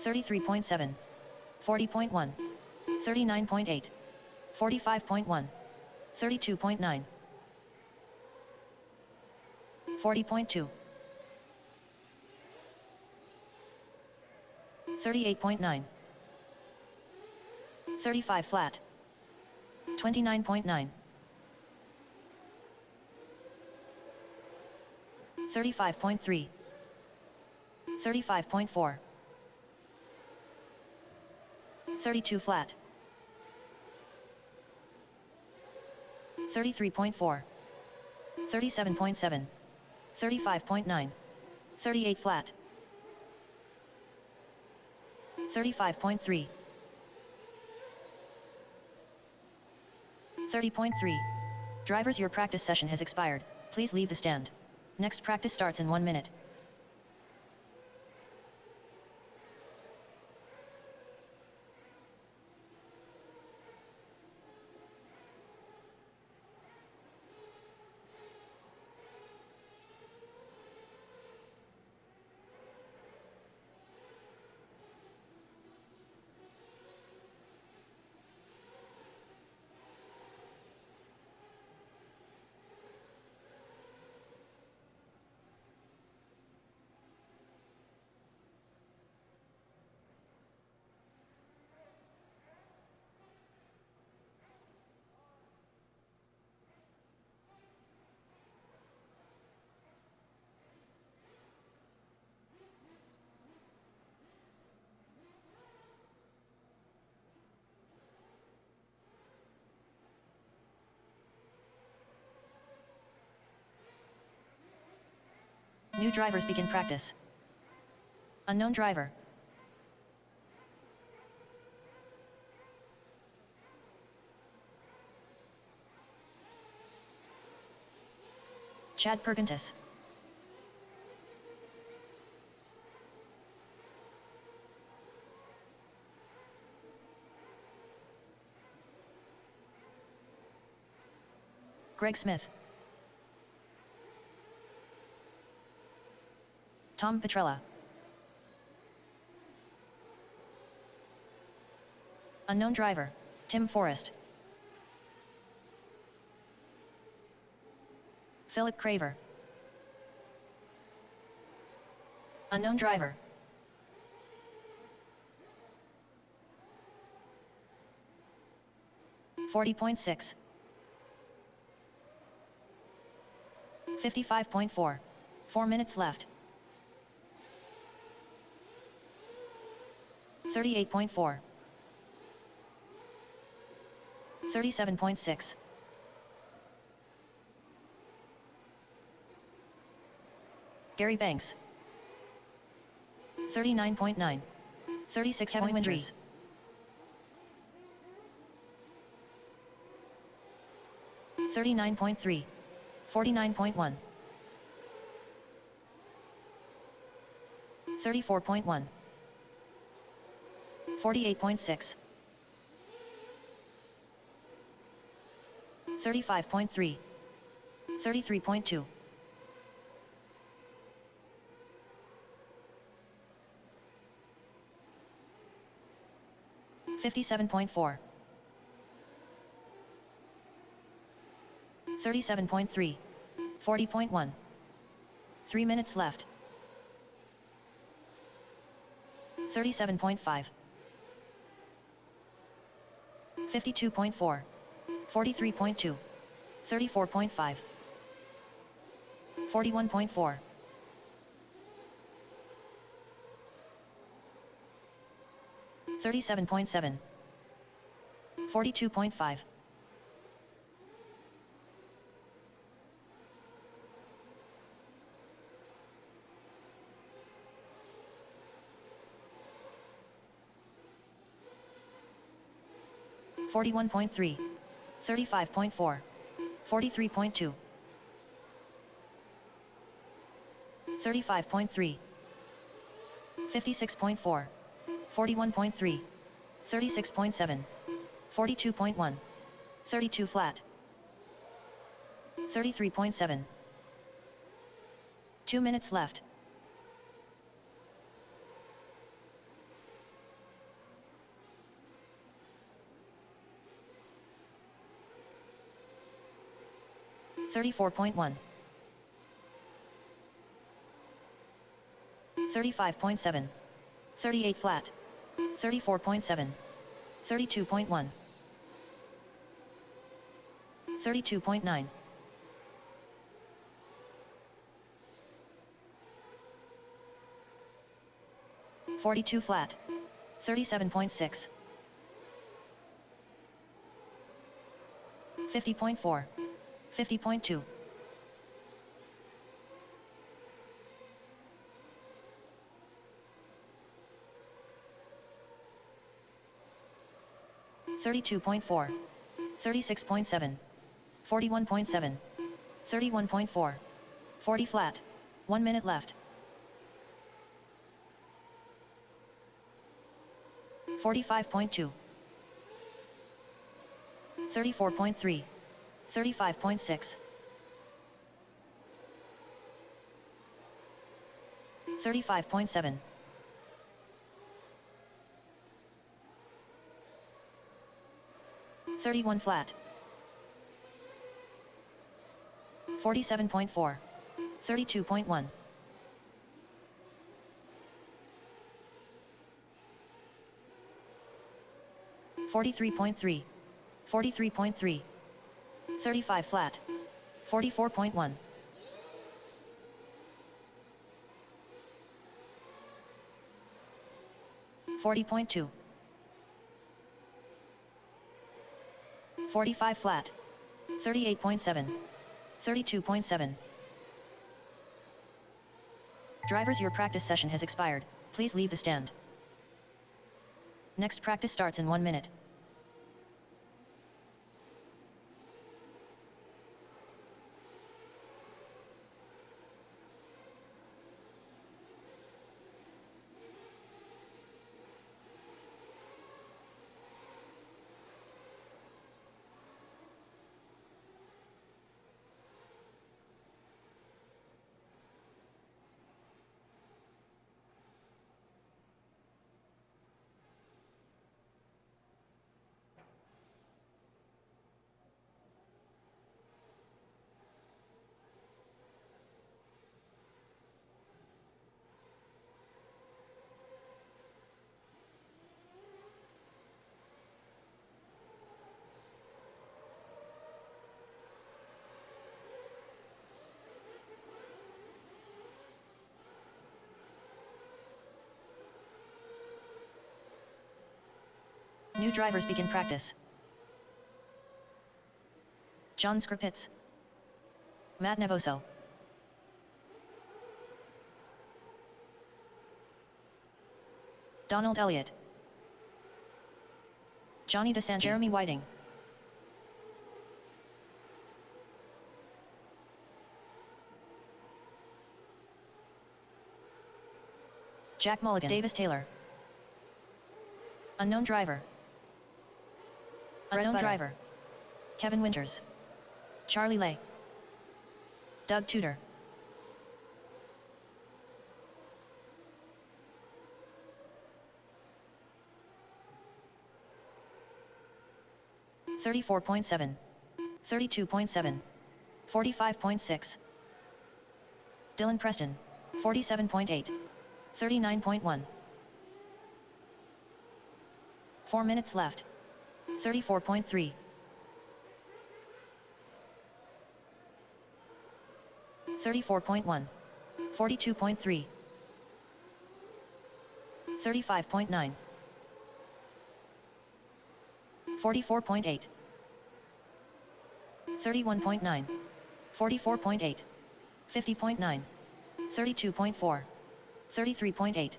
33.7. 40.1. 39.8. 45.1. 32.9. 40.2. 38.9. 35 flat. 29.9. 35.3. 35.4. 32 flat. 33.4. 37.7. 35.9. 38 flat. 35.3. 30.3. Drivers, your practice session has expired. Please leave the stand. Next practice starts in 1 minute. New drivers begin practice. Unknown driver. Chad Pergentis. Greg Smith. Tom Petrella. Unknown driver, Tim Forrest. Philip Craver. Unknown driver. $40.6. 55.4. 4 minutes left. 38.4. 37.6. 'Gary Banks. 39.9. 36.3. 39.3. 49.1. 34.1. 48.6. 35.3. 33.2. 57.4. 37.3. 40.1. 3 minutes left. 37.5. 52.4. 43.2. 34.5. 41.4. 37.7. 42.5. 41.3. 35.4. 43.2. 35.3. 56.4. 41.3. 36.7. 42.1. 32 flat. 33.7. 2 minutes left. $34.1. 35.7. 38 flat. 34.7. 32.1. 32.9. 42 flat. 37.6. 50.4. 50.2. 32.4. 36.7, 41.7, 31.4, 40 flat, 1 minute left. 45.2, 34.3, 35.6, 35.7, 31 flat, 47.4, 32.1, 43.3, 43.3, 35 flat, 44.1, 40.2, 45 flat, 38.7, 32.7. Drivers, your practice session has expired. Please leave the stand. Next practice starts in 1 minute. New drivers begin practice. John Skrpitz, Matt Nevoso, Donald Elliott, Johnny DeSantis, Jeremy Whiting, Jack Mulligan, Davis Taylor, unknown driver, unknown driver, Kevin Winters, Charlie Lay, Doug Tudor, $34.7, $32.7, $45.6, Dylan Preston, $47.8, $39.1, 4 minutes left, 34.3, 34.1, 42.3, 35.9, 44.8, 31.9, 44.8, 50.9, 32.4, 33.8,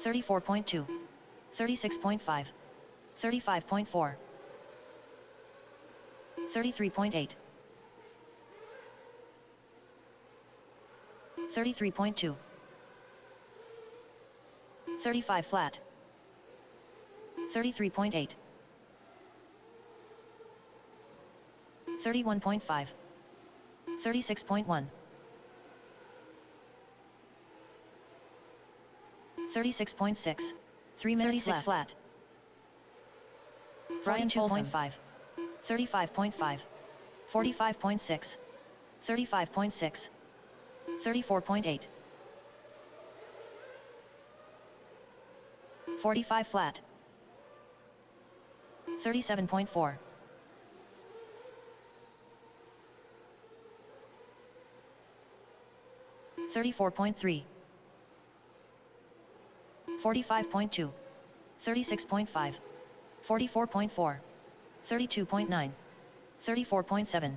34.2, 36.5, 35.4, 33.8, 33.2, 35 flat, 33.8, 31.5, 36.1, 36.6, 3 minutes left. Flat. Brian 2.5, 35.5, 45.6, 35.6, 34.8, 45 flat, 37.4, 34.3, 45.2, 36.5, 44.4, 32.9, 34.7,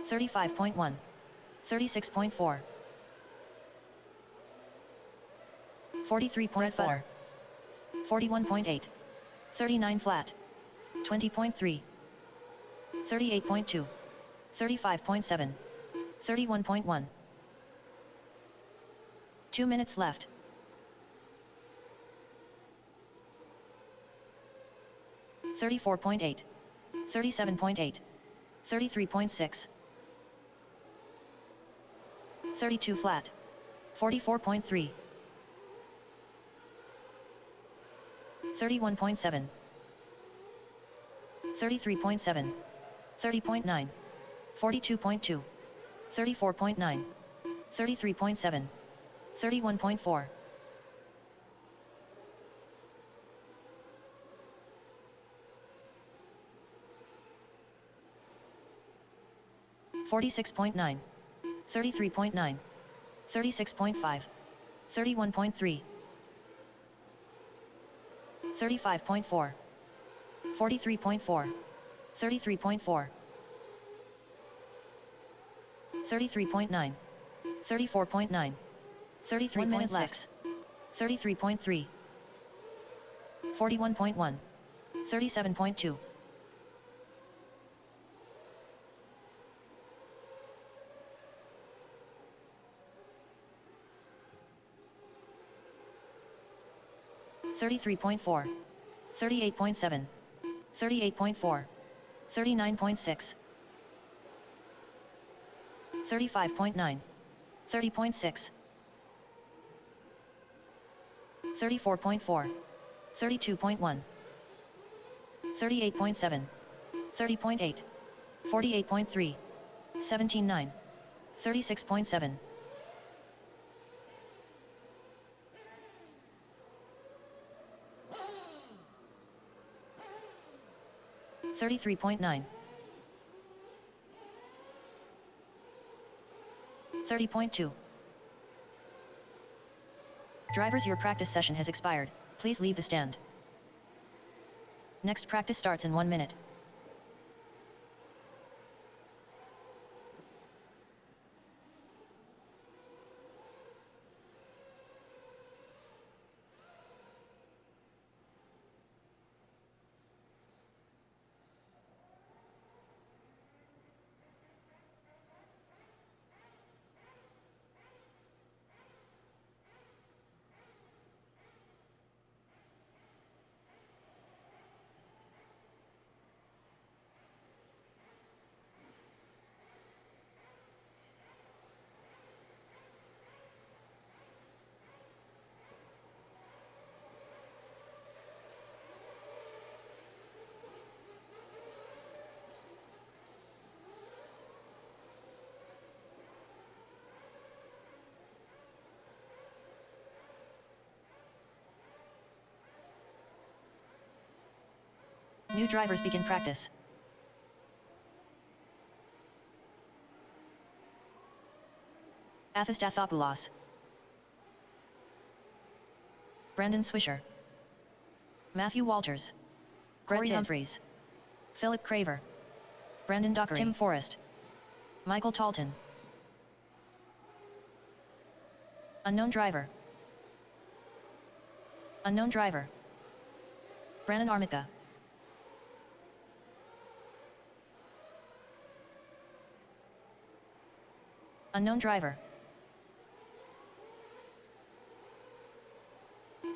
35.1, 36.4, 43.4, 41.8. 39 flat. 20.3. 38.2. 35.7. 31.1. 2 minutes left. $34.8. 37.8. 33.6. 32 flat. 44.3. 31.7. 33.7. 30.9. 42.2. 34.9. 33.7. 31.4. 46.9. 33.9. 36.5. 31.3. 35.4. 43.4. 33.4. 33.9. 34.9. 33.6. 33.3. 41.1. 37.2. 33.4. 38.7. 38.4. 39.6. 35.9. 30.6. 34.4. 32.1. 38.7. 30.8. 48.3. 17.9. 36.7. 33.9. 30.2. Drivers, your practice session has expired. Please leave the stand. Next practice starts in 1 minute. New drivers begin practice. Athistathopoulos. Brandon Swisher. Matthew Walters. Corey Humphreys. Philip Craver. Brandon Dockery. Tim Forrest. Michael Talton. Unknown driver. Unknown driver. Brandon Armica. Unknown driver.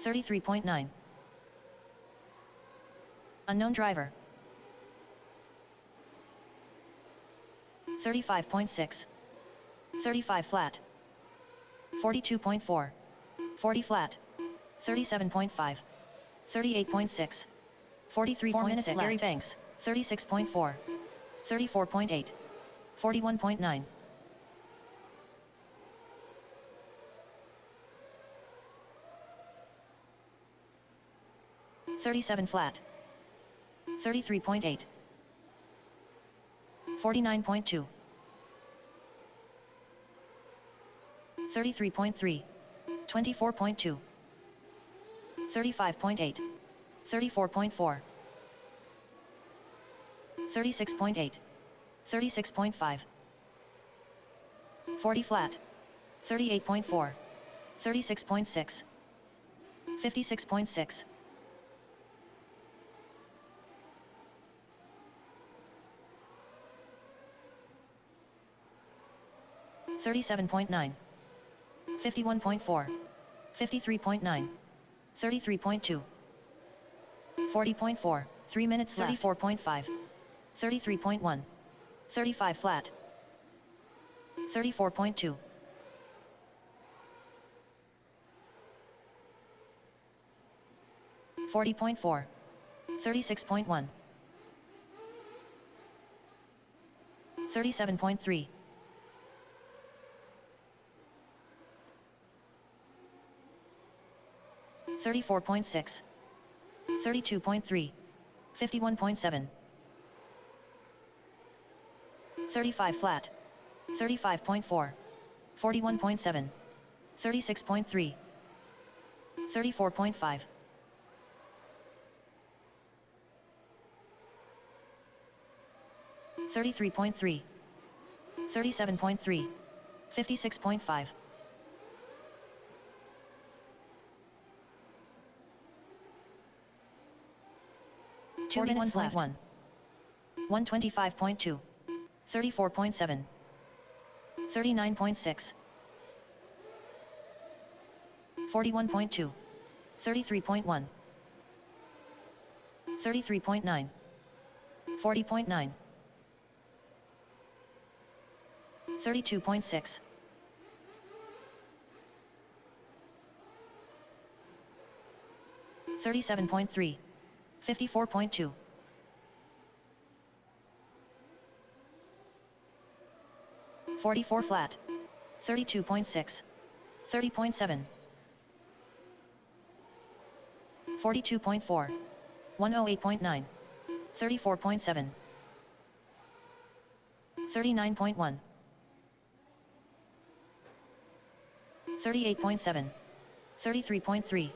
33.9. Unknown driver. 35.6. 35 flat. 42.4. 40 flat. 37.5. 38.6. 43.6. Gary Banks. 36.4. 34.8. 41.9. 37 flat. 33.8. 49.2. 33.3. 24.2. 35.8. 34.4. 36.8. 36.5. 40 flat. 38.4. 36.6. 56.6. 37.9. 51.4. 53.9. 33.2. 40.4. 3 minutes left. 34.5. 33.1. 35 flat. 34.2. 40.4. 36.1. 37.3. 34.6. 32.3. 51.7. 35 flat. 35.4. 41.7. 36.3. 34.5. 33.3. 37.3. 56.5. 2 minutes left. 125.2. 34.7. 39.6. 41.2. 33.1. 33.9. 40.9. 32.6. 37.3. 54.2. 44 flat. 32.6. 30.7. 42.4. 108.9. 34.7. 39.1. 38.7. 33.3.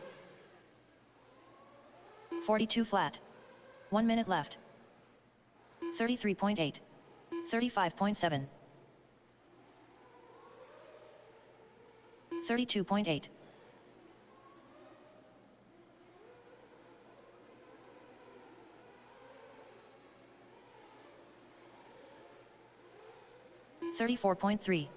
42 flat. 1 minute left. 33.8. 35.7. 32.8. 34.3.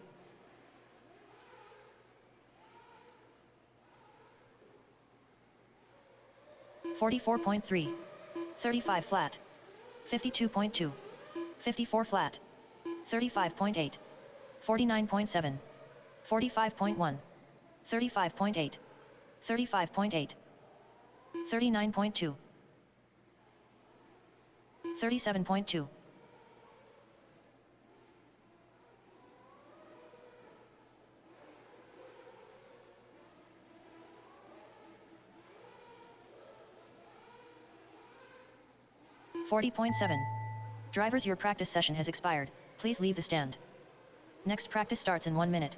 44.3. 35 flat. 52.2. 54 flat. 35.8. 49.7. 45.1. 35.8. 35.8. 39.2. 37.2. 40.7. Drivers, your practice session has expired. Please leave the stand. Next practice starts in 1 minute.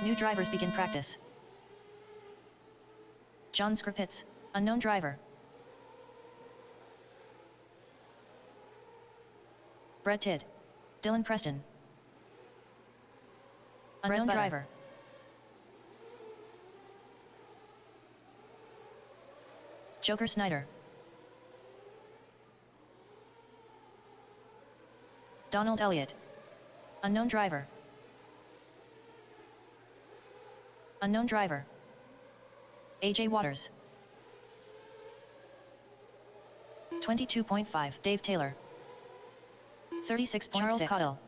New drivers begin practice. John Skripitz, unknown driver. Brett Tidd. Dylan Preston. Unknown driver. Joker Snyder. Donald Elliott. Unknown driver. Unknown driver. AJ Waters. 22.5 Dave Taylor. 36.6 Charles Cottle.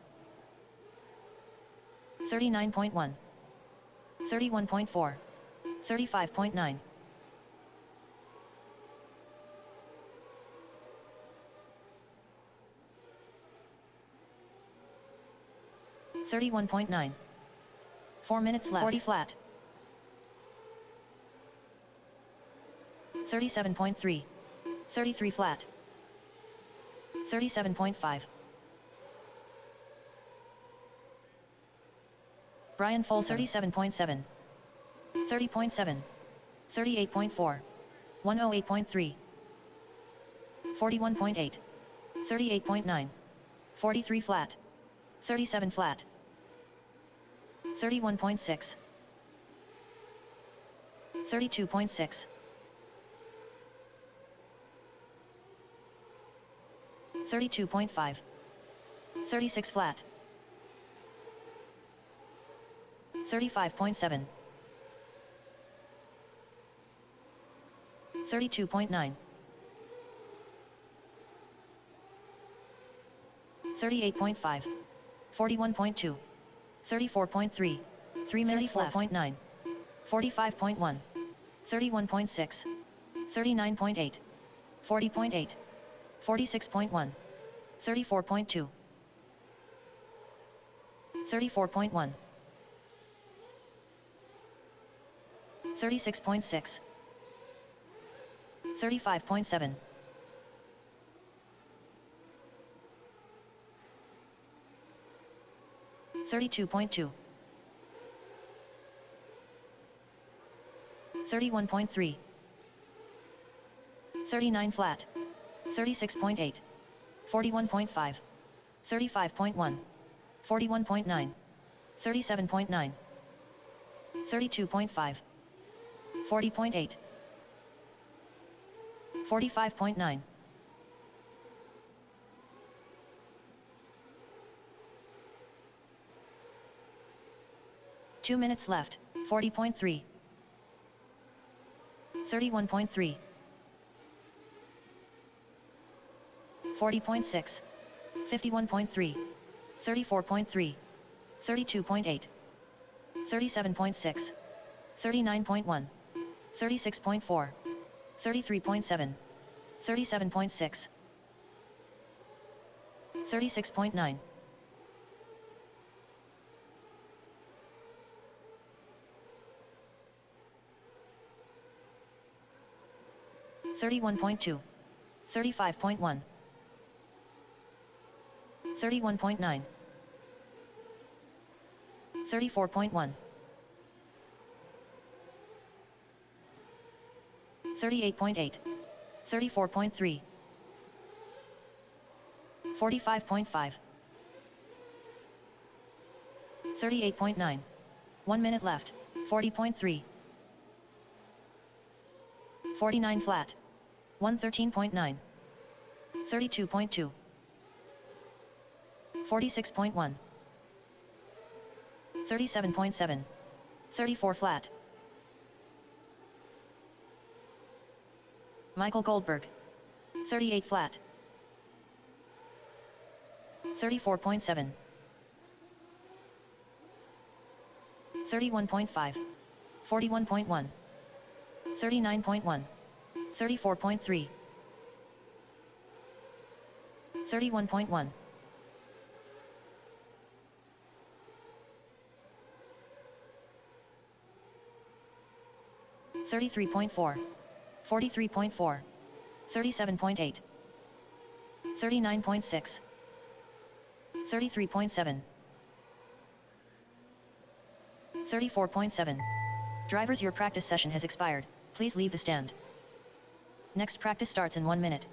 39.1 31.4. 35.9. 31.9. 4 minutes left. 40 flat. 37.3. 33 flat. 37.5. Brian Folsom. 37.7. 30.7. 38.4. 108.3. 41.8. 38.9. 43 flat. 37 flat. 31.6. 32.6. 32.5. 36 flat. 35.7. 32.9. 38.5. 41.2. 34.3. 3 minutes left. 4.9. 45.1. 31.6. 39.8. 40.8. 46.1. 34.2. 34.1. 36.6. 35.7. 32.2. 31.3. 39 flat. 36.8. 41.5. 35.1. 41.9. 37.9. 32.5. 40.8. 45.9. 2 minutes left. 40.3. 31.3. 40.6. 51.3. 34.3. 32.8. 37.6. 39.1. 36.4. 33.7. 37.6. 36.9. 31.2. 35.1. 31.9. 34.1. 38.8. 34.3. 45.5. 38.9. 1 minute left. 40.3. 49 flat. 113.9. 32.2. 46.1. 37.7. 34 flat. Michael Goldberg. 38 flat. 34.7. 31.5. 41.1. 39.1. 34.3. 31.1. 33.4. 43.4. 37.8. 39.6. 33.7. 34.7. Drivers, your practice session has expired. Please leave the stand. Next practice starts in 1 minute.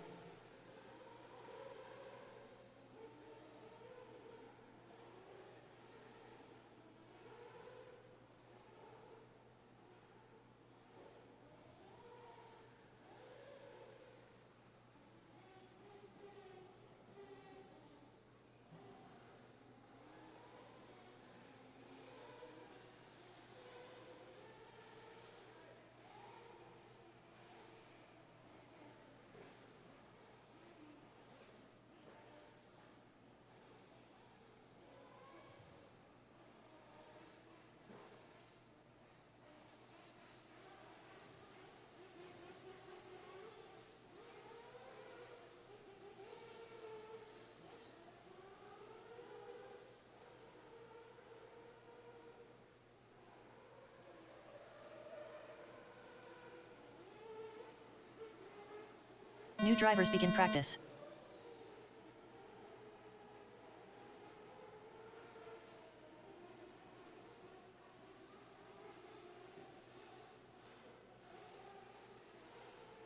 New drivers begin practice.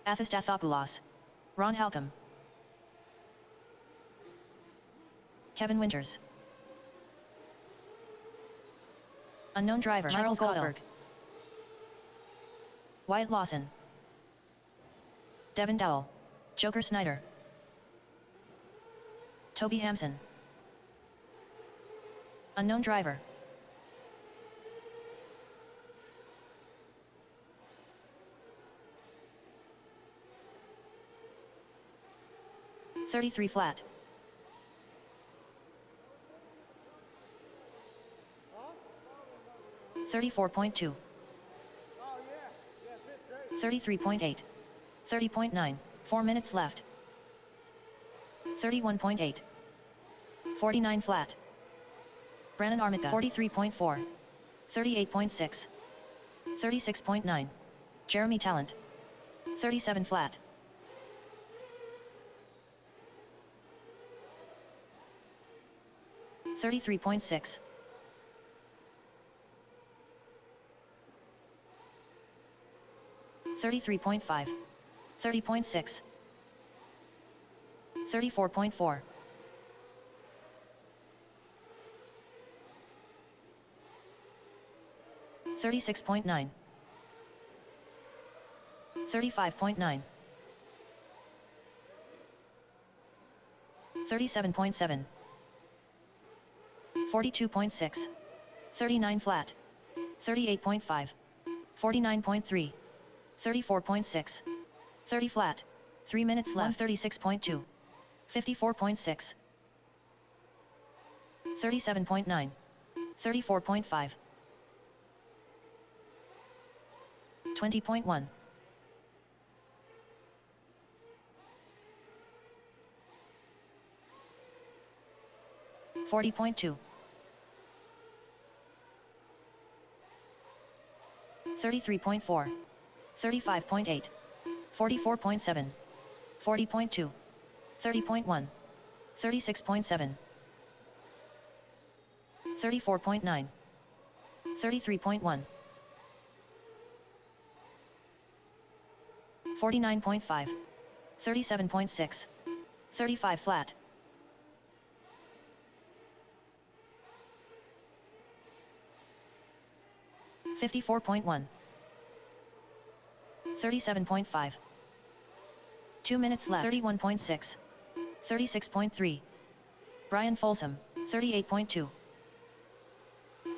Athistathopoulos. Ron Halcomb. Kevin Winters. Unknown driver Charles Goldberg. Wyatt Lawson. Devin Dowell. Joker Snyder. Toby Hampson. Unknown driver. .33 flat. .34.2. 33.8. 30.9. 4 minutes left. 31.8. 49 flat. Brandon Armica. 43.4. 38.6. 36.9. Jeremy Talent. 37 flat. 33.6. 33.5. 30.6. 34.4. 36.9. 35.9. 37.7. 42.6. 39 flat. 38.5. 49.3. 34.6. 30 flat. 3 minutes left. 136.2. 54.6. 37.9. 34.5. 20.1. 40.2. 33.4. 35.8. 44.7. 40.2. 30.1. 36.7. 34.9. 33.1. 49.5. 37.6. 35 flat. 54.1. 37.5. 2 minutes left. 31.6. 36.3. Brian Folsom. 38.2.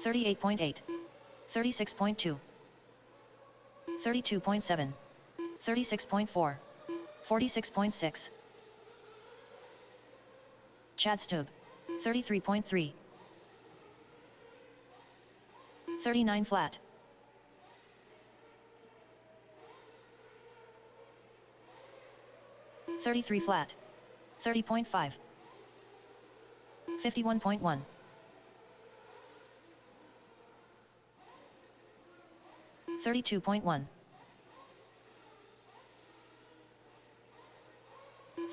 38.8. 36.2. 32.7. 36.4. 46.6. Chad Stube. 33.3. 39 flat. 33 flat. 30.5. 51.1. 32.1.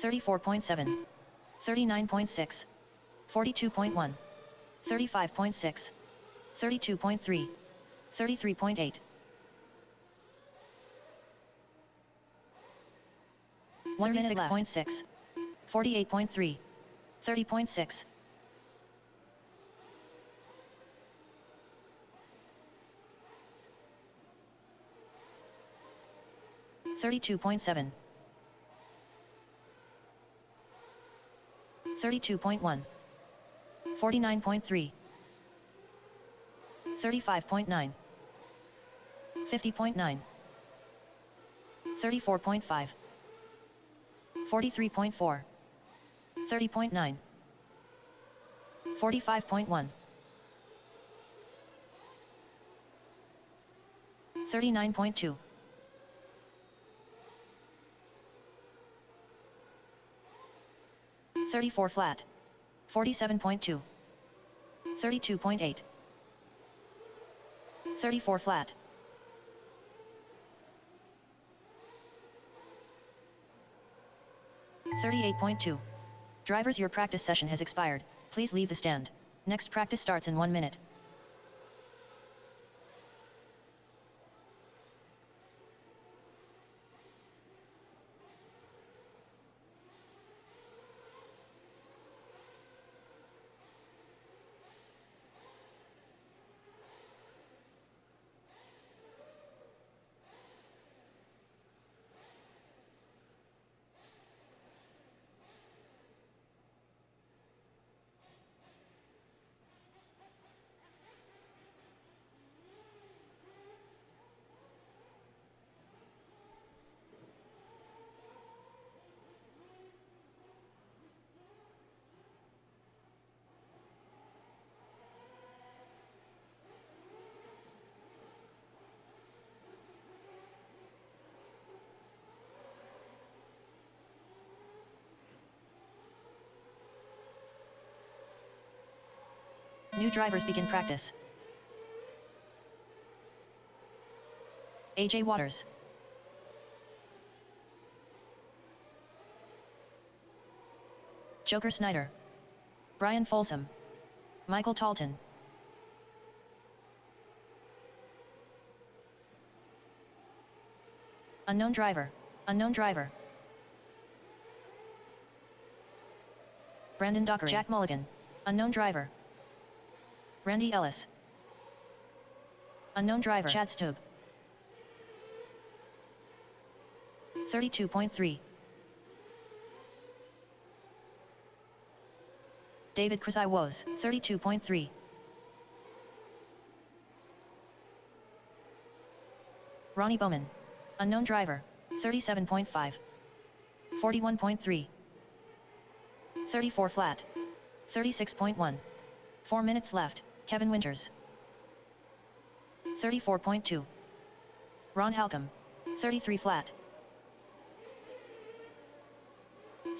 34.7. 39.6. 42.1. 35.6. 32.3. 33.8. 136.6. 48.3. 30.6. 32.7. 32.1. 49.3. 35.9. 50.9. 34.5. 43.4. 30.9. 45.1. 39.2. 34 flat. 47.2. 32.8. 34 flat. 38.2. Drivers, your practice session has expired. Please leave the stand. Next practice starts in 1 minute. New drivers begin practice. AJ Waters. Joker Snyder. Brian Folsom. Michael Talton. Unknown driver. Unknown driver. Brandon Dockery. Jack Mulligan. Unknown driver. Randy Ellis. Unknown driver. Chad Stube. 32.3. David Chris Woes. 32.3. Ronnie Bowman. Unknown driver. 37.5. 41.3. 34 flat. 36.1. 4 minutes left. Kevin Winters. 34.2. Ron Halcomb. 33 flat.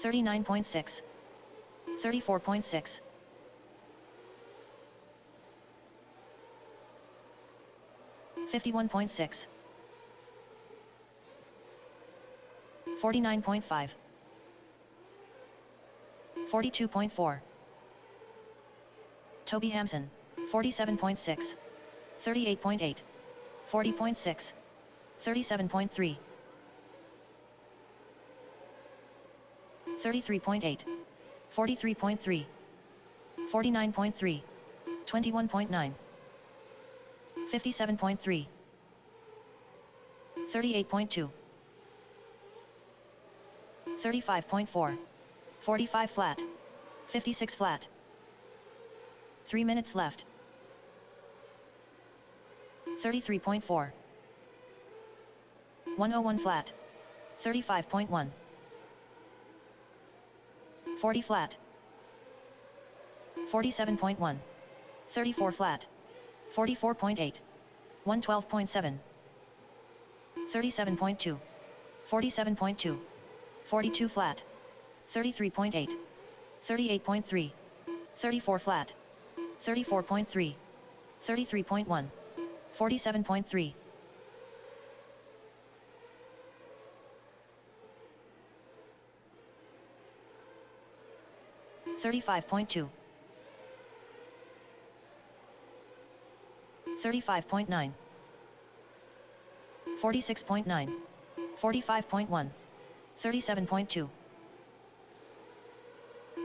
39.6. 34.6. 51.6. 49.5. 42.4. Toby Hampson. 47.6. 38.8. 40.6. 37.3. 33.8. 43.3. 49.3. 21.9. 57.3. 38.2. 35.4. 45 flat. 56 flat. 3 minutes left. 33.4. 101 flat. 35.1. 40 flat. 47.1. 34 flat. 44.8. 112.7. 37.2. 47.2. 42 flat. 33.8. 38.3. 34 flat. 34.3. 33.1. 47.3. 35.2. 35.9. 46.9. 45.1. 37.2.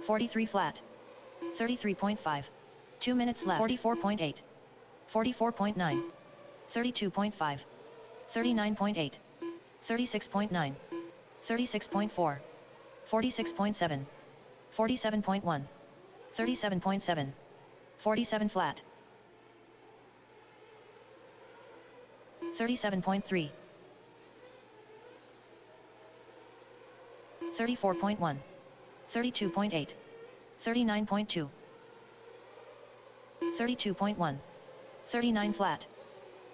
43 flat. 33.5. 2 minutes left. 44.8. 44.9. 32.5. 39.8. 36.9. 36.4. 46.7. 47.1. 37.7. 47 flat. 37.3. 34.1. 32.8. 39.2. 32.1. 39 flat.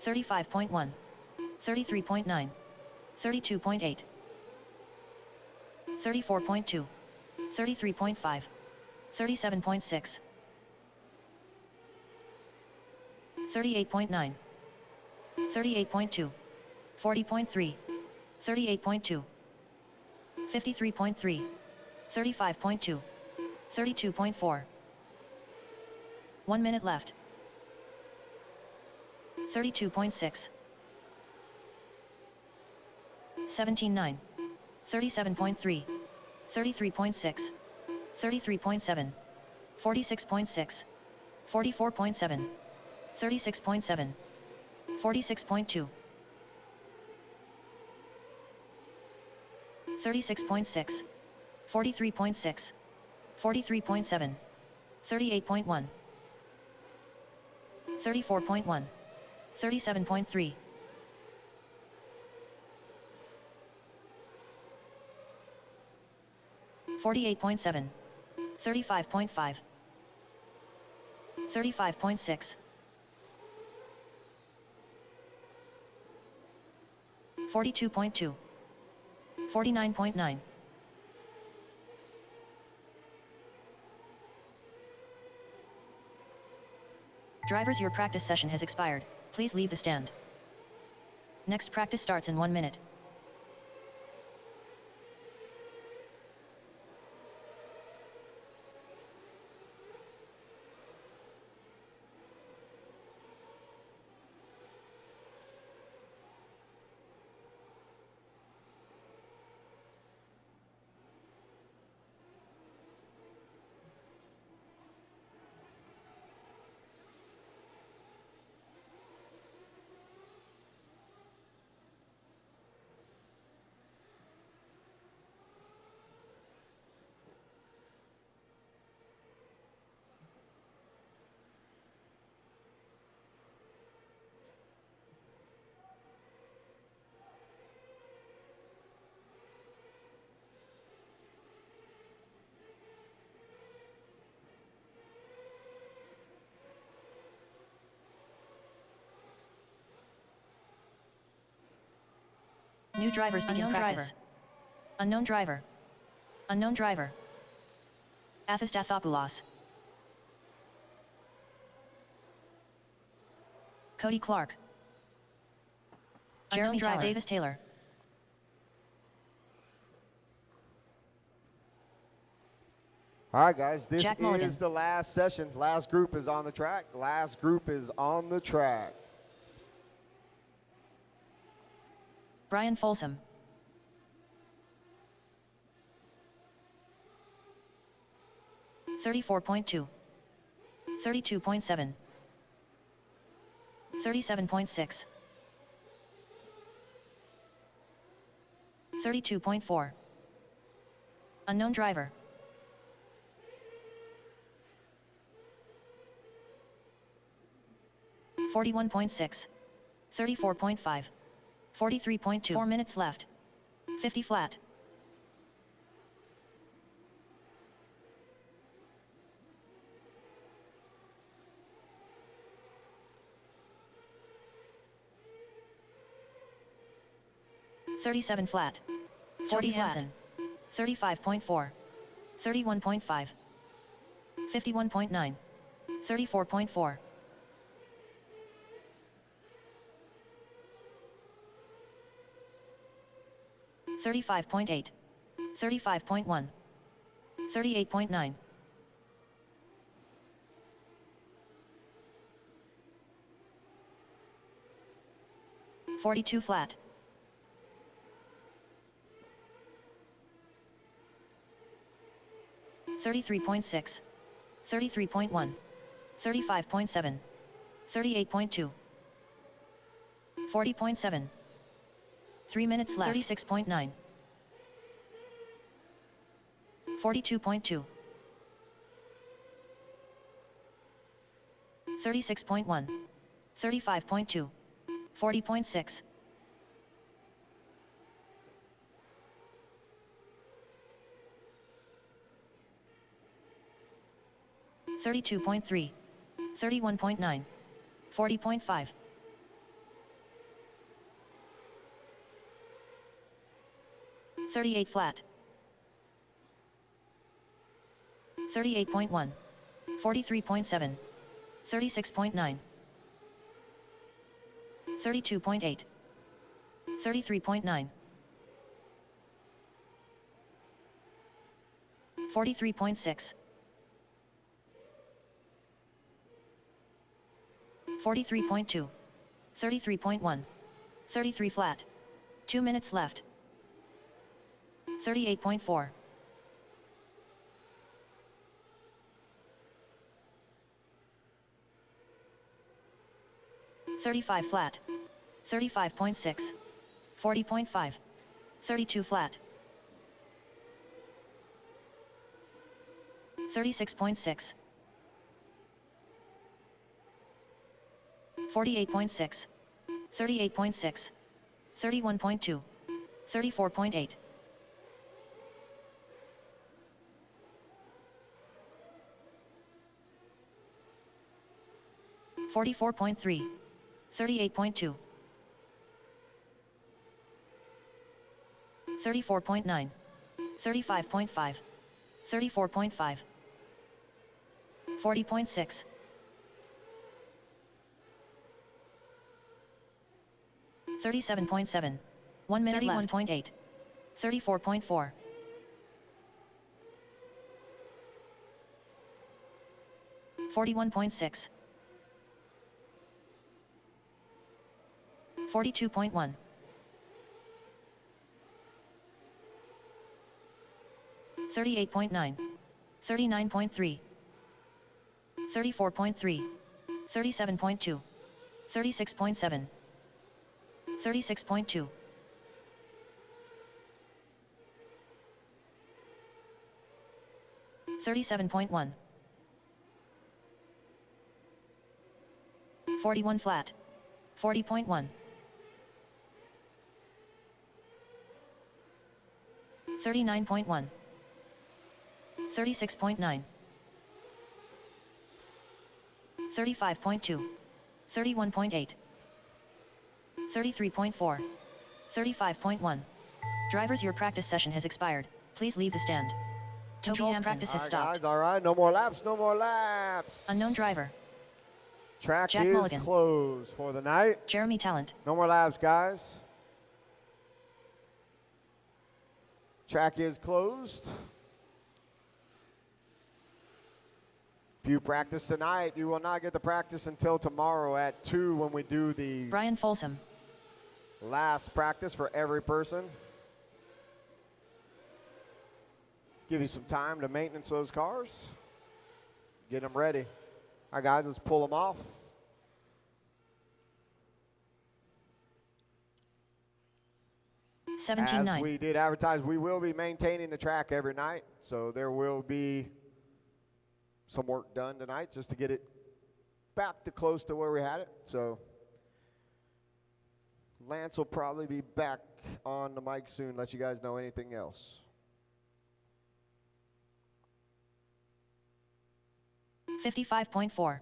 35.1. 33.9. 32.8. 34.2. 33.5. 37.6. 38.9. 38.2. 40.3. 38.2. 53.3. 35.2. 32.4. 1 minute left. 32.6. 17.9. 37.3. 33.6. 33.7. 46.6. 44.7. 36.7. 46.2. 36.6. 43.6. 43.7. 38.1. 34.1. 37.3. 48.7. 35.5. 35.6. 42.2. 49.9. Drivers, your practice session has expired. Please leave the stand. Next practice starts in 1 minute. New drivers begin practice. Unknown driver. Unknown driver. Athistathopoulos. Cody Clark. Jeremy Tyler. Davis Taylor. All right, guys, this Jack is Mulligan. the last session. Last group is on the track. Last group is on the track. Brian Folsom. $34.2. 32.7. 37.6. 32.4. Unknown driver. $41.6. 34.5. 43.2. 4 minutes left. 50 flat. $37 flat. 40 Hansen. 35.4. 31.5. 51.9. 34.4. 35.8. 35.1. 38.9. 42 flat. 33.6. 33.1. 35.7. 38.2. 40.7. 3 minutes left. 36.9. 42.2. 36.1. 35.2. 40.6. 32.3. 31.9. 40.5. 38 flat. 38.1. 43.7. 36.9. 32.8. 33.9. 43.6. 43.2. 33.1. 33 flat. 2 minutes left. 38.4. 35 flat. 35.6. 40.5. 32 flat. 36.6. 48.6. 38.6. 31.2. 34.8. 44.3. 38.2. 34.9. 35.5. 34.5. 40.6. 37.7. 1 minute 31.8. 34.4. 41.6. 42.1. 38.9. 39.3. 34.3. 37.2. 36.7. 36.2. 37.1. 41 flat. 40.1. 39.1. 36.9. 35.2. 31.8. 33.4. 35.1. Drivers, your practice session has expired. Please leave the stand. Toby Ham practice has stopped. Guys, all right, no more laps, no more laps. Unknown driver. Track Jack is Mulligan. closed for the night. Jeremy Talent. No more laps, guys. Track is closed. If you practice tonight, you will not get to practice until tomorrow at 2 when we do the Brian Folsom. last practice for every person. Give you some time to maintenance those cars. Get them ready. All right, guys, let's pull them off. As we did advertise, we will be maintaining the track every night. So there will be some work done tonight just to get it back to close to where we had it. So Lance will probably be back on the mic soon, let you guys know anything else. 55.4.